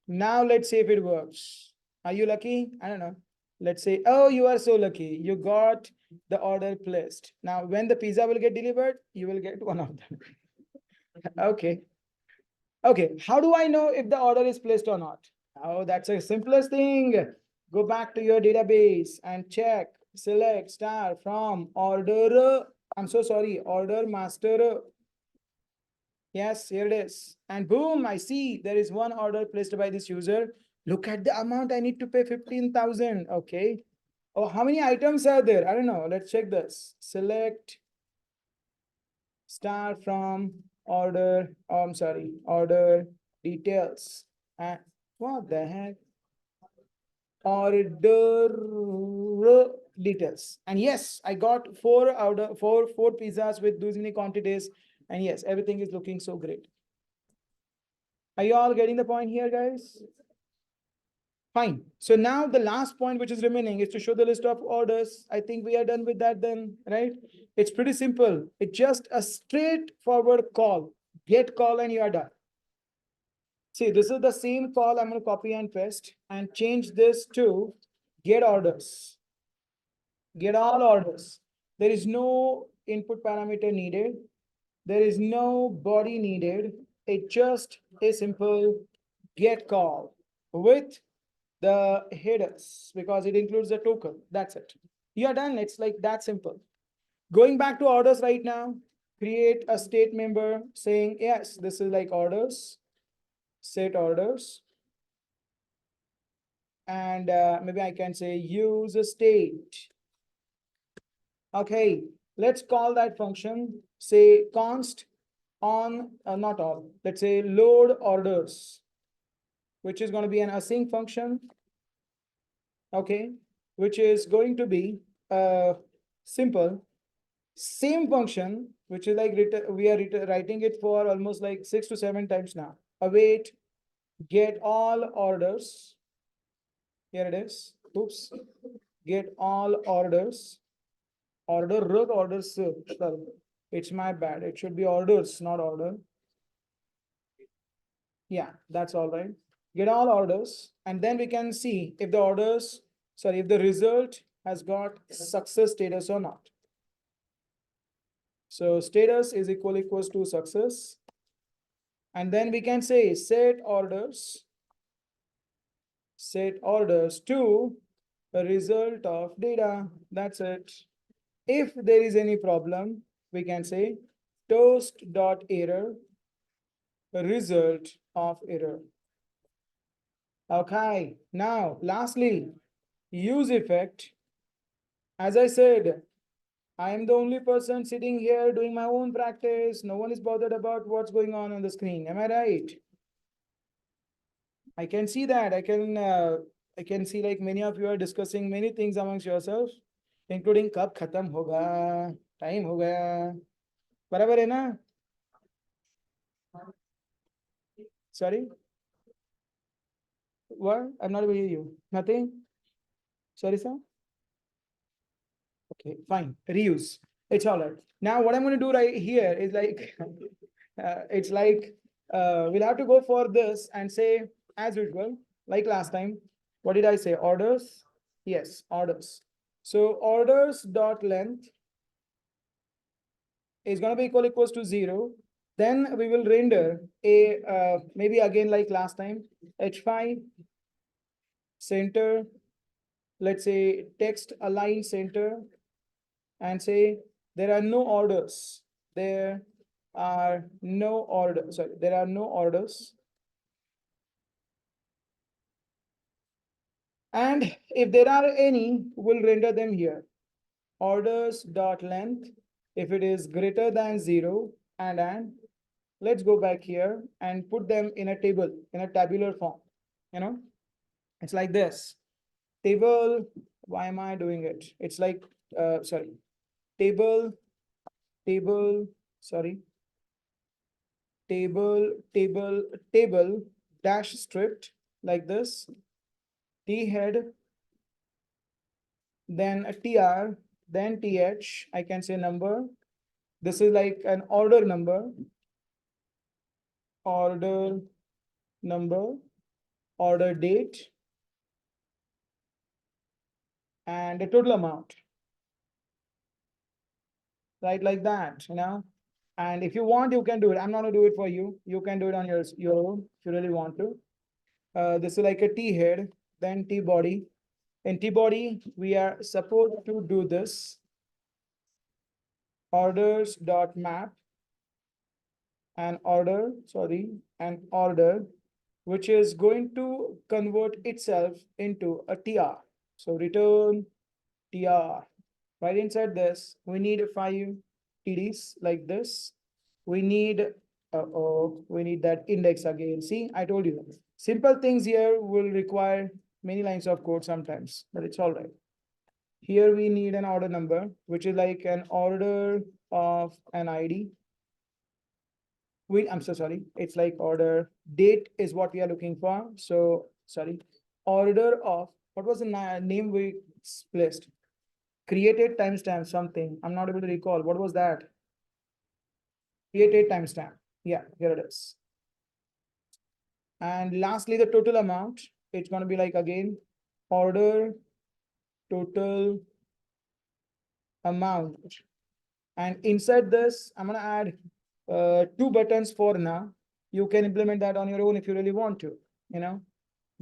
Now let's see if it works. Are you lucky? I don't know. Let's say, oh, you are so lucky. You got the order placed. Now, when the pizza will get delivered, you will get one of them. Okay. Okay. How do I know if the order is placed or not? Oh, that's the simplest thing. Go back to your database and check, select star from order. I'm so sorry, order master. Yes, here it is. And boom, I see there is one order placed by this user. Look at the amount I need to pay 15,000. Okay. Oh, how many items are there? I don't know. Let's check this. Select star from order. Oh, I'm sorry. Order details. And what the heck? Order details. And yes, I got four pizzas with those many quantities. And yes, everything is looking so great. Are you all getting the point here, guys? Fine. So now the last point which is remaining is to show the list of orders. I think we are done with that then, right? It's pretty simple. It's just a straightforward call. Get call and you are done. See, this is the same call. I'm going to copy and paste and change this to get orders. Get all orders. There is no input parameter needed. There is no body needed. It just a simple get call with the headers because it includes the token. That's it. You're done. It's like that simple. Going back to orders right now, create a state member saying, yes, this is like orders, set orders. And maybe I can say use a state. Okay, let's call that function, say const on, not all, let's say load orders, which is going to be an async function. Okay, which is going to be simple. Same function, which is like we are writing it for almost like 6 to 7 times now. Await, get all orders. Here it is. Oops. Get all orders. Orders. It's my bad. It should be orders, not order. Yeah, that's all right. Get all orders. And then we can see if the orders, sorry, if the result has got success status or not. So status is equals to success. And then we can say set orders to a result of data. That's it. If there is any problem, we can say toast.error, result of error. Okay, now lastly, use effect. As I said, I am the only person sitting here doing my own practice. No one is bothered about what's going on the screen. Am I right? I can see that. I can see like many of you are discussing many things amongst yourselves, including कब खत्म होगा, time हो गया, बराबर है ना? Sorry, what? I'm not able to hear you. Nothing. Sorry, sir. Okay, fine. Reuse. It's all right. Now, what I'm going to do right here is like, it's like we'll have to go for this and say, as usual, like last time. What did I say? Orders. Yes, orders. So orders dot length is going to be equals to 0. Then we will render a maybe again like last time h5 center. Let's say text align center and say there are no orders. There are no orders. Sorry, there are no orders. And if there are any, we'll render them here. Orders dot length, if it is greater than 0, and let's go back here and put them in a table, in a tabular form. You know, it's like this. Table, why am I doing it? It's like, sorry, table, sorry, table dash stripped like this, T head, then a TR, then TH, I can say number. This is like an order number, order number, order date, and the total amount. Right, like that, you know. And if you want, you can do it. I'm not gonna do it for you. You can do it on your own if you really want to. This is like a T head, then T body. In T body, we are supposed to do this. Orders dot map an order, which is going to convert itself into a TR. So return TR. Right inside this, we need 5 TDs like this. We need, we need that index again. See, I told you, simple things here will require many lines of code sometimes, but it's all right. Here we need an order number, which is like an order of an ID. I'm so sorry. It's like order date is what we are looking for. So sorry, order of, what was the name we placed? Created timestamp something. I'm not able to recall. What was that? Created timestamp. Yeah, here it is. And lastly, the total amount. It's going to be like again, order total amount. And inside this, I'm going to add 2 buttons for now. You can implement that on your own if you really want to, you know.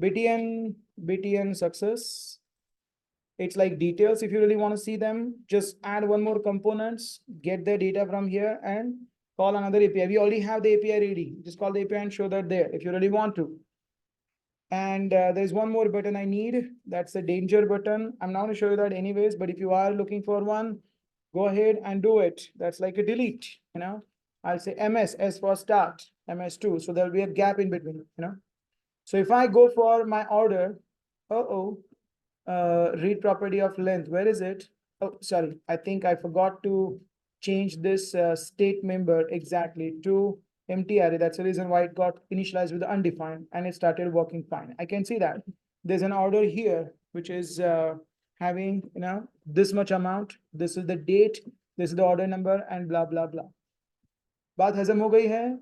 BTN success. It's like details. If you really want to see them, just add one more components, get the data from here and call another API. We already have the API ready. Just call the API and show that there if you really want to. And there's one more button I need. That's the danger button. I'm not going to show you that anyways, but if you are looking for one, go ahead and do it. That's like a delete, you know. I'll say MS, S for start, MS2. So there'll be a gap in between, you know. So if I go for my order, read property of length, where is it? Oh, sorry, I think I forgot to change this state member exactly to empty array. That's the reason why it got initialized with the undefined and it started working fine. I can see that there's an order here, which is having, you know, this much amount. This is the date, this is the order number and blah, blah, blah. बात हजम हो गई है?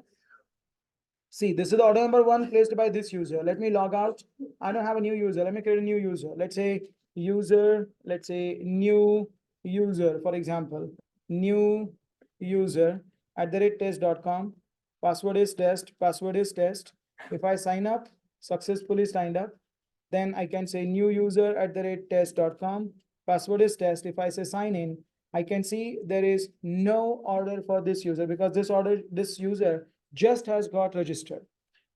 See, this is the order number 1 placed by this user. Let me log out. I don't have a new user. Let me create a new user. Let's say user, let's say new user, for example, new user @test.com. Password is test, password is test. If I sign up, successfully signed up. Then I can say new user @test.com. Password is test. If I say sign in, I can see there is no order for this user because this user just has got registered.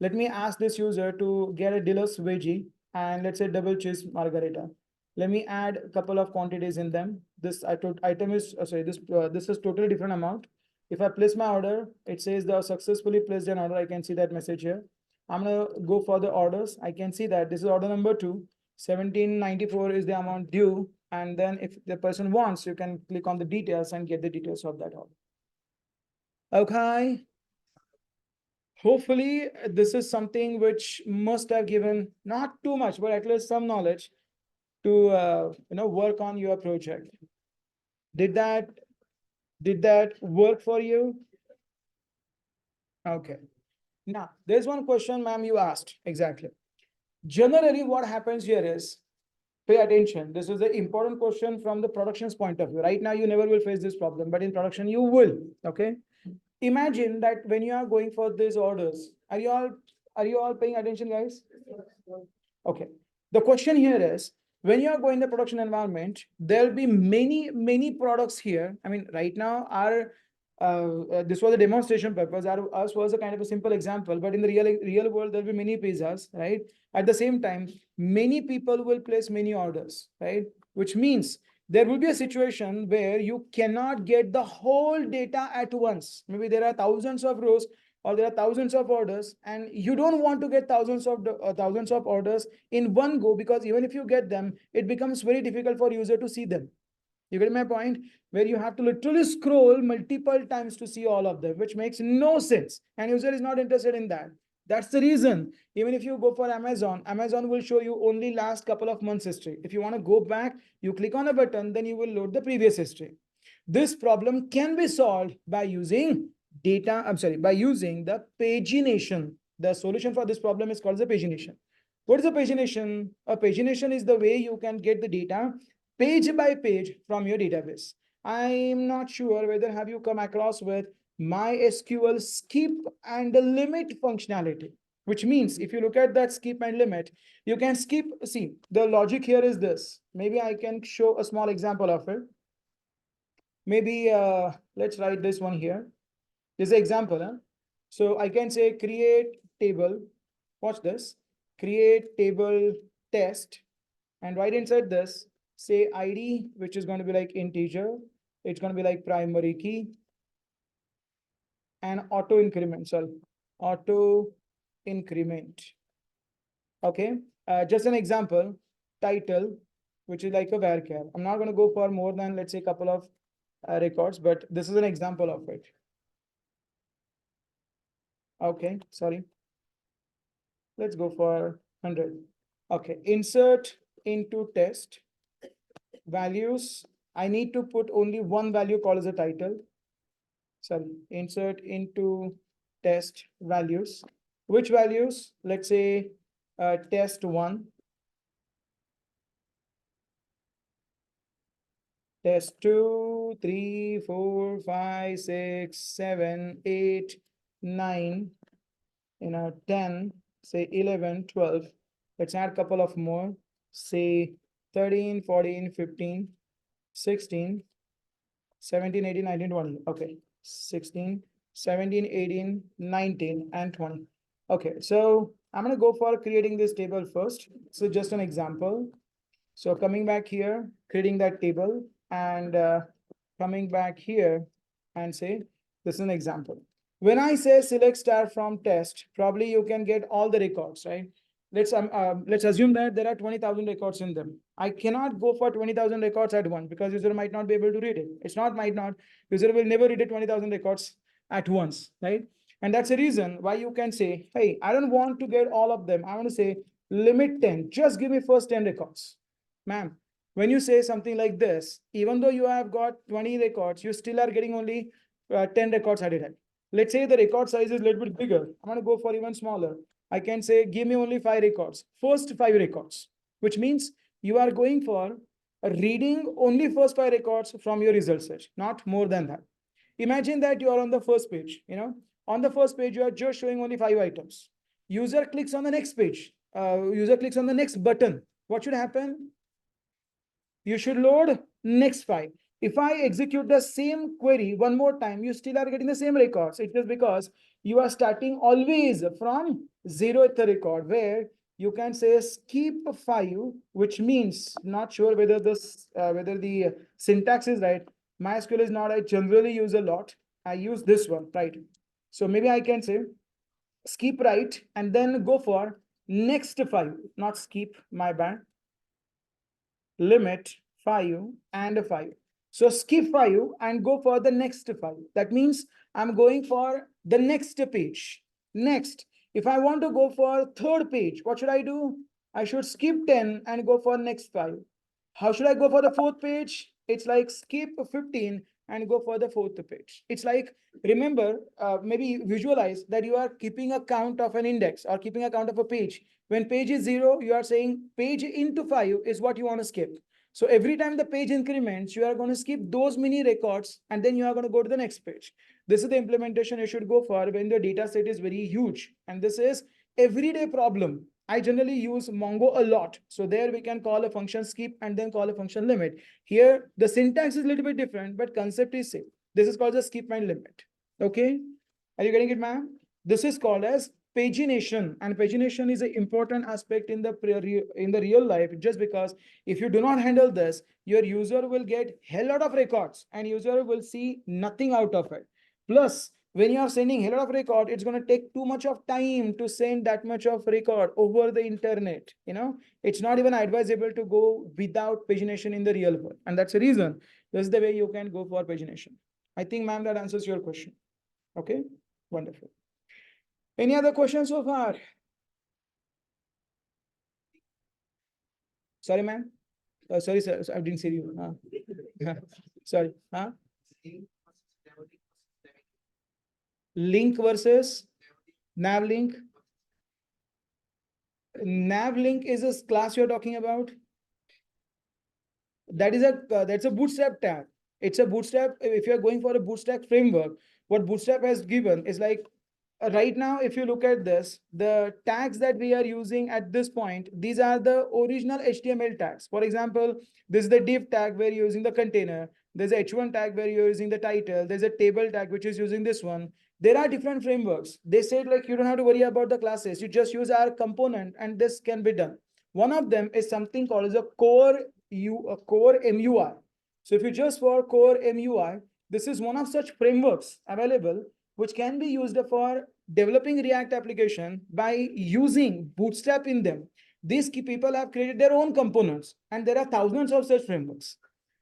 Let me ask this user to get a deluxe veggie and let's say double cheese margarita. Let me add a couple of quantities in them. This item is sorry, this is totally different amount. If I place my order, it says the successfully placed an order. I can see that message here. I'm gonna go for the orders. I can see that this is order number 2. 1794 is the amount due. And then if the person wants, you can click on the details and get the details of that order. Okay. Hopefully, this is something which must have given not too much, but at least some knowledge to work on your project. Did that work for you? Okay. Now, there's one question, ma'am, you asked. Exactly. Generally, what happens here is, pay attention. This is the important question from the production's point of view. Right now, you never will face this problem, but in production, you will. Okay. Imagine that when you are going for these orders, are you all paying attention, guys? Okay. The question here is, when you are going the production environment, there'll be many products here. I mean, right now, our this was a demonstration purpose. Ours was a kind of a simple example, but in the real world, there'll be many pizzas, right? At the same time, many people will place many orders, right? Which means there will be a situation where you cannot get the whole data at once. Maybe there are thousands of rows or there are thousands of orders and you don't want to get thousands of orders in one go, because even if you get them, it becomes very difficult for user to see them. You get my point? Where you have to literally scroll multiple times to see all of them, which makes no sense. And user is not interested in that. That's the reason. Even if you go for Amazon, Amazon will show you only last couple of months history. If you want to go back, you click on a button, then you will load the previous history. This problem can be solved by using by using the pagination. The solution for this problem is called the pagination. What is a pagination? A pagination is the way you can get the data page by page from your database. I'm not sure whether have you come across with MySQL skip and the limit functionality, which means if you look at that skip and limit, you can skip. See, the logic here is this. Maybe I can show a small example of it. Maybe let's write this one here. This is an example. Huh? So I can say create table. Watch this. Create table test. And right inside this, say ID, which is going to be like integer. It's going to be like primary key. And auto increment. So auto increment. Okay. Just an example. Title, which is like a varchar. I'm not going to go for more than, let's say, a couple of records, but this is an example of it. Okay, sorry. Let's go for 100. Okay, insert into test values. I need to put only one value called as a title. Sorry, insert into test values. Which values? Let's say test 1. Test 2, 3, 4, 5, 6, 7, 8, 9, 10, say 11, 12. Let's add a couple of more. Say 13, 14, 15, 16, 17, 18, 19, 20. Okay, 16, 17, 18, 19, and 20. Okay, so I'm going to go for creating this table first. So just an example. So coming back here, creating that table, and coming back here and say, this is an example. When I say select star from test, probably you can get all the records, right? Let's assume that there are 20,000 records in them. I cannot go for 20,000 records at once because user might not be able to read it. It's not might not. User will never read it 20,000 records at once, right? And that's the reason why you can say, hey, I don't want to get all of them. I want to say limit 10. Just give me first 10 records. Ma'am, when you say something like this, even though you have got 20 records, you still are getting only 10 records at a time. Let's say the record size is a little bit bigger. I'm going to go for even smaller. I can say, give me only 5 records, first 5 records, which means you are going for reading only first 5 records from your result search, not more than that. Imagine that you are on the first page, on the first page, you are just showing only 5 items. User clicks on the next page. user clicks on the next button, what should happen? You should load next file. If I execute the same query one more time, you still are getting the same records. It is because you are starting always from 0th record, where you can say skip 5, which means not sure whether this whether the syntax is right. MySQL is not I generally use a lot. I use this one, right? So maybe I can say skip right and then go for next 5, not skip, my bad. Limit 5 and 5. So skip 5 and go for the next 5. That means I'm going for the next page. Next, if I want to go for third page, what should I do? I should skip 10 and go for next 5. How should I go for the fourth page? It's like skip 15 and go for the fourth page. It's like, remember, maybe visualize that you are keeping a count of an index or keeping a count of a page. When page is 0, you are saying page into 5 is what you want to skip. So every time the page increments, you are going to skip those many records and then you are going to go to the next page. This is the implementation you should go for when the data set is very huge. And this is everyday problem. I generally use Mongo a lot. So there we can call a function skip and then call a function limit. Here, the syntax is a little bit different, but concept is same. This is called the skip and limit. Okay. Are you getting it, ma'am? This is called as pagination, and pagination is an important aspect in the real life, just because if you do not handle this, your user will get hell lot of records and user will see nothing out of it. Plus, when you are sending hell lot of record, it's going to take too much of time to send that much of record over the internet. It's not even advisable to go without pagination in the real world, and that's the reason this is the way you can go for pagination. I think, ma'am, that answers your question. Okay, wonderful. Any other questions so far? Sorry, ma'am. Sorry, sir. I didn't see you. Sorry. Link versus nav link. Nav link is a class you're talking about. That's a bootstrap tag. It's a bootstrap. If you're going for a bootstrap framework, what bootstrap has given is like, right now, if you look at this, the tags that we are using at this point, these are the original HTML tags. For example, this is the div tag where you're using the container. There's a h1 tag where you're using the title. There's a table tag which is using this one. There are different frameworks. They said like you don't have to worry about the classes. You just use our component and this can be done. One of them is something called as a core MUI. So if you just for core MUI, this is one of such frameworks available which can be used for developing React application by using Bootstrap in them. These people have created their own components, and there are thousands of such frameworks.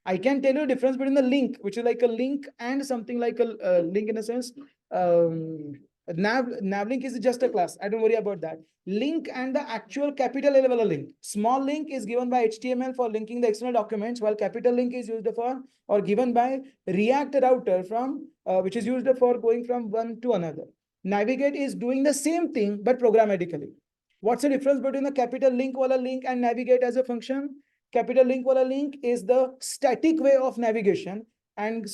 I can tell you the difference between the link, which is like a link, and something like a link in a sense. Nav link is just a class. I don't worry about that. Link and the actual capital level link. Small link is given by HTML for linking the external documents, while capital link is used for or given by React router from which is used for going from one to another. Navigate is doing the same thing but programmatically. What's the difference between the capital link wala link and navigate as a function? Capital link wala link is the static way of navigation, and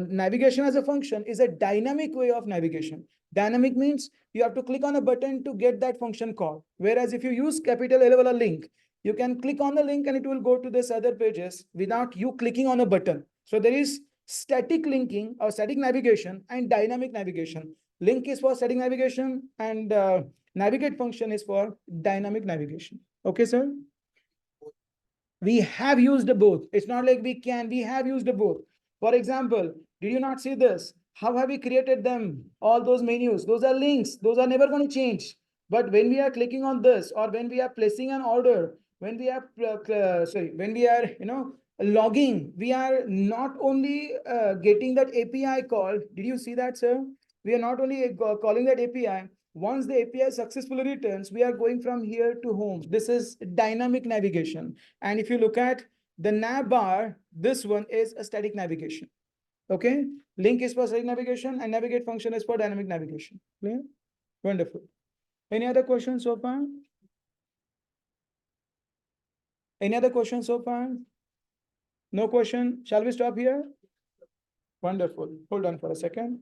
navigation as a function is a dynamic way of navigation. Dynamic means you have to click on a button to get that function called. Whereas if you use capital L wala link, you can click on the link and it will go to this other pages without you clicking on a button. So there is static linking or static navigation and dynamic navigation. Link is for static navigation and navigate function is for dynamic navigation. Okay, sir? We have used both. It's not like we have used both. For example, did you not see this? How have we created them? All those menus, those are links. Those are never going to change. But when we are clicking on this, or when we are placing an order, when we are, when we are, logging, we are not only getting that API call. Did you see that, sir? We are not only calling that API. Once the API successfully returns, we are going from here to home. This is dynamic navigation. And if you look at the nav bar, this one is a static navigation. Okay. Link is for static navigation and navigate function is for dynamic navigation. Clear? Wonderful. Any other questions so far? Any other questions so far? No question. Shall we stop here? Wonderful. Hold on for a second.